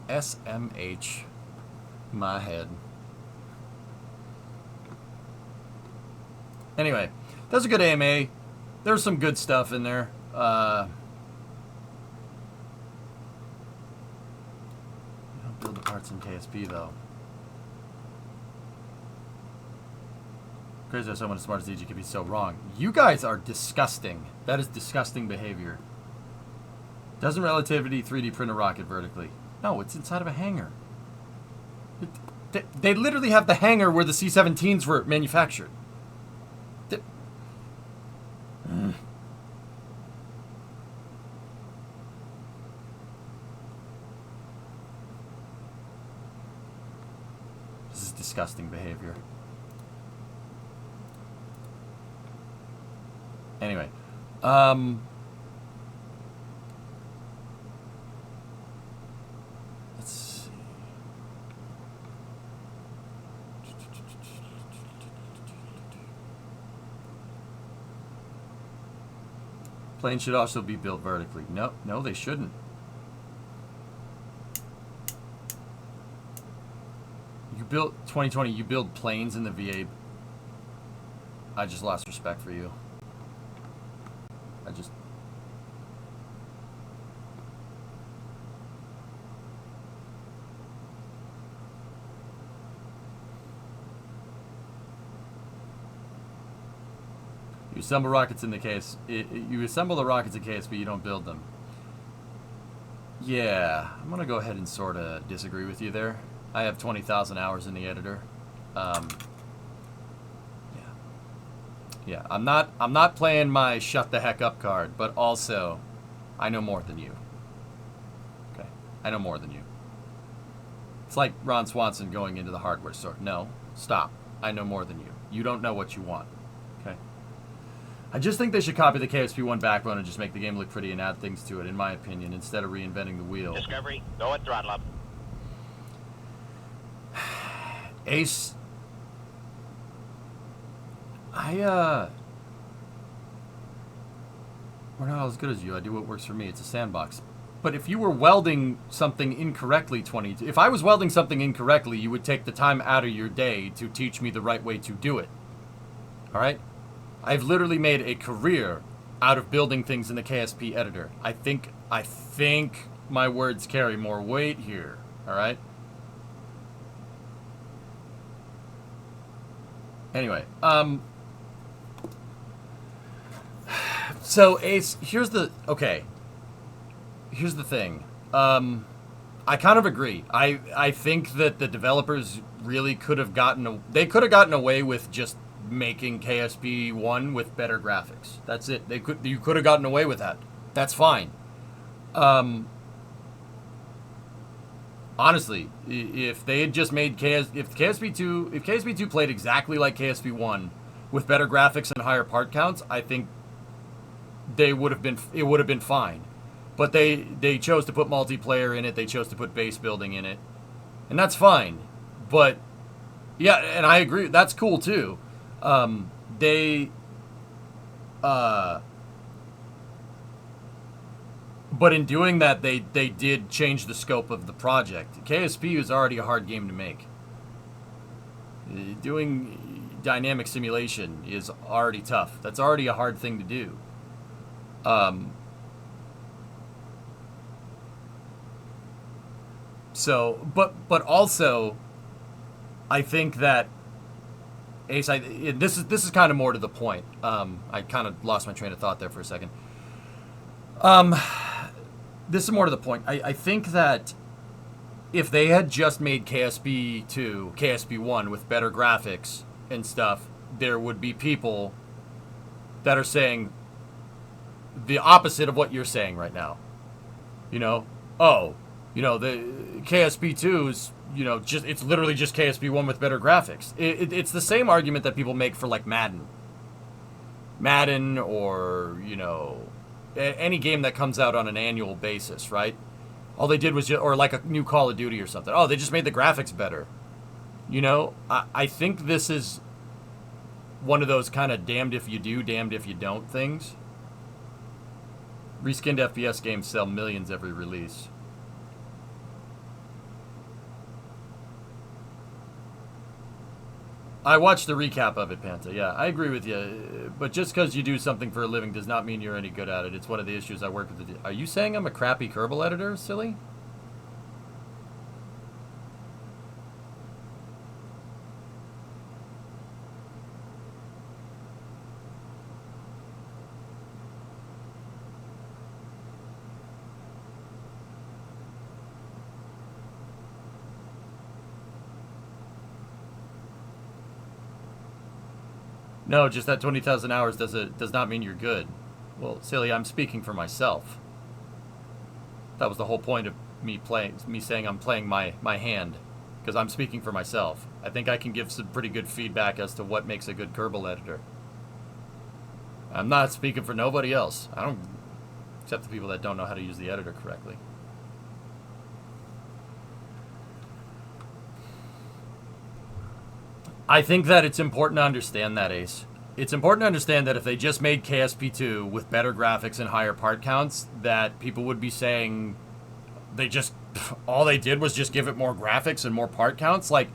SMH my head. Anyway, that's a good AMA. There's some good stuff in there. You don't build the parts in KSP though. Crazy how someone as smart as EG can be so wrong. You guys are disgusting. That is disgusting behavior. Doesn't relativity 3D print a rocket vertically? No, it's inside of a hangar. They literally have the hangar where the C-17s were manufactured. This is disgusting behavior. Anyway, let's see. Planes should also be built vertically. No, no, they shouldn't. You built 2020. You build planes in the VA. I just lost respect for you. You assemble rockets in the case. You assemble the rockets in KSP. You don't build them. Yeah, I'm gonna go ahead and sort of disagree with you there. I have 20,000 hours in the editor. Yeah, I'm not playing my shut the heck up card, but also I know more than you. Okay, I know more than you. It's like Ron Swanson going into the hardware store. No, stop. I know more than you. You don't know what you want. Okay. I just think they should copy the KSP1 backbone and just make the game look pretty and add things to it, in my opinion, instead of reinventing the wheel. Discovery, go at throttle up. Ace, we're not as good as you. I do what works for me. It's a sandbox. But if you were welding something incorrectly, if I was welding something incorrectly, you would take the time out of your day to teach me the right way to do it. All right? I've literally made a career out of building things in the KSP editor. I think my words carry more weight here. All right? Anyway, so Ace, here's the thing. I kind of agree. I think that the developers really could have gotten away with just making KSP 1 with better graphics. That's it. You could have gotten away with that. That's fine. Honestly, if they had just made if KSP 2 played exactly like KSP 1 with better graphics and higher part counts, I think it would have been fine. But they chose to put multiplayer in it. They chose to put base building in it, and that's fine. But yeah, and I agree. That's cool too. But in doing that, they did change the scope of the project. KSP is already a hard game to make. Doing dynamic simulation is already tough. That's already a hard thing to do. But also, I think that Ace, this is kind of more to the point. I kind of lost my train of thought there for a second. This is more to the point. I think that if they had just made KSP 2, KSP 1 with better graphics and stuff, there would be people that are saying the opposite of what you're saying right now. The KSP 2 is, it's literally just KSP 1 with better graphics. It's the same argument that people make for like Madden or, any game that comes out on an annual basis, right? All they did was or like a new Call of Duty or something. Oh, they just made the graphics better. You know, I think this is one of those kind of damned if you do, damned if you don't things. Reskinned FPS games sell millions every release. I watched the recap of it, Panta. Yeah, I agree with you. But just because you do something for a living does not mean you're any good at it. It's one of the issues I work with. Are you saying I'm a crappy Kerbal editor, silly? No, just that 20,000 hours does not mean you're good. Well, silly, I'm speaking for myself. That was the whole point of me saying I'm playing my hand, because I'm speaking for myself. I think I can give some pretty good feedback as to what makes a good Kerbal editor. I'm not speaking for nobody else. I don't, except the people that don't know how to use the editor correctly. I think that it's important to understand that, Ace. It's important to understand that if they just made KSP2 with better graphics and higher part counts, that people would be saying all they did was just give it more graphics and more part counts. Like,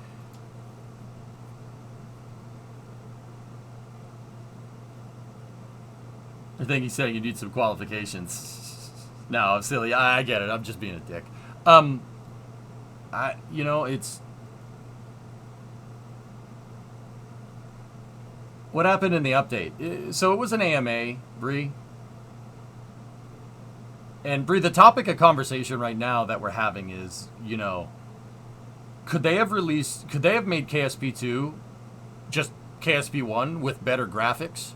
I think he's saying you need some qualifications. No, I'm silly. I get it. I'm just being a dick. It's... What happened in the update? So it was an AMA, Bree. And Bree, the topic of conversation right now that we're having is, could they have made KSP2 just KSP1 with better graphics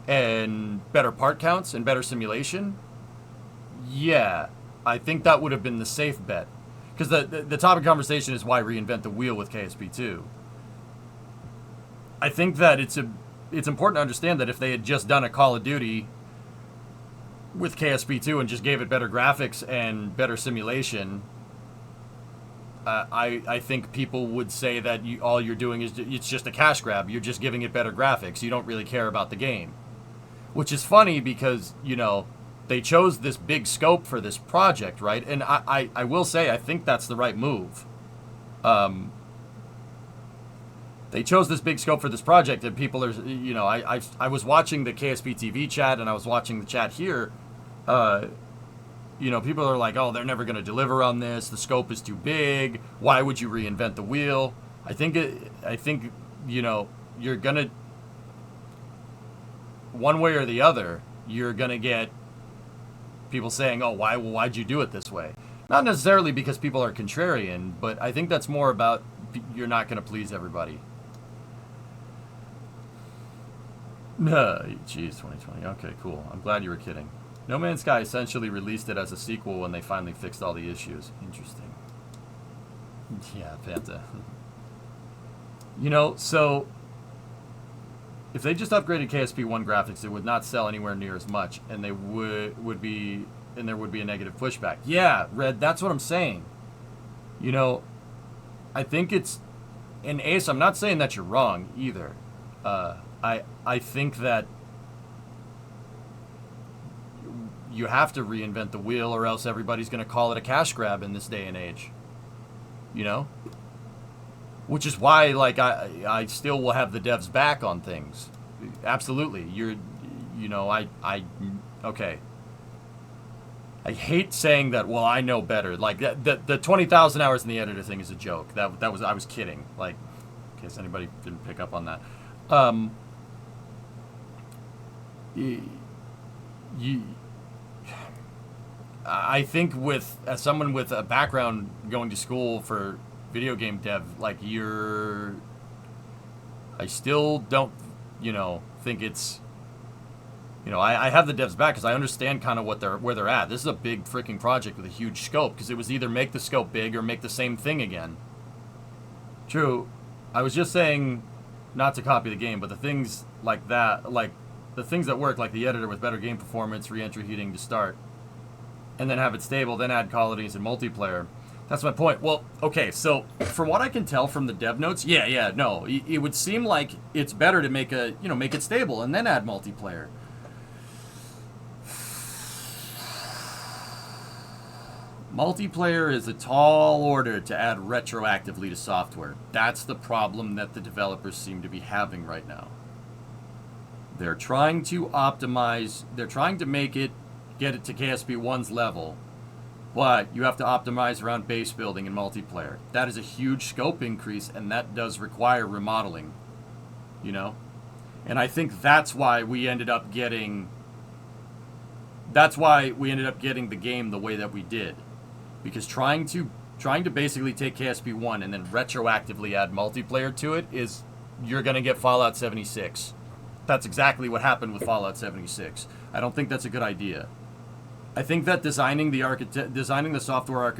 and better part counts and better simulation? Yeah, I think that would have been the safe bet. Because the topic of conversation is why reinvent the wheel with KSP2. I think that it's important to understand that if they had just done a Call of Duty with KSP2 and just gave it better graphics and better simulation, I think people would say that all you're doing is it's just a cash grab. You're just giving it better graphics. You don't really care about the game. Which is funny because, they chose this big scope for this project, right? And I will say I think that's the right move. They chose this big scope for this project, and people are, I was watching the KSP TV chat, and I was watching the chat here. People are like, oh, they're never going to deliver on this. The scope is too big. Why would you reinvent the wheel? I think you're going to, one way or the other, you're going to get people saying, oh, why'd you do it this way? Not necessarily because people are contrarian, but I think that's more about you're not going to please everybody. Jeez, 2020. Okay, cool. I'm glad you were kidding. No Man's Sky essentially released it as a sequel when they finally fixed all the issues. Interesting. Yeah, Panta. So if they just upgraded KSP1 graphics, it would not sell anywhere near as much, and there would be a negative pushback. Yeah, Red, that's what I'm saying. I think it's, and Ace, I'm not saying that you're wrong either. I think that you have to reinvent the wheel, or else everybody's going to call it a cash grab in this day and age. Which is why, I still will have the devs back on things. Absolutely. Okay. I hate saying that, well, I know better. Like, the 20,000 hours in the editor thing is a joke. I was kidding. Like, in case anybody didn't pick up on that. I think as someone with a background going to school for video game dev, I still don't, think it's, I have the devs back because I understand kind of where they're at. This is a big freaking project with a huge scope, because it was either make the scope big or make the same thing again. True. I was just saying not to copy the game, but the things like that, like the things that work, like the editor with better game performance, re-entry heating to start, and then have it stable, then add qualities and multiplayer. That's my point. Well, okay, so from what I can tell from the dev notes, no, it would seem like it's better to make it stable and then add multiplayer. Multiplayer is a tall order to add retroactively to software. That's the problem that the developers seem to be having right now. They're trying to optimize, they're trying to get it to KSP 1's level, but you have to optimize around base building and multiplayer. That is a huge scope increase, and that does require remodeling, you know? And I think that's why we ended up getting the game the way that we did. Because trying to basically take KSP 1 and then retroactively add multiplayer to it is, you're going to get Fallout 76. That's exactly what happened with Fallout 76. I don't think that's a good idea. I think that designing the software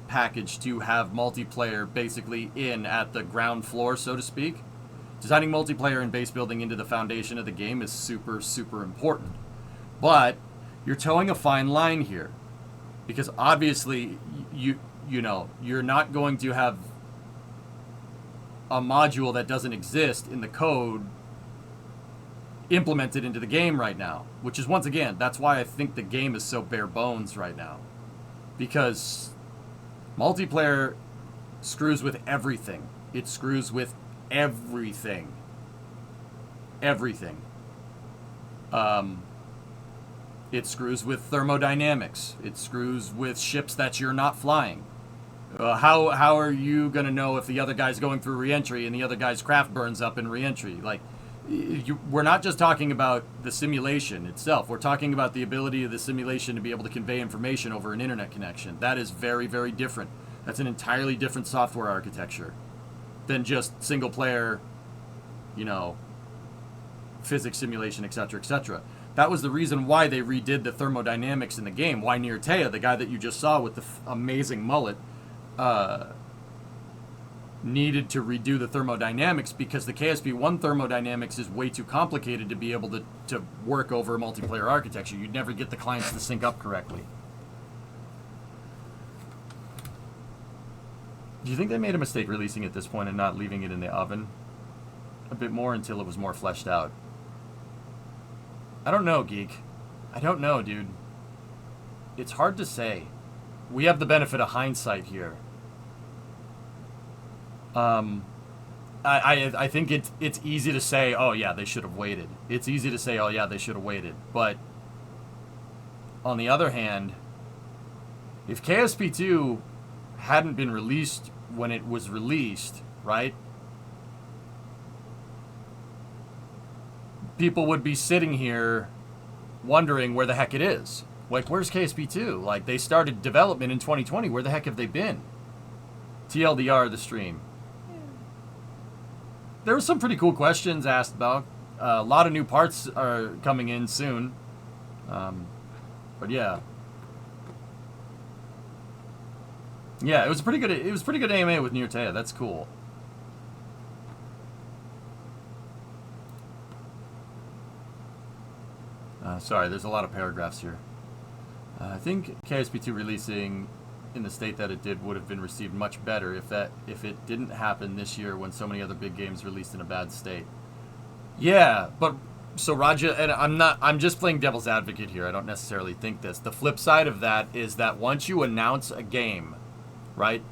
package to have multiplayer basically in at the ground floor, so to speak, designing multiplayer and base building into the foundation of the game is super, super important. But you're towing a fine line here. Because obviously, you're not going to have a module that doesn't exist in the code implemented into the game right now. Which is, once again, that's why I think the game is so bare bones right now. Because multiplayer screws with everything. It screws with everything. Everything. It screws with thermodynamics. It screws with ships that you're not flying. How are you going to know if the other guy's going through re-entry and the other guy's craft burns up in re-entry? Like, we're not just talking about the simulation itself. We're talking about the ability of the simulation to be able to convey information over an internet connection. That is very, very different. That's an entirely different software architecture than just single player, physics simulation, etc., etc. That was the reason why they redid the thermodynamics in the game. Why Nirtea, the guy that you just saw with the amazing mullet, needed to redo the thermodynamics, because the KSP-1 thermodynamics is way too complicated to be able to work over a multiplayer architecture. You'd never get the clients to sync up correctly. Do you think they made a mistake releasing it at this point and not leaving it in the oven a bit more until it was more fleshed out? I don't know, Geek. I don't know, dude. It's hard to say. We have the benefit of hindsight here. I think it's easy to say, oh yeah, they should have waited. It's easy to say, oh yeah, they should have waited. But on the other hand, if KSP2 hadn't been released when it was released, right? People would be sitting here wondering where the heck it is. Like, where's KSP2? Like, they started development in 2020. Where the heck have they been? TLDR, the stream. There were some pretty cool questions asked about. A lot of new parts are coming in soon. But yeah. Yeah, it was pretty good AMA with Nirtea. That's cool. Sorry, there's a lot of paragraphs here. I think KSP2 releasing in the state that it did would have been received much better if it didn't happen this year when so many other big games released in a bad state. Yeah, but so Raja, and I'm just playing devil's advocate here. I don't necessarily think this. The flip side of that is that once you announce a game, right?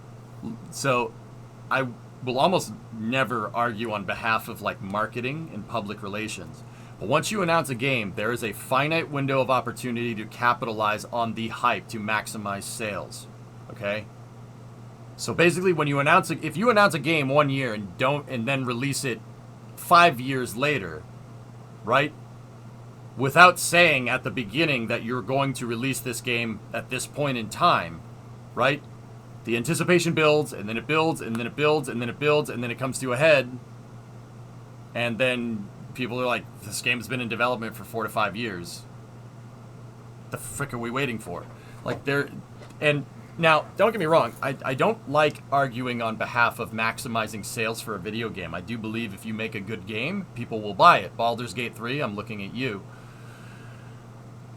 So I will almost never argue on behalf of like marketing and public relations. But once you announce a game, there is a finite window of opportunity to capitalize on the hype to maximize sales. Okay? So basically, when you if you announce a game 1 year and then release it 5 years later, right? Without saying at the beginning that you're going to release this game at this point in time, right? The anticipation builds, and then it builds, and then it builds, and then it builds, and then it comes to a head, and then people are like, this game's been in development for 4 to 5 years. The frick are we waiting for? Like, and now, don't get me wrong, I don't like arguing on behalf of maximizing sales for a video game. I do believe if you make a good game, people will buy it. Baldur's Gate 3, I'm looking at you.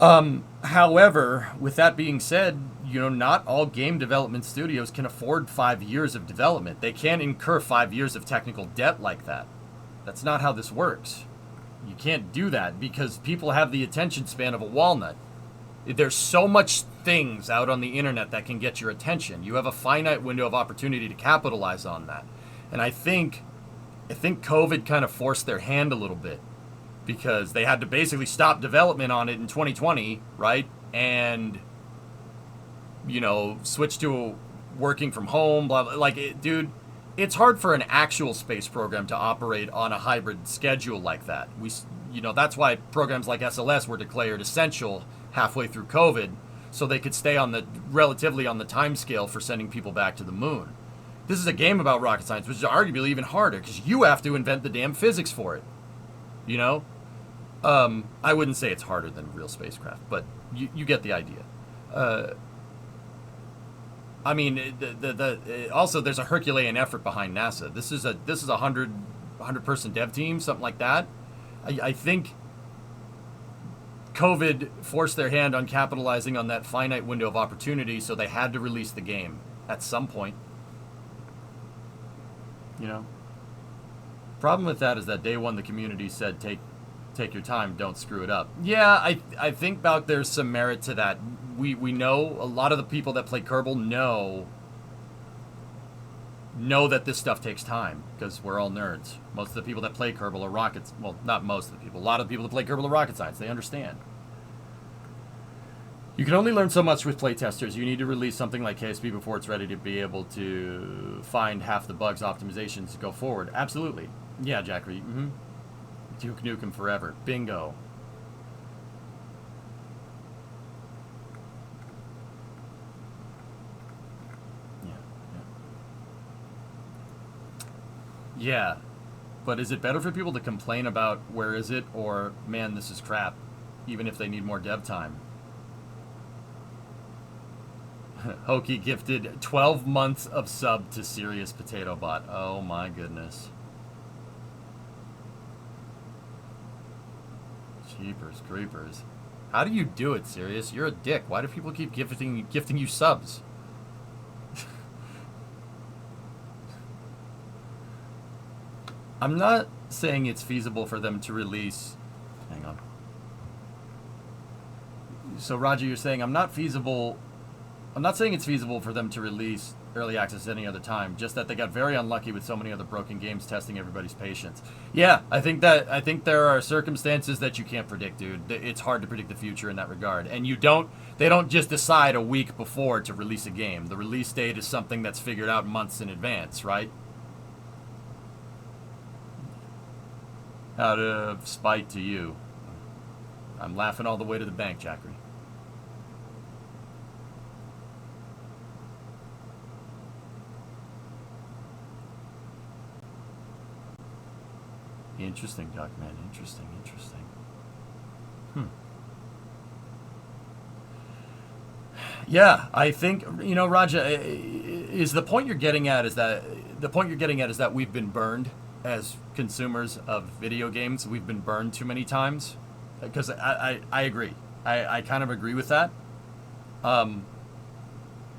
However, with that being said, not all game development studios can afford 5 years of development. They can't incur 5 years of technical debt like that. That's not how this works. You can't do that because people have the attention span of a walnut. There's so much things out on the internet that can get your attention. You have a finite window of opportunity to capitalize on that. And I think COVID kind of forced their hand a little bit because they had to basically stop development on it in 2020, right? And, switch to working from home, blah, blah. Dude, it's hard for an actual space program to operate on a hybrid schedule like that. That's why programs like SLS were declared essential halfway through COVID, so they could stay relatively on the time scale for sending people back to the moon. This is a game about rocket science, which is arguably even harder because you have to invent the damn physics for it. I wouldn't say it's harder than real spacecraft, but you get the idea. Also there's a Herculean effort behind NASA. This is a 100 person dev team, something like that. I think COVID forced their hand on capitalizing on that finite window of opportunity, so they had to release the game at some point. Problem with that is that day one the community said take your time, don't screw it up. Yeah, I think about there's some merit to that. We know a lot of the people that play Kerbal know that this stuff takes time because we're all nerds. Most of the people that play Kerbal are rockets. Well, not most of the people. A lot of the people that play Kerbal are rocket science. They understand. You can only learn so much with playtesters. You need to release something like KSP before it's ready to be able to find half the bugs, optimizations to go forward. Absolutely. Yeah, Jackery. Mm-hmm. Duke Nukem forever. Bingo. Yeah, but is it better for people to complain about where is it or, man, this is crap, even if they need more dev time? Hokey gifted 12 months of sub to Serious Potato Bot. Oh my goodness. Jeepers creepers. How do you do it, Serious? You're a dick. Why do people keep gifting you subs? I'm not saying it's feasible for them to release... Hang on. So, Roger, you're saying I'm not saying it's feasible for them to release early access at any other time, just that they got very unlucky with so many other broken games testing everybody's patience. Yeah, I think there are circumstances that you can't predict, dude. It's hard to predict the future in that regard. And they don't just decide a week before to release a game. The release date is something that's figured out months in advance, right? Out of spite to you. I'm laughing all the way to the bank, Jackery. Interesting, Duckman. Interesting. Yeah, I think, Raja, is the point you're getting at is that we've been burned as consumers of video games. We've been burned too many times. Because I agree. I kind of agree with that.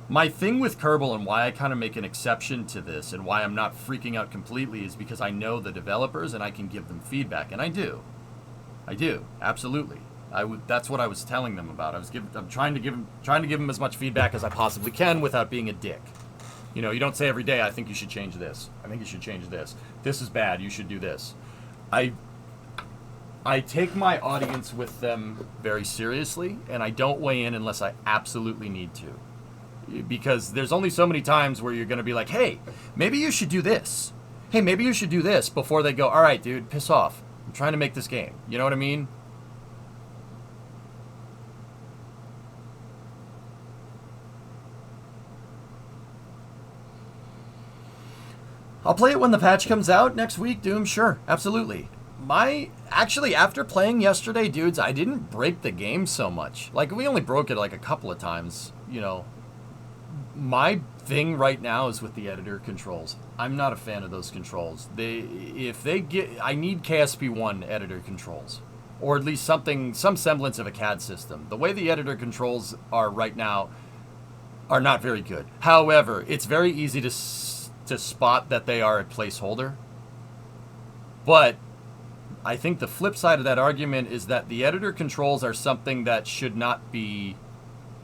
My thing with Kerbal and why I kind of make an exception to this and why I'm not freaking out completely is because I know the developers and I can give them feedback. And I do. Absolutely. That's what I was telling them about. I'm trying to give them as much feedback as I possibly can without being a dick. You don't say every day, I think you should change this. I think you should change this. This is bad. You should do this. I take my audience with them very seriously, and I don't weigh in unless I absolutely need to. Because there's only so many times where you're going to be like, hey, maybe you should do this. Hey, maybe you should do this, before they go, all right, dude, piss off. I'm trying to make this game. You know what I mean? I'll play it when the patch comes out next week, Doom. Sure, absolutely. Actually, after playing yesterday, dudes, I didn't break the game so much. Like, we only broke it like a couple of times, My thing right now is with the editor controls. I'm not a fan of those controls. I need KSP1 editor controls. or at least some semblance of a CAD system. The way the editor controls are right now are not very good. However, it's very easy to spot that they are a placeholder. But I think the flip side of that argument is that the editor controls are something that should not be...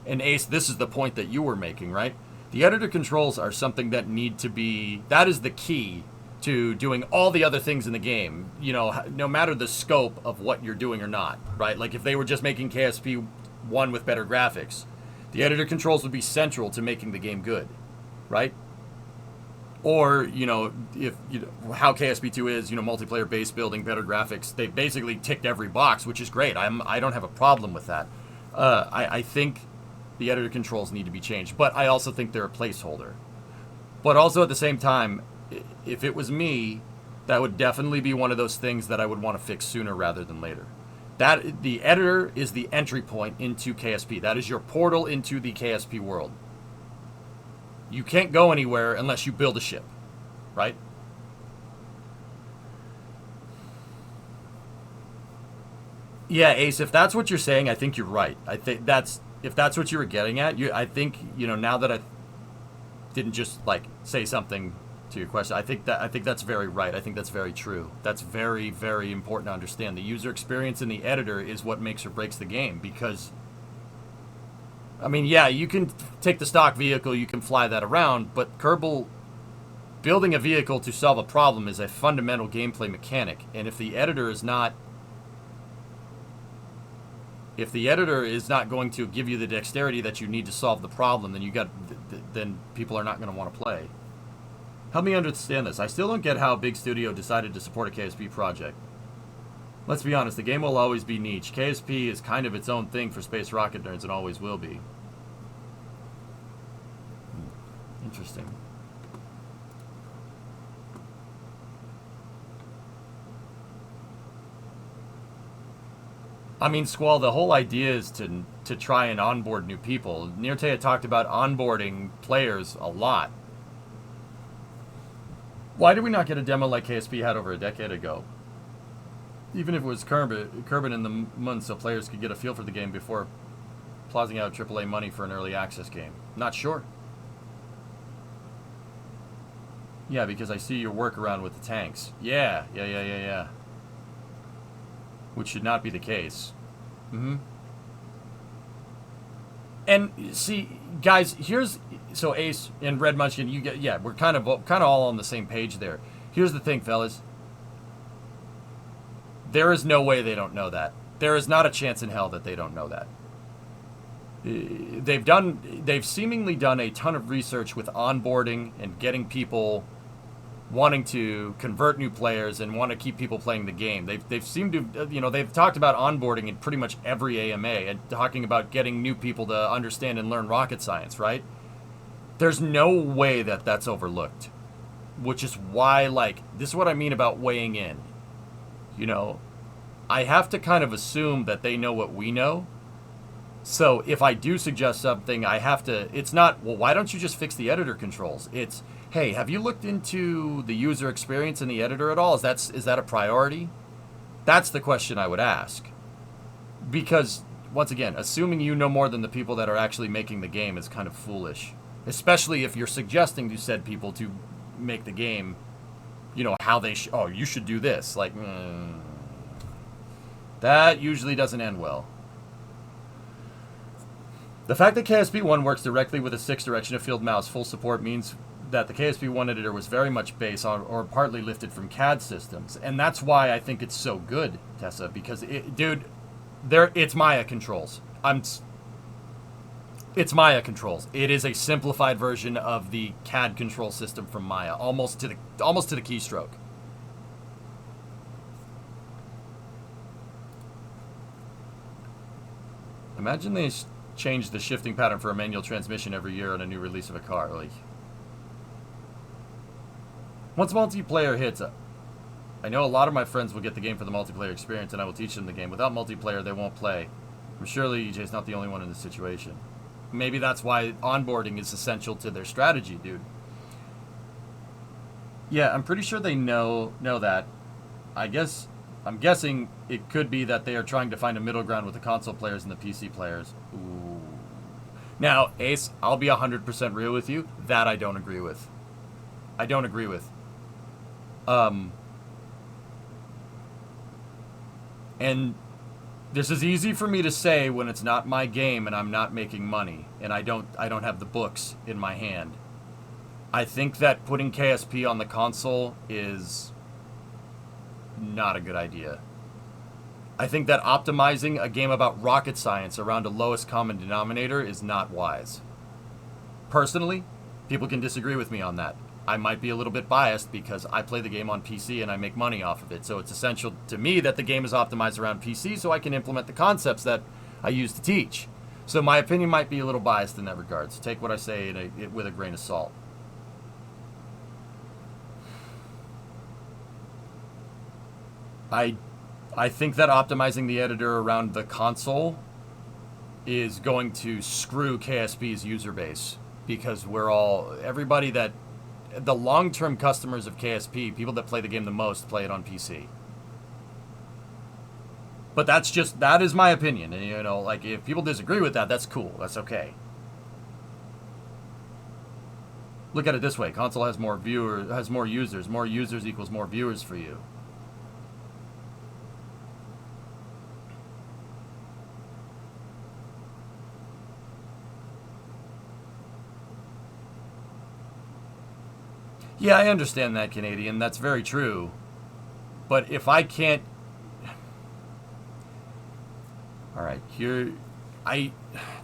And Ace, this is the point that you were making, right? The editor controls are something that need to be... That is the key to doing all the other things in the game, you know, no matter the scope of what you're doing or not, right? Like if they were just making KSP 1 with better graphics, the editor controls would be central to making the game good, right? Or, you know, if you know, how KSP 2 is, you know, multiplayer base building, better graphics, they basically ticked every box, which is great. I don't have a problem with that. I think the editor controls need to be changed, but I also think they're a placeholder. But also at the same time, if it was me, that would definitely be one of those things that I would want to fix sooner rather than later. That the editor is the entry point into KSP. That is your portal into the KSP world. You can't go anywhere unless you build a ship, right? Yeah, Ace, if that's what you're saying, I think you're right. I think if that's what you were getting at, I think, you know, now that I didn't just like say something to your question, I think that's very right. I think that's very true. That's very, very important to understand. The user experience in the editor is what makes or breaks the game, because I mean, yeah, you can take the stock vehicle, you can fly that around, but Kerbal building a vehicle to solve a problem is a fundamental gameplay mechanic, and if the editor is not going to give you the dexterity that you need to solve the problem, then people are not going to want to play. Help me understand this. I still don't get how a big studio decided to support a KSP project. Let's be honest, the game will always be niche. KSP is kind of its own thing for space rocket nerds and always will be. Interesting. I mean, Squall, the whole idea is to try and onboard new people. Nirtea talked about onboarding players a lot. Why did we not get a demo like KSP had over a decade ago? Even if it was Kerbin in the Moon, so players could get a feel for the game before plotting out AAA money for an early access game. Not sure. Yeah, because I see your workaround with the tanks. Yeah. Which should not be the case. And see, guys, so Ace and Red Munchkin, we're kind of all on the same page there. Here's the thing, fellas. There is no way they don't know that. There is not a chance in hell that they don't know that. They've seemingly done a ton of research with onboarding and getting people wanting to convert new players and want to keep people playing the game. They've seemed to, you know, they've talked about onboarding in pretty much every AMA and talking about getting new people to understand and learn rocket science, right? There's no way that that's overlooked, which is why, like, this is what I mean about weighing in. You know, I have to kind of assume that they know what we know. So if I do suggest something, I have to, it's not, well, why don't you just fix the editor controls? It's, hey, have you looked into the user experience in the editor at all? Is that a priority? That's the question I would ask. Because, once again, assuming you know more than the people that are actually making the game is kind of foolish. Especially if you're suggesting to said people to make the game, you know, how they you should do this. Like, that usually doesn't end well. The fact that KSP 1 works directly with a 6 direction of field mouse full support means that the KSP 1 editor was very much based on or partly lifted from CAD systems. And that's why I think it's so good, Tessa, because, it's Maya controls. It's Maya controls. It is a simplified version of the CAD control system from Maya, almost to the keystroke. Imagine they changed the shifting pattern for a manual transmission every year on a new release of a car. Like, once multiplayer hits, I know a lot of my friends will get the game for the multiplayer experience, and I will teach them the game. Without multiplayer, they won't play. I'm surely EJ's not the only one in this situation. Maybe that's why onboarding is essential to their strategy, dude. Yeah, I'm pretty sure they know that. I guess I'm guessing it could be that they are trying to find a middle ground with the console players and the PC players. Ooh. Now, Ace, I'll be 100% real with you. That I don't agree with. I don't agree with. And this is easy for me to say when it's not my game and I'm not making money and I don't have the books in my hand. I think that putting KSP on the console is not a good idea. I think that optimizing a game about rocket science around a lowest common denominator is not wise. Personally, people can disagree with me on that. I might be a little bit biased because I play the game on PC and I make money off of it. So it's essential to me that the game is optimized around PC so I can implement the concepts that I use to teach. So my opinion might be a little biased in that regard. So take what I say with a grain of salt. I think that optimizing the editor around the console is going to screw KSP's user base because everybody that the long-term customers of KSP, people that play the game the most, play it on PC. But that is my opinion. And, you know, like, if people disagree with that, that's cool. That's okay. Look at it this way. Console has more users. More users equals more viewers for you. Yeah, I understand that, Canadian. That's very true. But if I can't... Alright,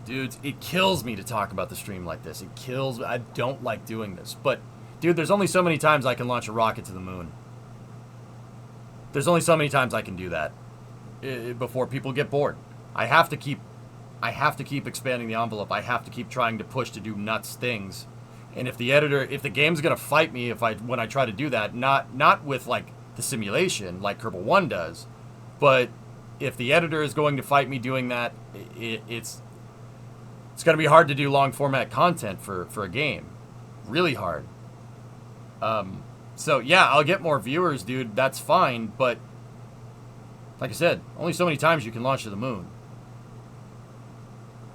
dudes, it kills me to talk about the stream like this. It kills me. I don't like doing this. But, dude, there's only so many times I can launch a rocket to the moon. There's only so many times I can do that before people get bored. I have to keep expanding the envelope. I have to keep trying to push to do nuts things. And if the game's gonna fight me when I try to do that, not with like the simulation like Kerbal 1 does, but if the editor is going to fight me doing that, it's gonna be hard to do long format content for a game, really hard. So yeah, I'll get more viewers, dude. That's fine, but like I said, only so many times you can launch to the moon.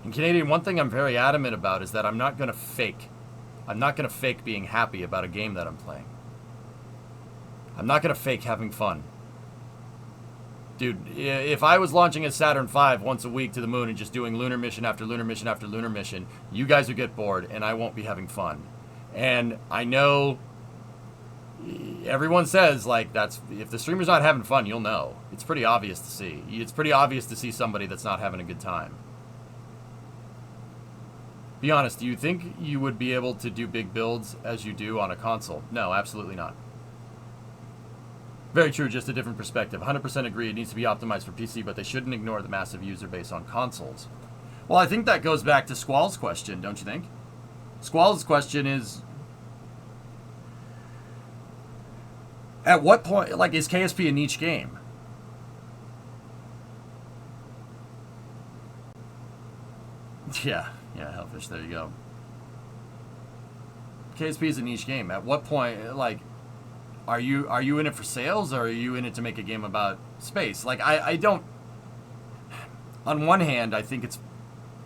In Canadian, one thing I'm very adamant about is that I'm not gonna fake being happy about a game that I'm playing. I'm not going to fake having fun. Dude, if I was launching a Saturn V once a week to the moon and just doing lunar mission after lunar mission after lunar mission, you guys would get bored and I won't be having fun. And I know everyone says, like, if the streamer's not having fun, you'll know. It's pretty obvious to see. It's pretty obvious to see somebody that's not having a good time. Be honest, do you think you would be able to do big builds as you do on a console? No, absolutely not. Very true, just a different perspective. 100% agree, it needs to be optimized for PC, but they shouldn't ignore the massive user base on consoles. Well, I think that goes back to Squall's question, don't you think? Squall's question is, at what point, like, is KSP a niche game? Yeah, Hellfish, there you go. KSP is a niche game. At what point, like, are you in it for sales, or are you in it to make a game about space? Like, I don't... On one hand, I think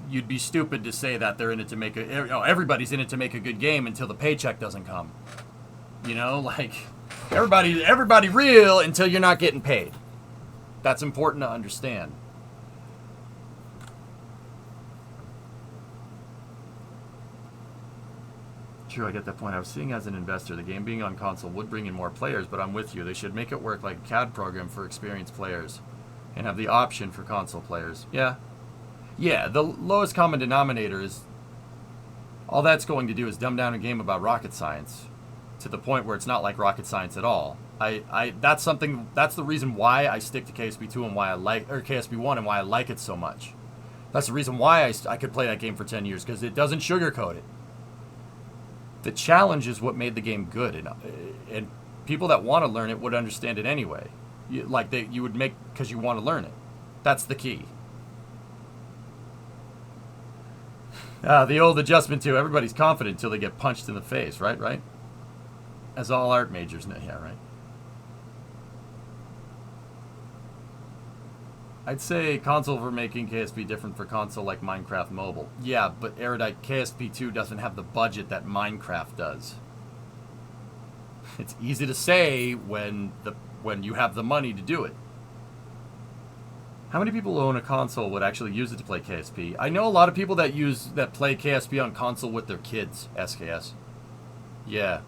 you'd be stupid to say that they're in it to make everybody's in it to make a good game until the paycheck doesn't come. You know, like, everybody real until you're not getting paid. That's important to understand. True, I get that point. I was seeing as an investor, the game being on console would bring in more players, but I'm with you. They should make it work like a CAD program for experienced players and have the option for console players. Yeah, the lowest common denominator is... all that's going to do is dumb down a game about rocket science to the point where it's not like rocket science at all. That's the reason why I stick to KSP2 and why I like... or KSP1 and why I like it so much. That's the reason why I could play that game for 10 years, because it doesn't sugarcoat it. The challenge is what made the game good, and people that want to learn it would understand it anyway. You would make because you want to learn it. That's the key. The old adjustment to everybody's confident until they get punched in the face, right? As all art majors know, yeah, right. I'd say console for making KSP different for console like Minecraft Mobile. Yeah, but Erudite, KSP2 doesn't have the budget that Minecraft does. It's easy to say when you have the money to do it. How many people who own a console would actually use it to play KSP? I know a lot of people that play KSP on console with their kids, SKS. Yeah.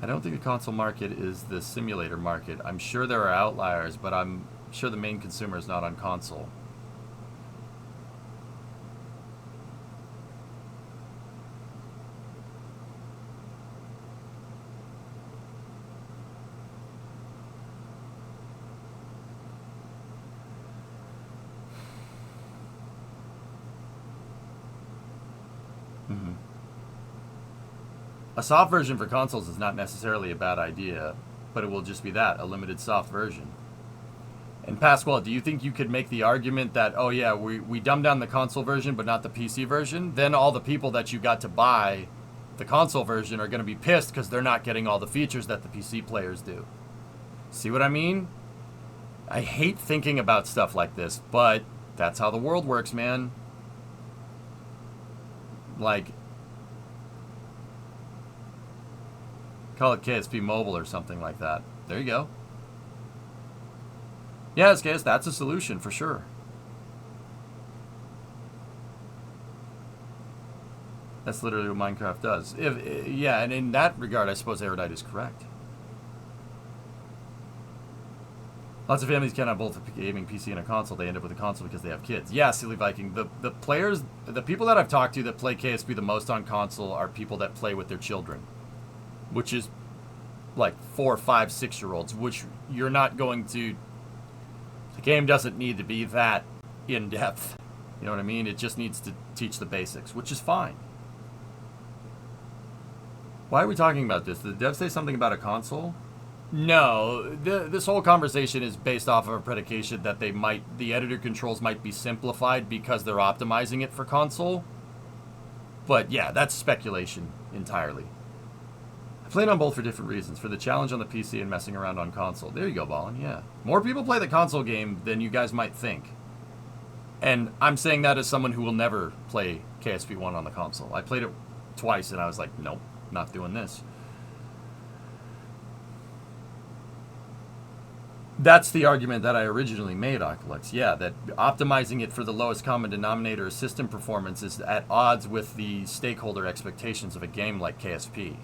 I don't think the console market is the simulator market. I'm sure there are outliers, but I'm sure the main consumer is not on console. A soft version for consoles is not necessarily a bad idea, but it will just be that, a limited soft version. And Pasquale, do you think you could make the argument that, oh yeah, we dumbed down the console version but not the PC version? Then all the people that you got to buy the console version are going to be pissed because they're not getting all the features that the PC players do. See what I mean? I hate thinking about stuff like this, but that's how the world works, man. Like, call it KSP Mobile or something like that. There you go. Yes, guys, that's a solution for sure. That's literally what Minecraft does. Yeah, and in that regard, I suppose Erudite is correct. Lots of families cannot both a gaming PC and a console. They end up with a console because they have kids. Yeah, Silly Viking. The players, the people that I've talked to that play KSP the most on console are people that play with their children, which is like 4, 5, 6-year-olds, which you're not going to. The game doesn't need to be that in depth. You know what I mean? It just needs to teach the basics, which is fine. Why are we talking about this? Did Dev say something about a console? No, this whole conversation is based off of a predication that the editor controls might be simplified because they're optimizing it for console. But yeah, that's speculation entirely. I played on both for different reasons. For the challenge on the PC and messing around on console. There you go, Ballin, yeah. More people play the console game than you guys might think. And I'm saying that as someone who will never play KSP1 on the console. I played it twice and I was like, nope, not doing this. That's the argument that I originally made, Oculus. Yeah, that optimizing it for the lowest common denominator of system performance is at odds with the stakeholder expectations of a game like KSP.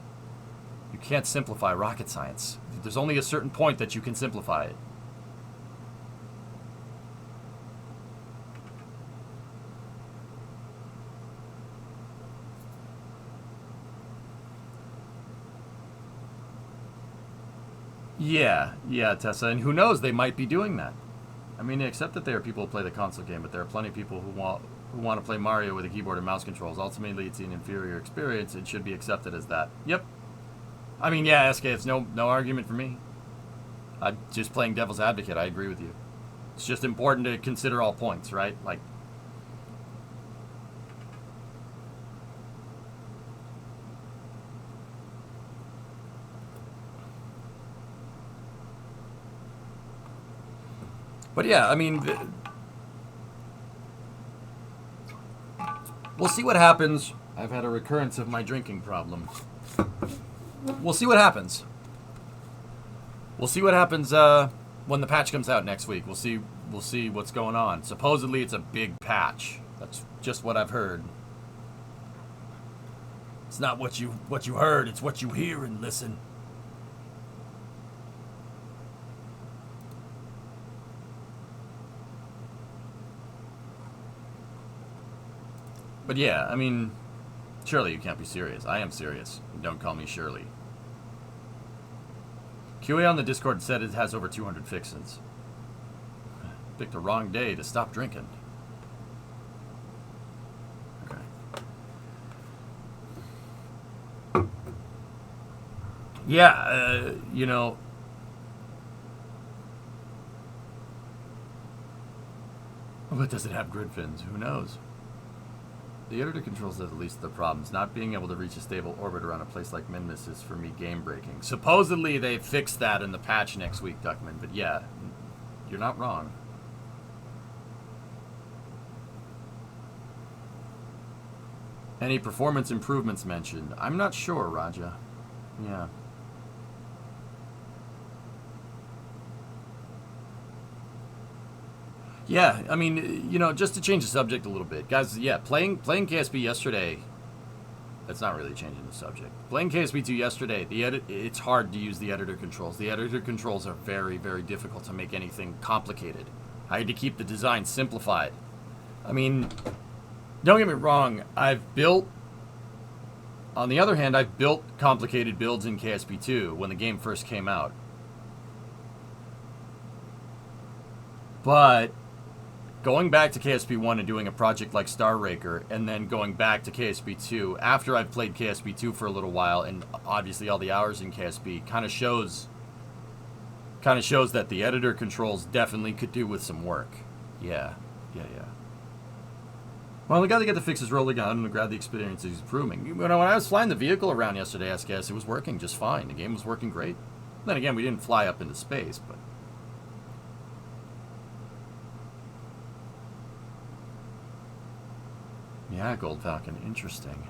You can't simplify rocket science. There's only a certain point that you can simplify it. Yeah, Tessa, and who knows, they might be doing that. I mean, except that there are people who play the console game, but there are plenty of people who want to play Mario with a keyboard and mouse controls. Ultimately, it's an inferior experience. It should be accepted as that. Yep. I mean, yeah, SK, it's no argument for me. I'm just playing devil's advocate. I agree with you. It's just important to consider all points, right? Like, but yeah, I mean, we'll see what happens. I've had a recurrence of my drinking problem. We'll see what happens. We'll see what happens when the patch comes out next week. We'll see what's going on. Supposedly it's a big patch. That's just what I've heard. It's not what you heard, it's what you hear and listen. But yeah, I mean, surely you can't be serious. I am serious. Don't call me Shirley. QA on the Discord said it has over 200 fixins. Picked the wrong day to stop drinking. Okay. Yeah, you know. But does it have grid fins? Who knows? The editor controls have at least the problems. Not being able to reach a stable orbit around a place like Minmus is, for me, game-breaking. Supposedly, they fixed that in the patch next week, Duckman. But yeah, you're not wrong. Any performance improvements mentioned? I'm not sure, Raja. Yeah. Yeah, I mean, you know, just to change the subject a little bit, guys. Yeah, playing KSP yesterday. That's not really changing the subject. Playing KSP 2 yesterday, it's hard to use the editor controls. The editor controls are very, very difficult to make anything complicated. I had to keep the design simplified. I mean, don't get me wrong. On the other hand, I've built complicated builds in KSP 2 when the game first came out. But going back to KSP 1 and doing a project like Star Raker, and then going back to KSP 2 after I've played KSP 2 for a little while, and obviously all the hours in KSP, kind of shows that the editor controls definitely could do with some work. Yeah. Well, we got to get the fixes rolling on and grab the experience he's improving. When I was flying the vehicle around yesterday, SKS, it was working just fine. The game was working great. Then again, we didn't fly up into space, but... Yeah, Gold Falcon. Interesting.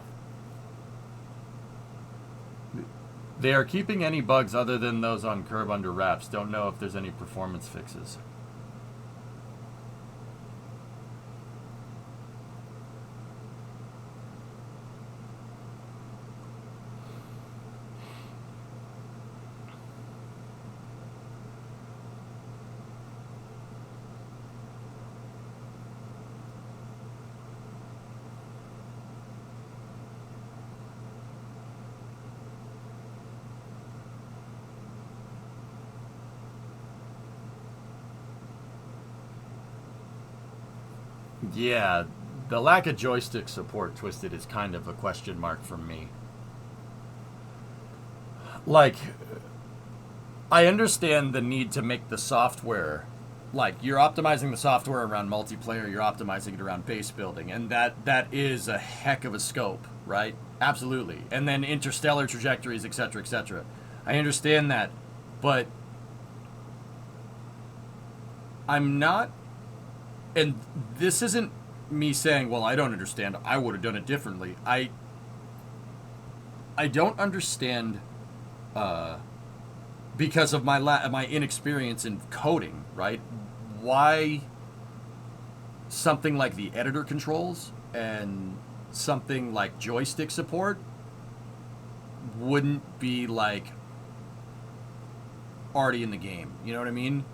They are keeping any bugs other than those on Curb under wraps. Don't know if there's any performance fixes. Yeah, the lack of joystick support, Twisted, is kind of a question mark for me. Like, I understand the need to make the software, like, you're optimizing the software around multiplayer, you're optimizing it around base building, and that is a heck of a scope, right? Absolutely. And then interstellar trajectories, etc., etc. I understand that, but I'm not... And this isn't me saying, well, I don't understand. I would have done it differently. I don't understand because of my inexperience in coding, right? Why something like the editor controls and something like joystick support wouldn't be like already in the game. You know what I mean?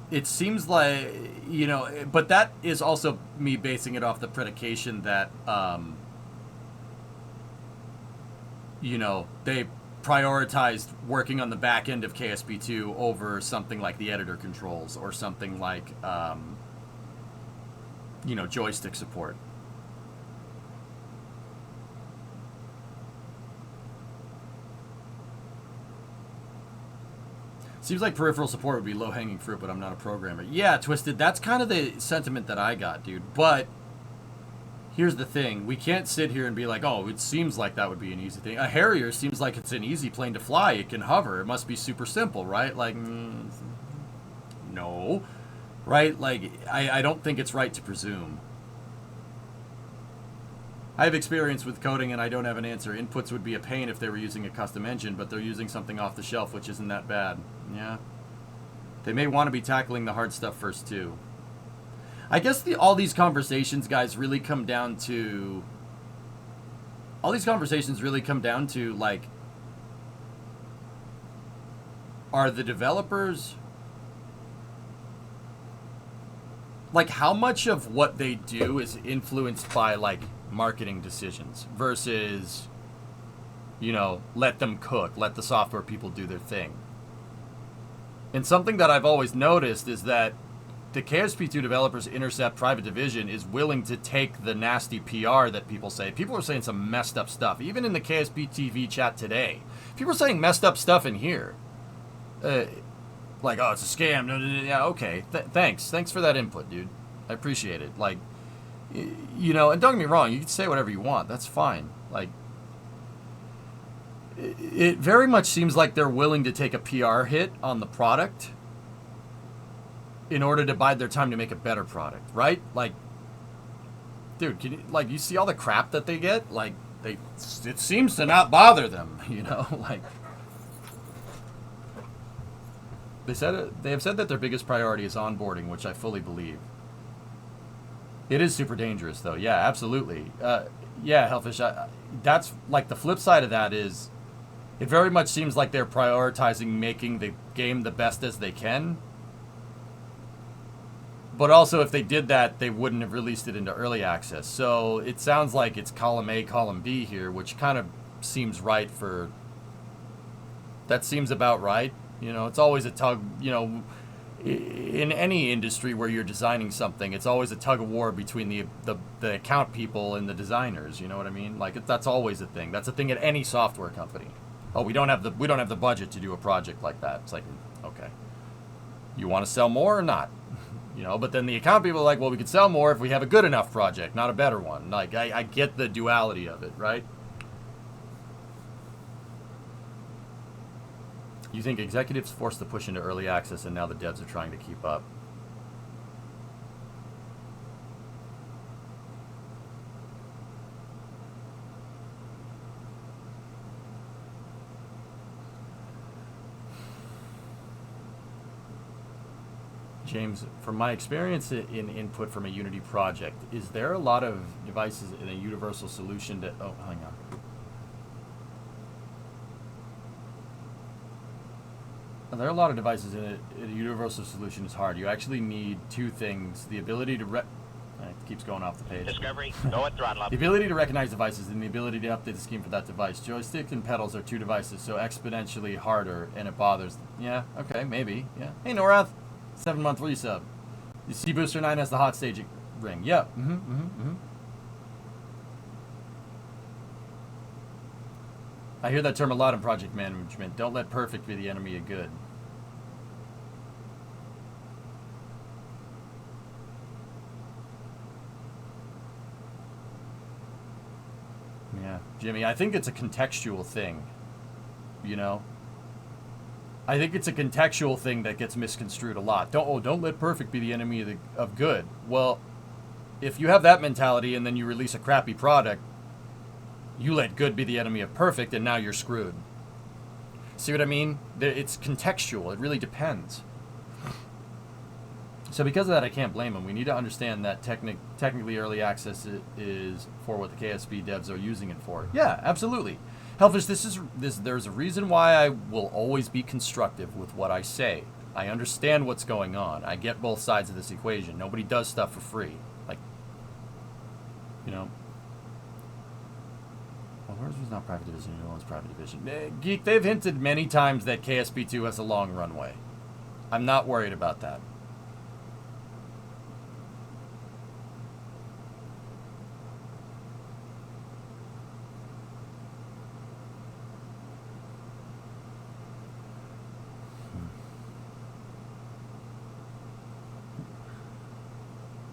It seems like, you know, but that is also me basing it off the predication that, you know, they prioritized working on the back end of KSP2 over something like the editor controls or something like, you know, joystick support. Seems like peripheral support would be low-hanging fruit, but I'm not a programmer. Yeah, Twisted, that's kind of the sentiment that I got, dude. But here's the thing. We can't sit here and be like, oh, it seems like that would be an easy thing. A Harrier seems like it's an easy plane to fly. It can hover. It must be super simple, right? Like, no. Right? Like, I don't think it's right to presume. I have experience with coding and I don't have an answer. Inputs would be a pain if they were using a custom engine, but they're using something off the shelf, which isn't that bad. Yeah. They may want to be tackling the hard stuff first, too. I guess all these conversations, guys, really come down to... All these conversations really come down to, like... Are the developers... Like, how much of what they do is influenced by, like, marketing decisions versus, you know, let them cook, let the software people do their thing. And something that I've always noticed is that the KSP2 developers Intercept Private Division is willing to take the nasty PR that people say. People are saying some messed up stuff. Even in the KSP TV chat today, people are saying messed up stuff in here. Like, oh, it's a scam. Yeah, okay. Thanks for that input, dude. I appreciate it. Like, you know, and don't get me wrong, you can say whatever you want. That's fine. Like, it very much seems like they're willing to take a PR hit on the product in order to bide their time to make a better product, right? Like, dude, you see all the crap that they get? Like, it seems to not bother them, you know? Like, they have said that their biggest priority is onboarding, which I fully believe. It is super dangerous, though. Yeah, absolutely. Yeah, Hellfish, that's, like, the flip side of that is, it very much seems like they're prioritizing making the game the best as they can. But also, if they did that, they wouldn't have released it into early access. So it sounds like it's column A, column B here, which kind of seems right for... That seems about right. You know, it's always a tug, you know, in any industry where you're designing something, it's always a tug of war between the account people and the designers, you know what I mean? Like, that's always a thing. That's a thing at any software company. Oh, we don't have the budget to do a project like that. It's like, okay. You want to sell more or not? You know, but then the account people are like, well, we could sell more if we have a good enough project, not a better one. Like, I get the duality of it, right? You think executives forced the push into early access and now the devs are trying to keep up? James, from my experience in input from a Unity project, is there a lot of devices in a universal solution to... Oh, hang on. There are a lot of devices in a universal solution is hard. You actually need two things. The ability to... It keeps going off the page. Discovery, go at throttle up. The ability to recognize devices and the ability to update the scheme for that device. Joystick and pedals are two devices, so exponentially harder, and it bothers... Yeah, okay, maybe. Yeah. Hey, Norath. 7-month resub. You see Booster 9 has the hot stage ring. Yep. I hear that term a lot in project management. Don't let perfect be the enemy of good. Yeah, Jimmy, I think it's a contextual thing. You know? I think it's a contextual thing that gets misconstrued a lot. Don't let perfect be the enemy of good. Well, if you have that mentality and then you release a crappy product, you let good be the enemy of perfect, and now you're screwed. See what I mean? It's contextual. It really depends. So because of that, I can't blame them. We need to understand that technically early access is for what the KSP devs are using it for. Yeah, absolutely. Hellfish, there's a reason why I will always be constructive with what I say. I understand what's going on. I get both sides of this equation. Nobody does stuff for free. Like, you know. Well, ours was not private division, no one's private division. Geek, they've hinted many times that KSP2 has a long runway. I'm not worried about that.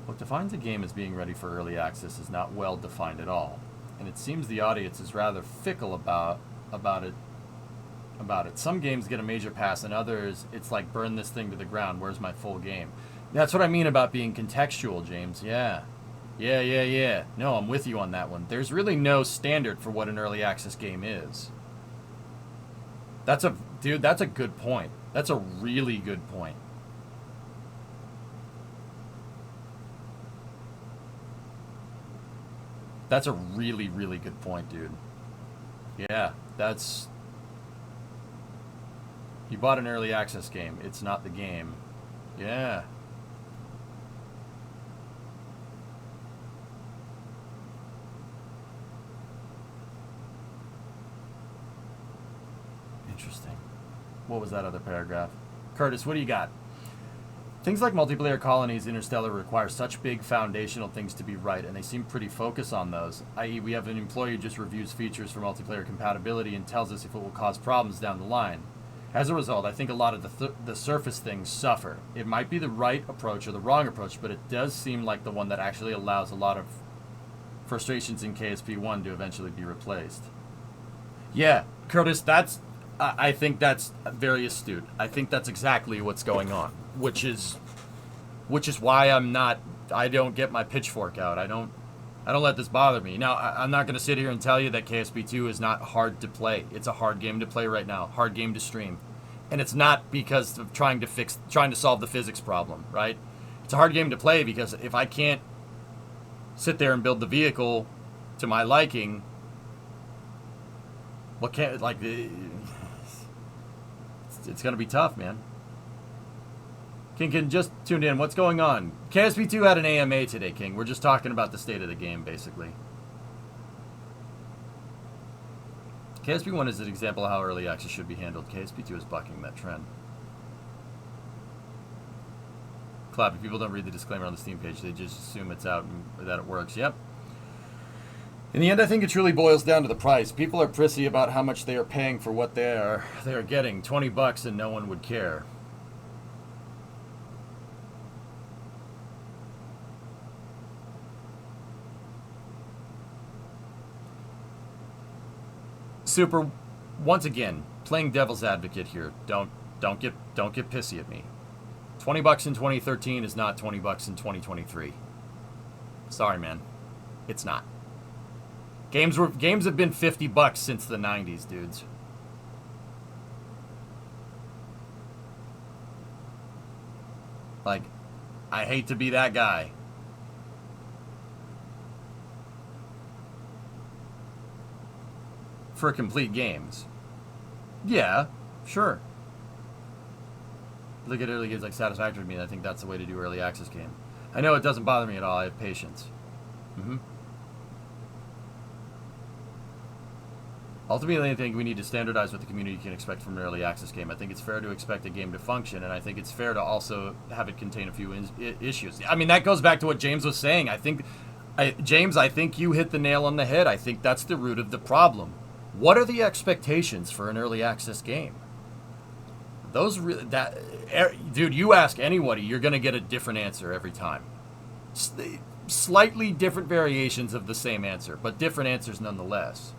What defines a game as being ready for early access is not well defined at all, and it seems the audience is rather fickle about it. Some games get a major pass, and others it's like burn this thing to the ground. Where's my full game? That's what I mean about being contextual, James. Yeah. No, I'm with you on that one. There's really no standard for what an early access game is. That's a good point. That's a really good point. That's a really, really good point, dude. Yeah, that's... You bought an early access game. It's not the game. Yeah. Interesting. What was that other paragraph? Curtis, what do you got? Things like multiplayer colonies, Interstellar require such big foundational things to be right, and they seem pretty focused on those. I.e., we have an employee who just reviews features for multiplayer compatibility and tells us if it will cause problems down the line. As a result, I think a lot of the surface things suffer. It might be the right approach or the wrong approach, but it does seem like the one that actually allows a lot of frustrations in KSP1 to eventually be replaced. Yeah, Curtis, I think that's very astute. I think that's exactly what's going on. Which is why I don't get my pitchfork out. I don't let this bother me. Now, I'm not going to sit here and tell you that KSP2 is not hard to play. It's a hard game to play right now, hard game to stream. And it's not because of trying to solve the physics problem, right? It's a hard game to play because if I can't sit there and build the vehicle to my liking, what can't, like, it's going to be tough, man. King just tuned in. What's going on? KSP2 had an AMA today, King. We're just talking about the state of the game, basically. KSP1 is an example of how early access should be handled. KSP2 is bucking that trend. Clap, if people don't read the disclaimer on the Steam page, they just assume it's out and that it works. Yep. In the end, I think it truly boils down to the price. People are prissy about how much they are paying for what they are getting. $20 and no one would care. Super, once again, playing devil's advocate here. Don't get pissy at me. $20 in 2013 is not $20 in 2023. Sorry, man. It's not. Games have been $50 since the 90s, dudes. Like, I hate to be that guy. For complete games. Yeah, sure. Look at early games like Satisfactory to me. I think that's the way to do early access game. I know it doesn't bother me at all. I have patience. Ultimately, I think we need to standardize what the community can expect from an early access game. I think it's fair to expect a game to function, and I think it's fair to also have it contain a few issues. I mean, that goes back to what James was saying. James, I think you hit the nail on the head. I think that's the root of the problem. What are the expectations for an early access game? Dude, you ask anybody, you're going to get a different answer every time. Slightly different variations of the same answer, but different answers nonetheless.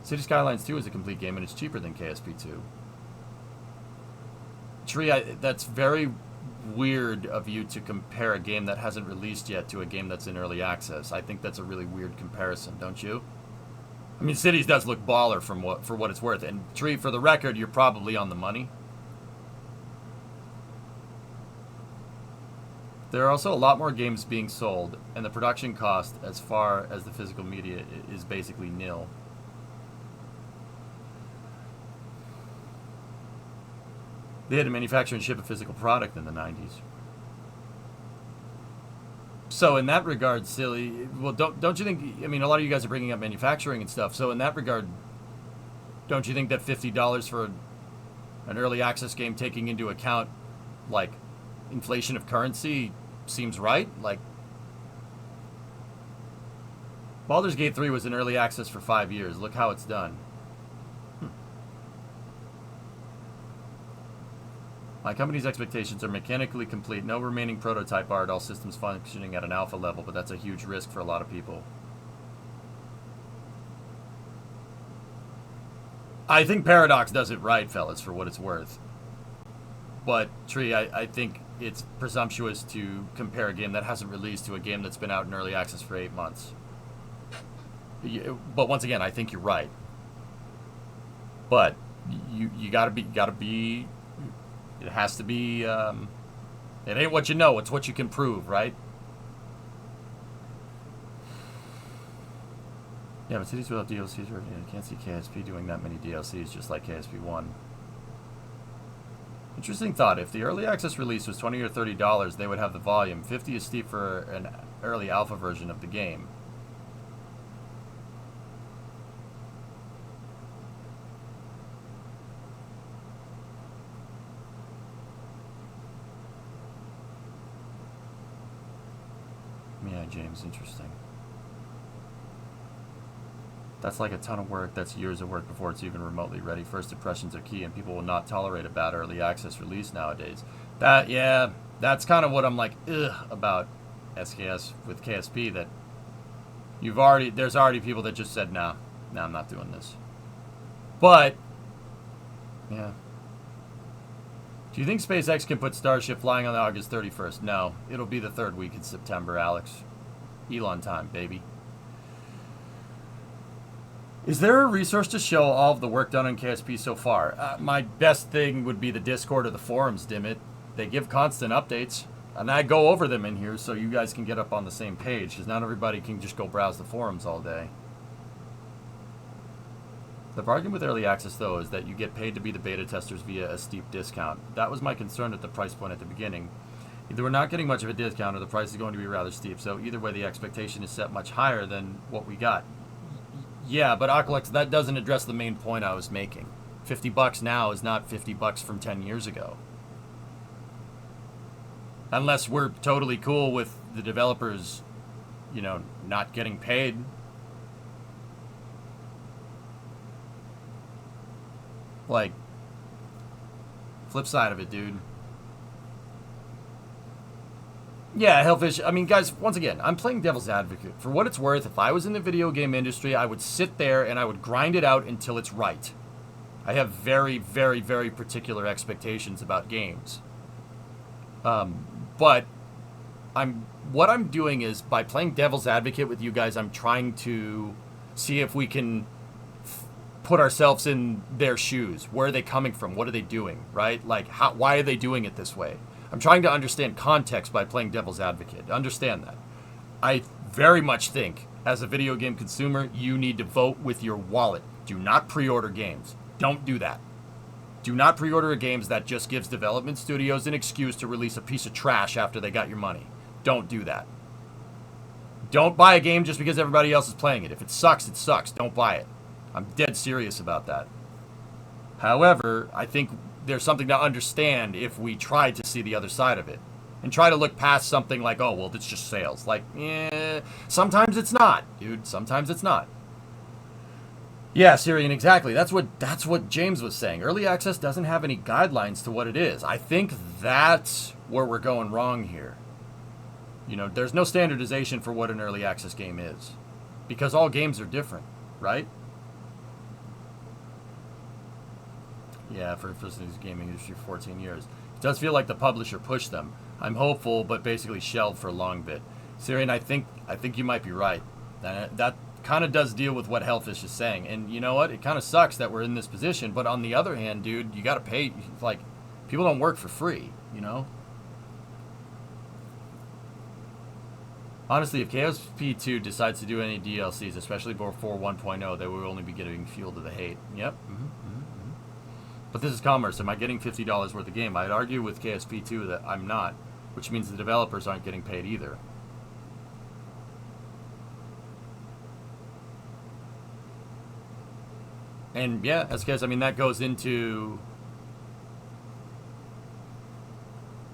City Skylines 2 is a complete game, and it's cheaper than KSP2. Tree, that's very weird of you to compare a game that hasn't released yet to a game that's in early access. I think that's a really weird comparison, don't you? I mean, Cities does look baller for what it's worth. And Tree, for the record, you're probably on the money. There are also a lot more games being sold, and the production cost, as far as the physical media, is basically nil. They had to manufacture and ship a physical product in the 90s. So in that regard, silly. Well, don't you think? I mean, a lot of you guys are bringing up manufacturing and stuff. So in that regard, don't you think that $50 for an early access game, taking into account like inflation of currency, seems right? Like, Baldur's Gate 3 was in early access for 5 years. Look how it's done. My company's expectations are mechanically complete, no remaining prototype art, all systems functioning at an alpha level, but that's a huge risk for a lot of people. I think Paradox does it right, fellas, for what it's worth. But, Tree, I think it's presumptuous to compare a game that hasn't released to a game that's been out in early access for 8 months. But once again, I think you're right. But you gotta be. It has to be. It ain't what you know; it's what you can prove, right? Yeah, but cities without DLCs, I can't see KSP doing that many DLCs, just like KSP1. Interesting thought. If the early access release was $20 or $30, they would have the volume. 50 is steep for an early alpha version of the game. Yeah, James, interesting. That's like a ton of work. That's years of work before it's even remotely ready. First impressions are key, and people will not tolerate a bad early access release nowadays. That's kind of what I'm like, about SKS with KSP. That there's already people that just said, no, I'm not doing this. But, yeah. Do you think SpaceX can put Starship flying on August 31st? No, it'll be the third week in September, Alex. Elon time, baby. Is there a resource to show all of the work done on KSP so far? My best thing would be the Discord or the forums, Dimit. They give constant updates. And I go over them in here so you guys can get up on the same page, because not everybody can just go browse the forums all day. The bargain with early access, though, is that you get paid to be the beta testers via a steep discount. That was my concern at the price point at the beginning. Either we're not getting much of a discount or the price is going to be rather steep, so either way the expectation is set much higher than what we got. Yeah, but Aqualex, that doesn't address the main point I was making. $50 now is not $50 from 10 years ago. Unless we're totally cool with the developers, you know, not getting paid. Like, flip side of it, dude. Yeah, Hellfish, I mean, guys, once again, I'm playing devil's advocate. For what it's worth, if I was in the video game industry, I would sit there and I would grind it out until it's right. I have very, very, very particular expectations about games. But what I'm doing is, by playing devil's advocate with you guys, I'm trying to see if we can put ourselves in their shoes. Where are they coming from? What are they doing, right? Like, why are they doing it this way? I'm trying to understand context by playing devil's advocate. Understand that. I very much think, as a video game consumer, you need to vote with your wallet. Do not pre-order games. Don't do that. Do not pre-order games that just gives development studios an excuse to release a piece of trash after they got your money. Don't do that. Don't buy a game just because everybody else is playing it. If it sucks, it sucks. Don't buy it. I'm dead serious about that. However, I think there's something to understand if we try to see the other side of it. And try to look past something like, oh, well, it's just sales. Like, sometimes it's not, dude. Sometimes it's not. Yeah, Syrian, exactly. That's what James was saying. Early access doesn't have any guidelines to what it is. I think that's where we're going wrong here. You know, there's no standardization for what an early access game is. Because all games are different, right? Yeah, for the gaming industry, 14 years. It does feel like the publisher pushed them. I'm hopeful, but basically shelved for a long bit. Syrian, I think you might be right. That kind of does deal with what Hellfish is saying. And you know what? It kind of sucks that we're in this position. But on the other hand, dude, you got to pay. Like, people don't work for free, you know? Honestly, if KSP 2 decides to do any DLCs, especially before 1.0, they will only be giving fuel to the hate. Yep. But this is commerce. Am I getting $50 worth of game? I'd argue with KSP 2 that I'm not, which means the developers aren't getting paid either. And yeah, as guys, I mean, that goes into,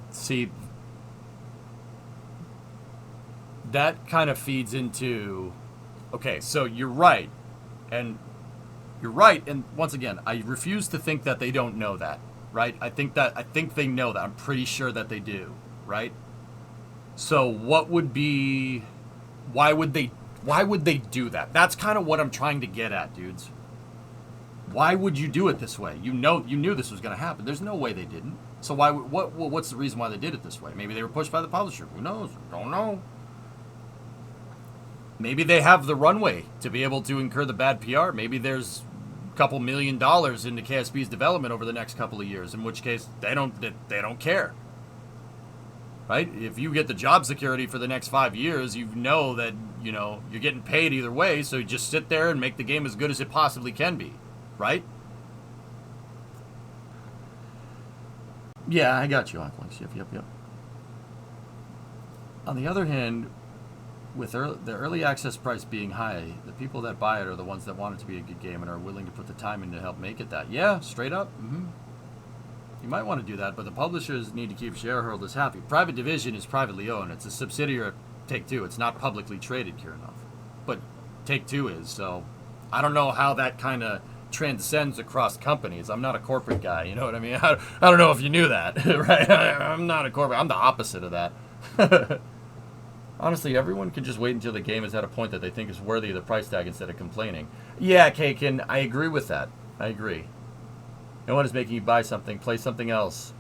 see, that kind of feeds into, okay, so you're right, and once again, I refuse to think that they don't know that, right? I think they know that. I'm pretty sure that they do, right? So what would be, why would they do that? That's kind of what I'm trying to get at, dudes. Why would you do it this way? You knew this was going to happen. There's no way they didn't. So what's the reason why they did it this way? Maybe they were pushed by the publisher. Who knows? Don't know. Maybe they have the runway to be able to incur the bad PR. Maybe there's a couple $1 million into KSP's development over the next couple of years, in which case they don't care. Right? If you get the job security for the next 5 years, you know that, you know, you're getting paid either way, so you just sit there and make the game as good as it possibly can be. Right? Yeah, I got you, Aqualix. Yep. On the other hand, with the early access price being high, the people that buy it are the ones that want it to be a good game and are willing to put the time in to help make it that. Yeah, straight up. You might want to do that, but the publishers need to keep shareholders happy. Private Division is privately owned. It's a subsidiary of Take-Two. It's not publicly traded, Kirinov. But Take-Two is, so I don't know how that kind of transcends across companies. I'm not a corporate guy, you know what I mean? I don't know if you knew that, right? I'm not a corporate. I'm the opposite of that. Honestly, everyone can just wait until the game is at a point that they think is worthy of the price tag instead of complaining. Yeah, Kaken, I agree with that. I agree. No one is making you buy something. Play something else.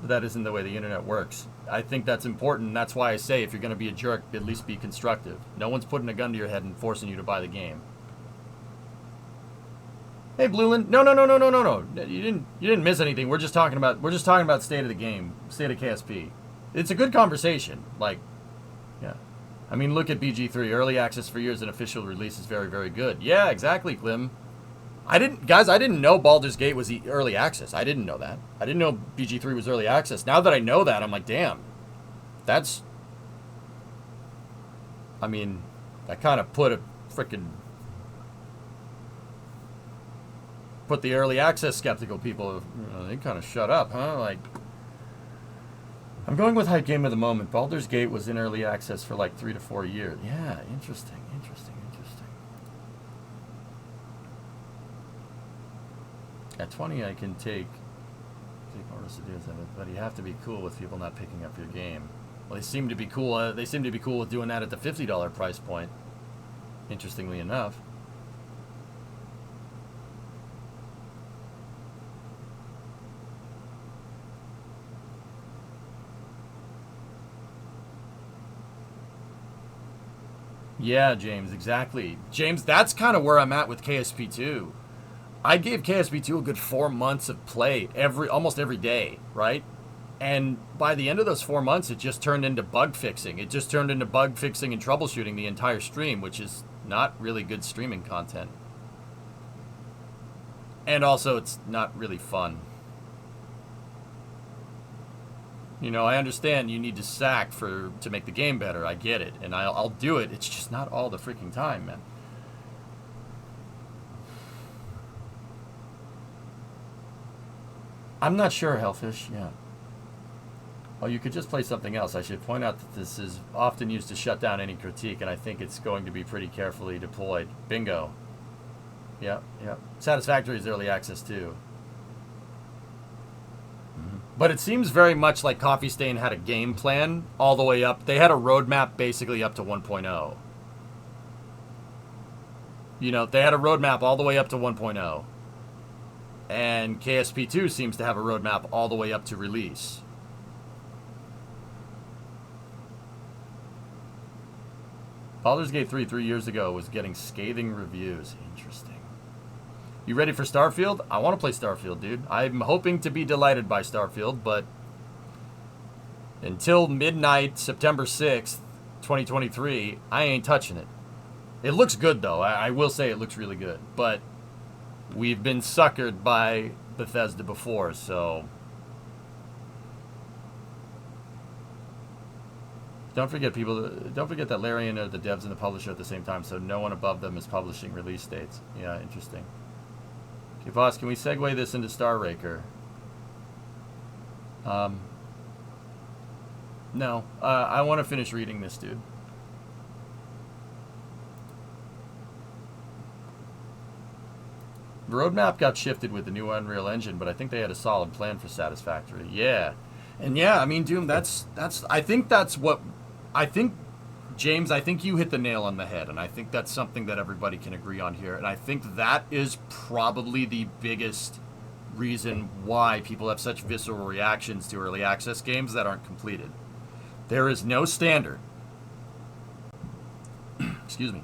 that isn't the way the internet works. I think that's important. And that's why I say if you're going to be a jerk, at least be constructive. No one's putting a gun to your head and forcing you to buy the game. Hey, Blueland. No. You didn't miss anything. We're just talking about state of the game, state of KSP. It's a good conversation. Like, yeah. I mean, look at BG3. Early access for years and official release is very, very good. Yeah, exactly, Clem. I didn't know Baldur's Gate was early access. I didn't know that. I didn't know BG3 was early access. Now that I know that, I'm like, damn. I mean, I kind of put the early access skeptical people, they kind of shut up, huh? Like, I'm going with hype game of the moment. Baldur's Gate was in early access for like 3 to 4 years. Yeah, interesting. At 20, I can take orders to do it, but you have to be cool with people not picking up your game. Well, they seem to be cool. They seem to be cool with doing that at the $50 price point. Interestingly enough. Yeah, James, exactly. James, that's kind of where I'm at with KSP2. I gave KSP2 a good 4 months of play almost every day, right? And by the end of those 4 months, it just turned into bug fixing. It just turned into bug fixing and troubleshooting the entire stream, which is not really good streaming content. And also, it's not really fun. You know, I understand you need to sack to make the game better. I get it, and I'll do it. It's just not all the freaking time, man. I'm not sure, Hellfish. Yeah. Oh, you could just play something else. I should point out that this is often used to shut down any critique, and I think it's going to be pretty carefully deployed. Bingo. Yep. Satisfactory is early access, too. But it seems very much like Coffee Stain had a game plan all the way up. They had a roadmap basically up to 1.0. You know, they had a roadmap all the way up to 1.0. And KSP2 seems to have a roadmap all the way up to release. Baldur's Gate 3 years ago was getting scathing reviews. Interesting. You ready for Starfield? I want to play Starfield, dude. I'm hoping to be delighted by Starfield, but until midnight, September 6th, 2023, I ain't touching it. It looks good, though. I will say it looks really good, but we've been suckered by Bethesda before, so don't forget that Larian are the devs and the publisher at the same time, so no one above them is publishing release dates. Yeah, interesting. Okay, boss, can we segue this into Star Raker? No. I want to finish reading this, dude. The roadmap got shifted with the new Unreal Engine, but I think they had a solid plan for Satisfactory. Yeah. And yeah, I mean, Doom, James, I think you hit the nail on the head, and I think that's something that everybody can agree on here. And I think that is probably the biggest reason why people have such visceral reactions to early access games that aren't completed. There is no standard. Excuse me.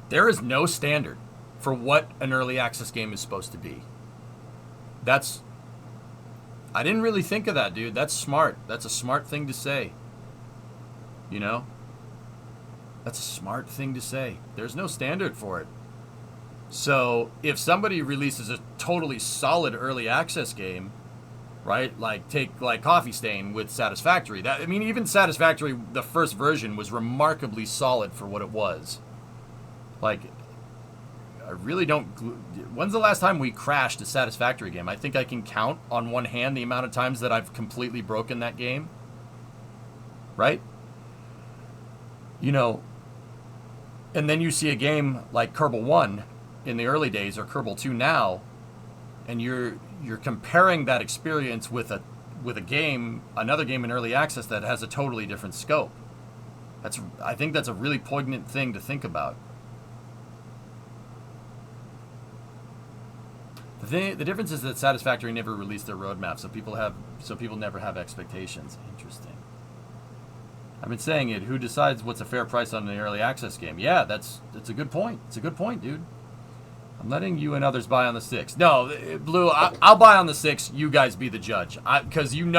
There is no standard for what an early access game is supposed to be. I didn't really think of that, dude. That's smart. That's a smart thing to say. You know? That's a smart thing to say. There's no standard for it. So, if somebody releases a totally solid early access game, right? Take Coffee Stain with Satisfactory. Even Satisfactory, the first version, was remarkably solid for what it was. I really don't... When's the last time we crashed a Satisfactory game? I think I can count on one hand the amount of times that I've completely broken that game. Right? You know, and then you see a game like Kerbal 1 in the early days or Kerbal 2 now, and you're comparing that experience with another game in early access that has a totally different scope. I think that's a really poignant thing to think about. The difference is that Satisfactory never released their roadmap, so people never have expectations. Interesting. I've been saying it. Who decides what's a fair price on an early access game? Yeah, that's a good point. It's a good point, dude. I'm letting you and others buy on the 6. No, Blue, I'll buy on the 6. You guys be the judge, because I'm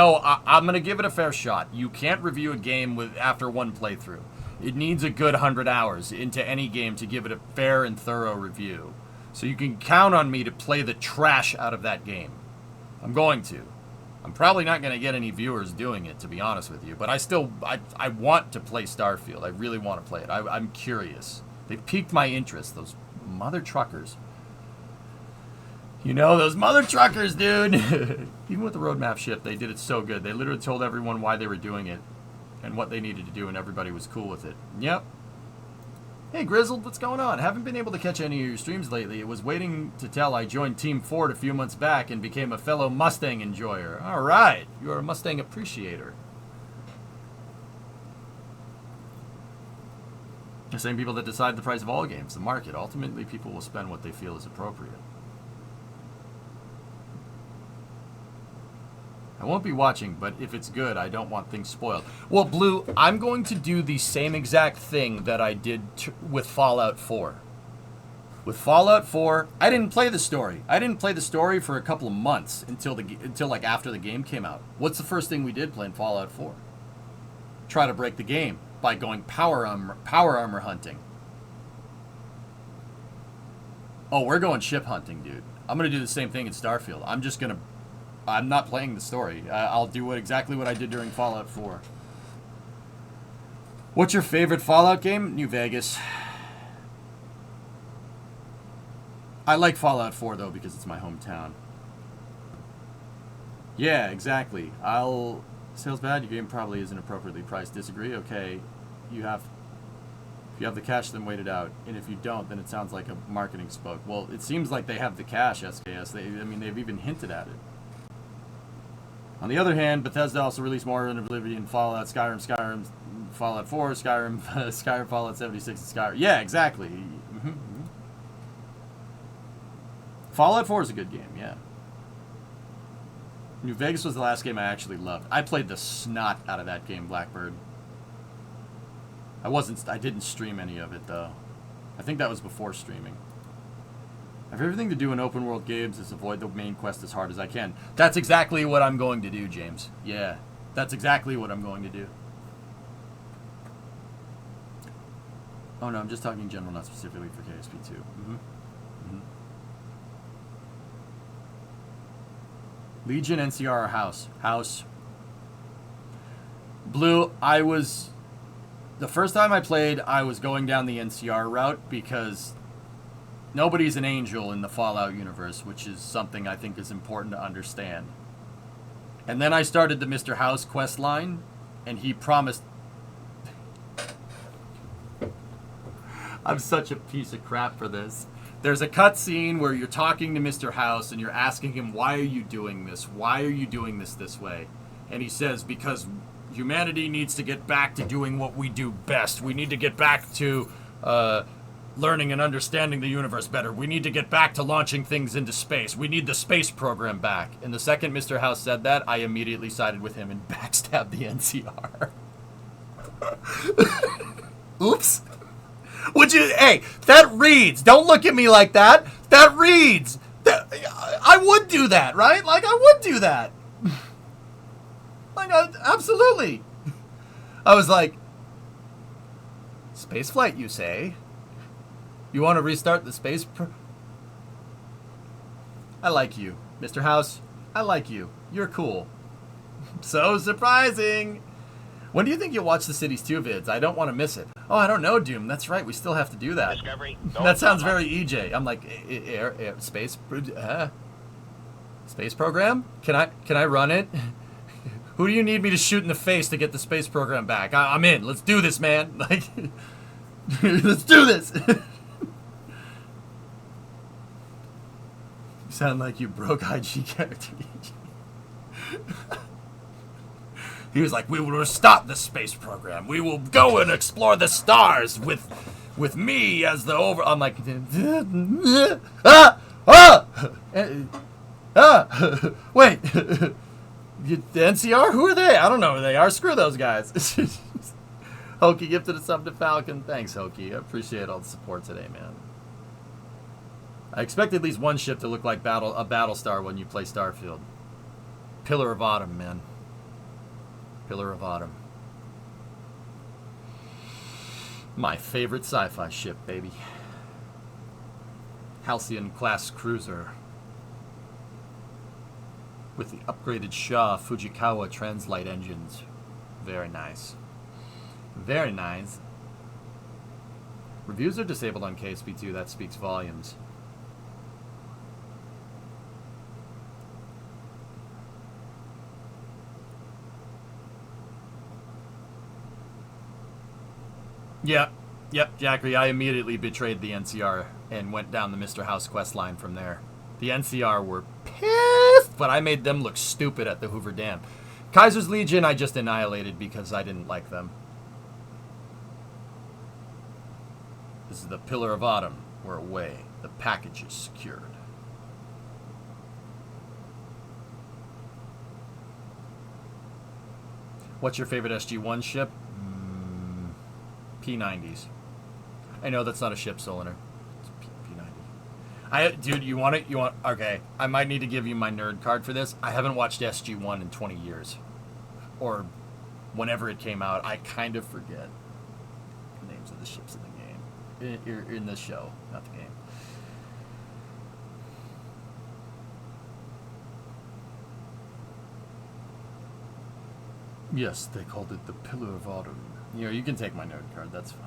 gonna give it a fair shot. You can't review a game after one playthrough. It needs a good 100 hours into any game to give it a fair and thorough review. So you can count on me to play the trash out of that game. I'm going to. I'm probably not going to get any viewers doing it, to be honest with you. But I want to play Starfield. I really want to play it. I'm curious. They've piqued my interest, those mother truckers. You know, those mother truckers, dude. Even with the roadmap shit, they did it so good. They literally told everyone why they were doing it and what they needed to do, and everybody was cool with it. Yep. Hey, Grizzled, what's going on? Haven't been able to catch any of your streams lately. It was waiting to tell I joined Team Ford a few months back and became a fellow Mustang enjoyer. All right. You're a Mustang appreciator. The same people that decide the price of all games, the market. Ultimately, people will spend what they feel is appropriate. I won't be watching, but if it's good, I don't want things spoiled. Well, Blue, I'm going to do the same exact thing that I did with Fallout 4. With Fallout 4, I didn't play the story. I didn't play the story for a couple of months until like after the game came out. What's the first thing we did playing Fallout 4? Try to break the game by going power armor hunting. Oh, we're going ship hunting, dude. I'm going to do the same thing in Starfield. I'm not playing the story. I'll do exactly what I did during Fallout 4. What's your favorite Fallout game? New Vegas. I like Fallout 4, though, because it's my hometown. Yeah, exactly. Sales bad, your game probably isn't appropriately priced. Disagree? Okay. If you have the cash, then wait it out. And if you don't, then it sounds like a marketing spoke. Well, it seems like they have the cash, SKS. They've even hinted at it. On the other hand, Bethesda also released more in Oblivion, Fallout, Skyrim, Fallout 4, Skyrim, Fallout 76, and Skyrim. Yeah, exactly. Mm-hmm. Fallout 4 is a good game, yeah. New Vegas was the last game I actually loved. I played the snot out of that game, Blackbird. I didn't stream any of it, though. I think that was before streaming. I have everything to do in open world games is avoid the main quest as hard as I can. That's exactly what I'm going to do, James. Yeah, that's exactly what I'm going to do. Oh no, I'm just talking in general, not specifically for KSP 2. Mm-hmm. Mm-hmm. Legion, NCR, or House? House. Blue, the first time I played, I was going down the NCR route because nobody's an angel in the Fallout universe, which is something I think is important to understand. And then I started the Mr. House quest line, and he promised... I'm such a piece of crap for this. There's a cutscene where you're talking to Mr. House, and you're asking him, why are you doing this? Why are you doing this way? And he says, because humanity needs to get back to doing what we do best. We need to get back to... learning and understanding the universe better. We need to get back to launching things into space. We need the space program back. And the second Mr. House said that, I immediately sided with him and backstabbed the NCR. Oops. Hey, that reads. Don't look at me like that. That reads. I would do that, right? Like, I would do that. Like, absolutely. I was like, spaceflight, you say? You want to restart the space I like you. Mr. House, I like you. You're cool. So surprising. When do you think you'll watch the Cities 2 vids? I don't want to miss it. Oh, I don't know, Doom. That's right. We still have to do that. Discovery. That sounds very EJ. I'm like, space program? Can I run it? Who do you need me to shoot in the face to get the space program back? I'm in. Let's do this, man. Like, let's do this. You sound like you broke IG character. He was like, we will stop the space program. We will go and explore the stars with me as the I'm like, Wait. The NCR? Who are they? I don't know who they are. Screw those guys. Hokey gifted a sub to Falcon. Thanks, Hokey. I appreciate all the support today, man. I expect at least one ship to look like a Battlestar when you play Starfield. Pillar of Autumn, man. Pillar of Autumn. My favorite sci-fi ship, baby. Halcyon class cruiser. With the upgraded Shaw Fujikawa Translite engines. Very nice. Very nice. Reviews are disabled on KSP2. That speaks volumes. Yep, Jackery, I immediately betrayed the NCR and went down the Mr. House quest line from there. The NCR were pissed, but I made them look stupid at the Hoover Dam. Kaiser's Legion I just annihilated because I didn't like them. This is the Pillar of Autumn. We're away. The package is secured. What's your favorite SG-1 ship? P-90s. I know that's not a ship cylinder. It's P-90. Dude, you want it? Okay. I might need to give you my nerd card for this. I haven't watched SG-1 in 20 years. Or whenever it came out. I kind of forget the names of the ships in the game. In the show, not the game. Yes, they called it the Pillar of Autumn. You can take my nerd card, that's fine.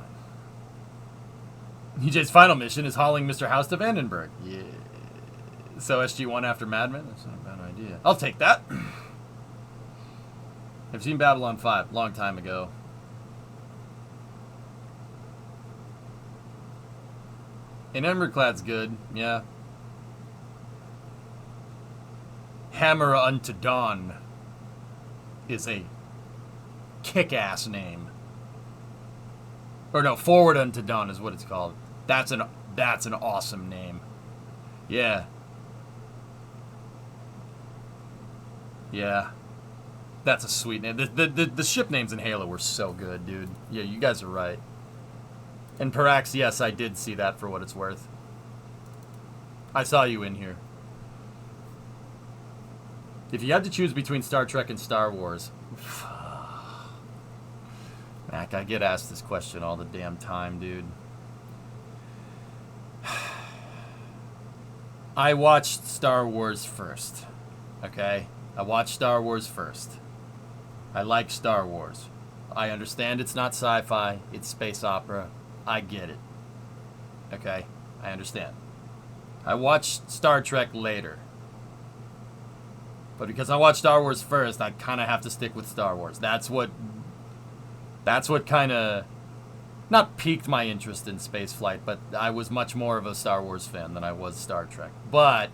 EJ's final mission is hauling Mr. House to Vandenberg. Yeah. So SG-1 after Mad Men? That's not a bad idea. I'll take that. I've seen Babylon 5, long time ago. And Emberclad's good, yeah. Hammer Unto Dawn is a kick-ass name. Or no, Forward Unto Dawn is what it's called. That's an awesome name. Yeah. Yeah. That's a sweet name. The ship names in Halo were so good, dude. Yeah, you guys are right. And Parax, yes, I did see that for what it's worth. I saw you in here. If you had to choose between Star Trek and Star Wars... Mac, I get asked this question all the damn time, dude. I watched Star Wars first. Okay? I watched Star Wars first. I like Star Wars. I understand it's not sci-fi, it's space opera. I get it. Okay? I understand. I watched Star Trek later. But because I watched Star Wars first, I kind of have to stick with Star Wars. That's what kind of, not piqued my interest in spaceflight, but I was much more of a Star Wars fan than I was Star Trek. But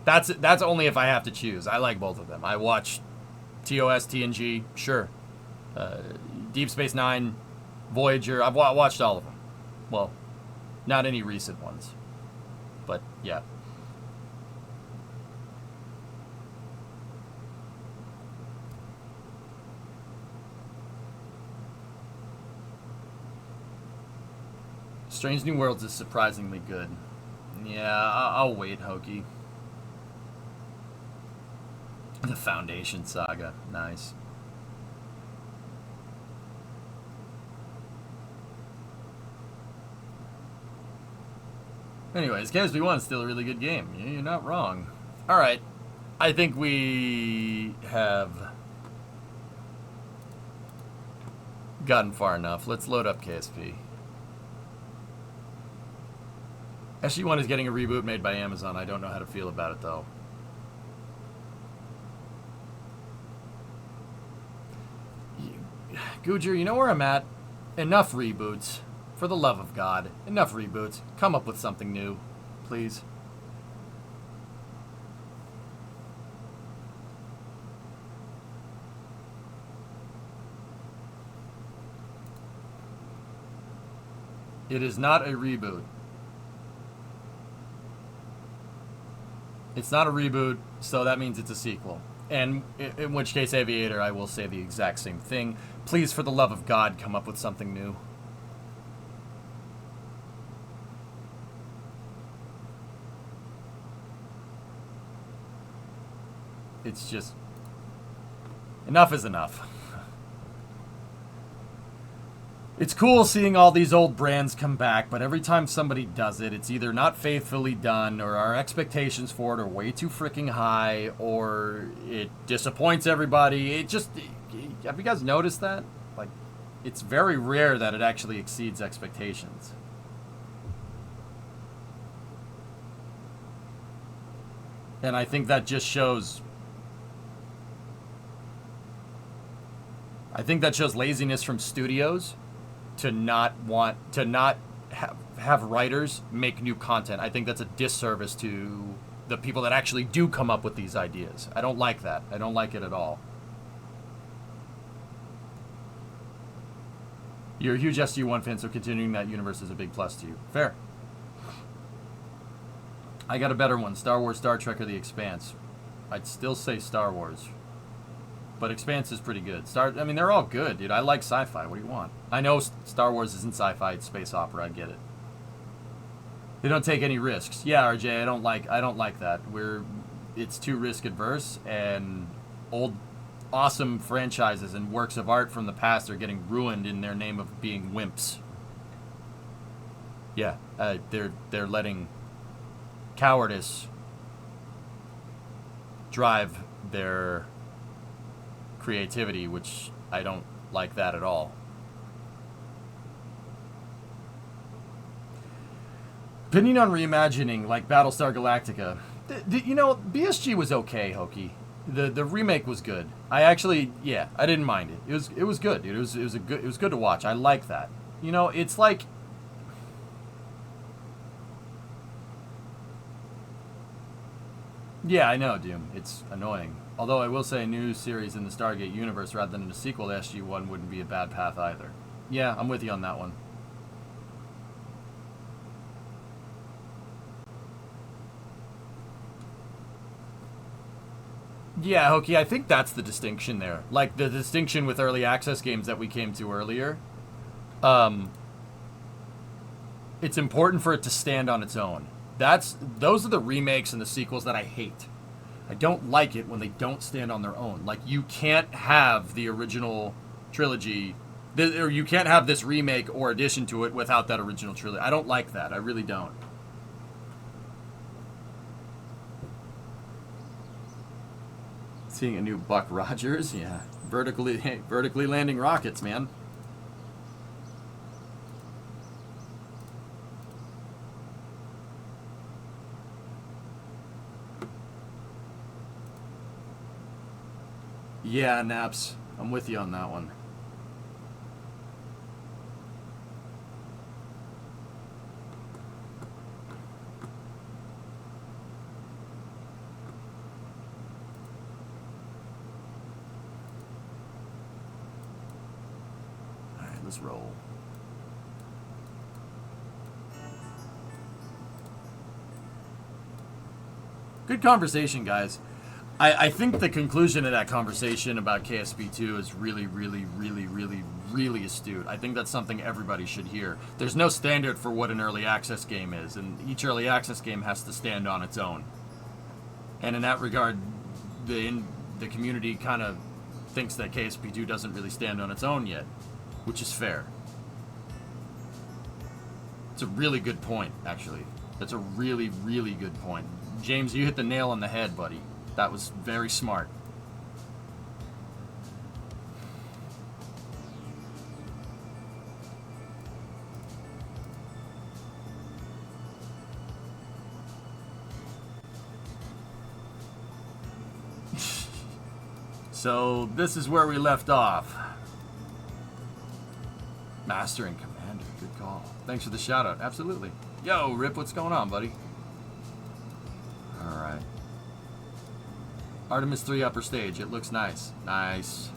that's only if I have to choose. I like both of them. I watch TOS, TNG, sure. Deep Space Nine, Voyager, I've watched all of them. Well, not any recent ones. But, yeah. Strange New Worlds is surprisingly good. Yeah, I'll wait, Hokey. The Foundation Saga. Nice. Anyways, KSP 1 is still a really good game. Yeah, you're not wrong. Alright. I think we have gotten far enough. Let's load up KSP. SG-1 is getting a reboot made by Amazon. I don't know how to feel about it, though. Gujar, you know where I'm at? Enough reboots. For the love of God. Enough reboots. Come up with something new. Please. It is not a reboot. It's not a reboot, so that means it's a sequel. And in which case, Aviator, I will say the exact same thing. Please, for the love of God, come up with something new. It's just... enough is enough. It's cool seeing all these old brands come back, but every time somebody does it, it's either not faithfully done, or our expectations for it are way too freaking high, or it disappoints everybody. It just... have you guys noticed that? Like, it's very rare that it actually exceeds expectations. And I think that just shows... I think that shows laziness from studios to not have writers make new content. I think that's a disservice to the people that actually do come up with these ideas. I don't like that. I don't like it at all. You're a huge SG-1 fan, so continuing that universe is a big plus to you. Fair. I got a better one. Star Wars, Star Trek, or The Expanse. I'd still say Star Wars. But Expanse is pretty good. I mean, they're all good, dude. I like sci-fi. What do you want? I know Star Wars isn't sci-fi. It's space opera. I get it. They don't take any risks. Yeah, RJ, I don't like that. It's too risk adverse, and old, awesome franchises and works of art from the past are getting ruined in their name of being wimps. Yeah, they're letting cowardice drive their creativity, which I don't like that at all. Opinion on reimagining like Battlestar Galactica. You know, BSG was okay, Hokey. The remake was good. I didn't mind it. It was good, dude. It was good to watch. I like that. You know, it's like, yeah, I know, Doom. It's annoying. Although I will say a new series in the Stargate universe rather than a sequel to SG-1 wouldn't be a bad path either. Yeah, I'm with you on that one. Yeah, Hokey, I think that's the distinction there. Like, the distinction with early access games that we came to earlier. It's important for it to stand on its own. Those are the remakes and the sequels that I hate. I don't like it when they don't stand on their own. Like, you can't have the original trilogy, or you can't have this remake or addition to it without that original trilogy. I don't like that. I really don't. Seeing a new Buck Rogers? Yeah. Vertically landing rockets, man. Yeah, Naps. I'm with you on that one. All right, let's roll. Good conversation, guys. I think the conclusion of that conversation about KSP2 is really, really, really, really, really astute. I think that's something everybody should hear. There's no standard for what an early access game is, and each early access game has to stand on its own. And in that regard, the community kind of thinks that KSP2 doesn't really stand on its own yet, which is fair. It's a really good point, actually. That's a really, really good point. James, you hit the nail on the head, buddy. That was very smart. So, this is where we left off. Master and Commander, good call. Thanks for the shout out. Absolutely. Yo, Rip, what's going on, buddy? Alright. Artemis 3 upper stage. It looks nice. Nice.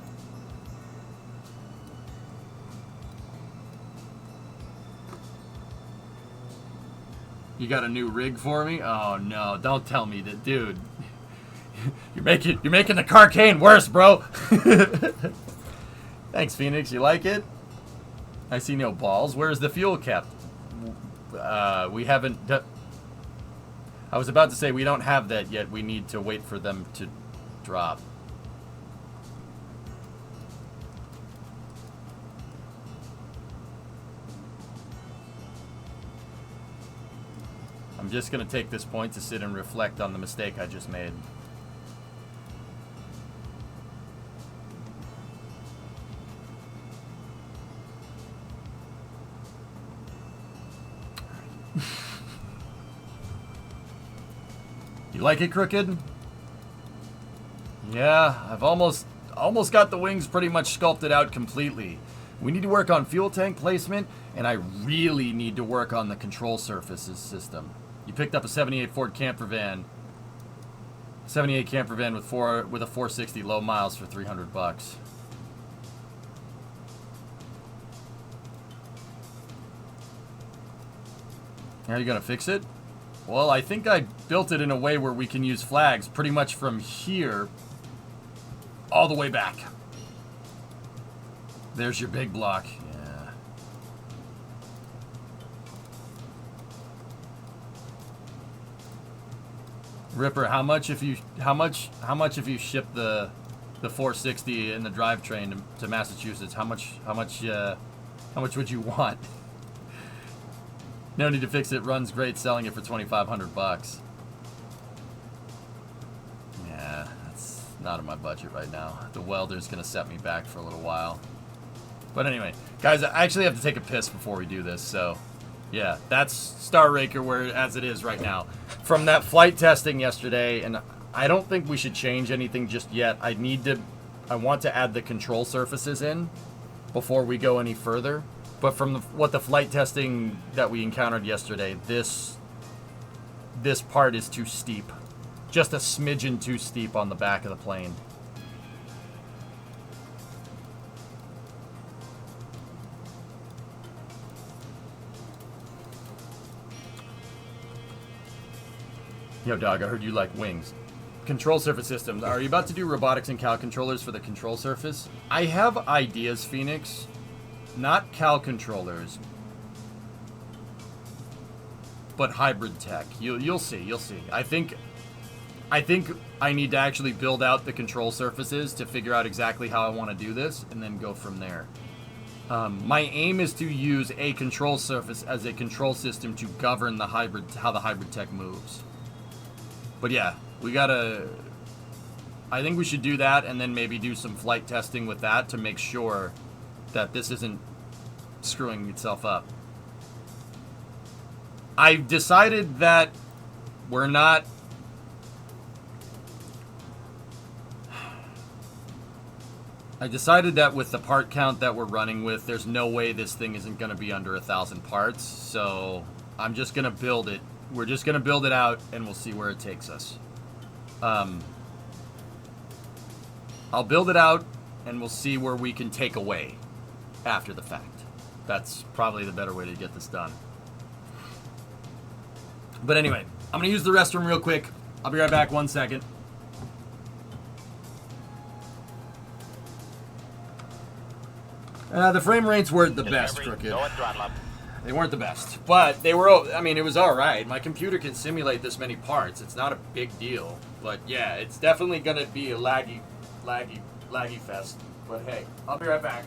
You got a new rig for me? Oh no, don't tell me that, dude. You're making the Carcane worse, bro. Thanks, Phoenix. You like it? I see no balls. Where's the fuel kept? We haven't... I was about to say we don't have that yet. We need to wait for them to drop. I'm just going to take this point to sit and reflect on the mistake I just made. You like it, Crooked? Yeah, I've almost got the wings pretty much sculpted out completely. We need to work on fuel tank placement, and I really need to work on the control surfaces system. You picked up a 78 Ford camper van. 78 camper van with a 460 low miles for $300. How are you gonna fix it? Well, I think I built it in a way where we can use flags pretty much from here all the way back. There's your big block. Yeah. Ripper, how much if you ship the 460 in the drivetrain to Massachusetts? How much would you want? No need to fix it. Runs great. Selling it for $2,500. Yeah, that's not in my budget right now. The welder's gonna set me back for a little while. But anyway, guys, I actually have to take a piss before we do this. So, yeah, that's Star Raker as it is right now. From that flight testing yesterday, and I don't think we should change anything just yet. I want to add the control surfaces in before we go any further. But from what the flight testing that we encountered yesterday, this part is too steep. Just a smidgen too steep on the back of the plane. Yo, dog, I heard you like wings. Control surface systems. Are you about to do robotics and cal controllers for the control surface? I have ideas, Phoenix. Not cal controllers, but hybrid tech. You'll see. You'll see. I think I need to actually build out the control surfaces to figure out exactly how I want to do this, and then go from there. My aim is to use a control surface as a control system to govern the how the hybrid tech moves. But yeah, I think we should do that, and then maybe do some flight testing with that to make sure that this isn't screwing itself up. I've decided that we're not... I decided that with the part count that we're running with, there's no way this thing isn't going to be under 1,000 parts, so I'm just going to build it. We're just going to build it out, and we'll see where it takes us. I'll build it out, and we'll see where we can take away after the fact. That's probably the better way to get this done. But anyway, I'm going to use the restroom real quick. I'll be right back 1 second. The frame rates weren't the best, Crooked. They weren't the best. But they were, I mean, it was alright. My computer can simulate this many parts. It's not a big deal. But yeah, it's definitely going to be a laggy fest. But hey, I'll be right back.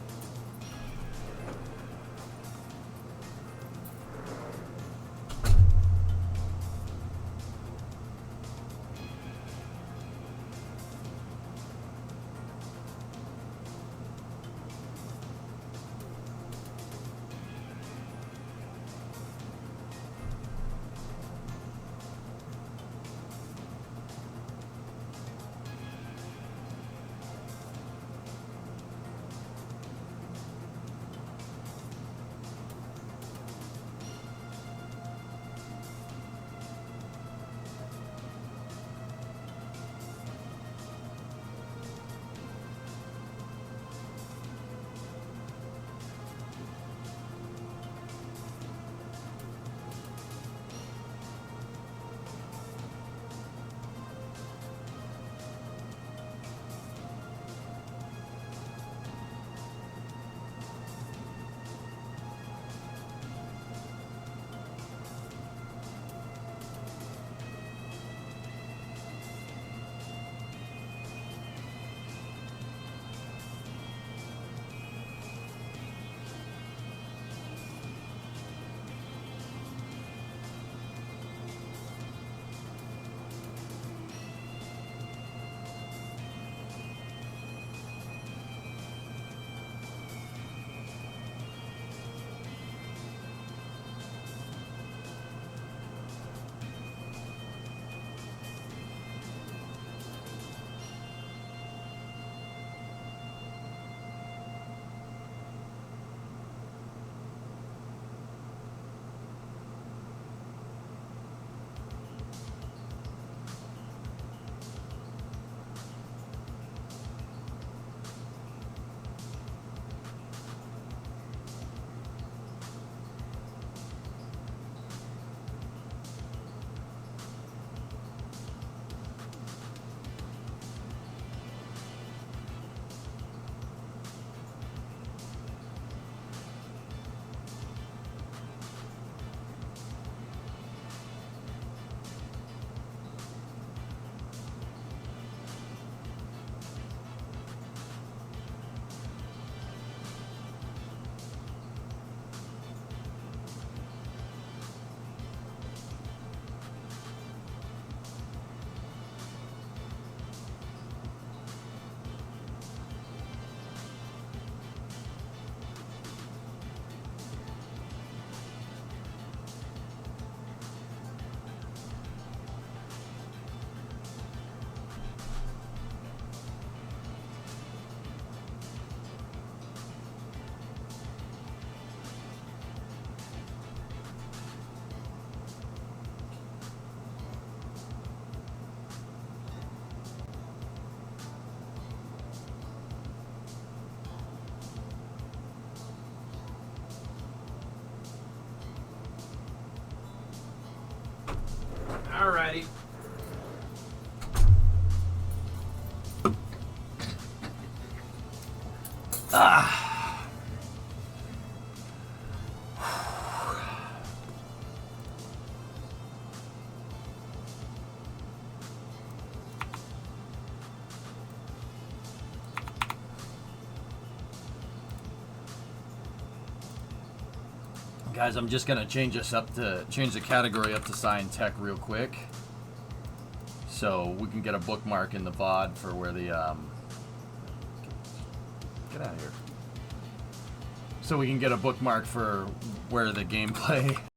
Guys, I'm just gonna change the category up to Science Tech real quick, so we can get a bookmark in the VOD for where the get out of here. So we can get a bookmark for where the gameplay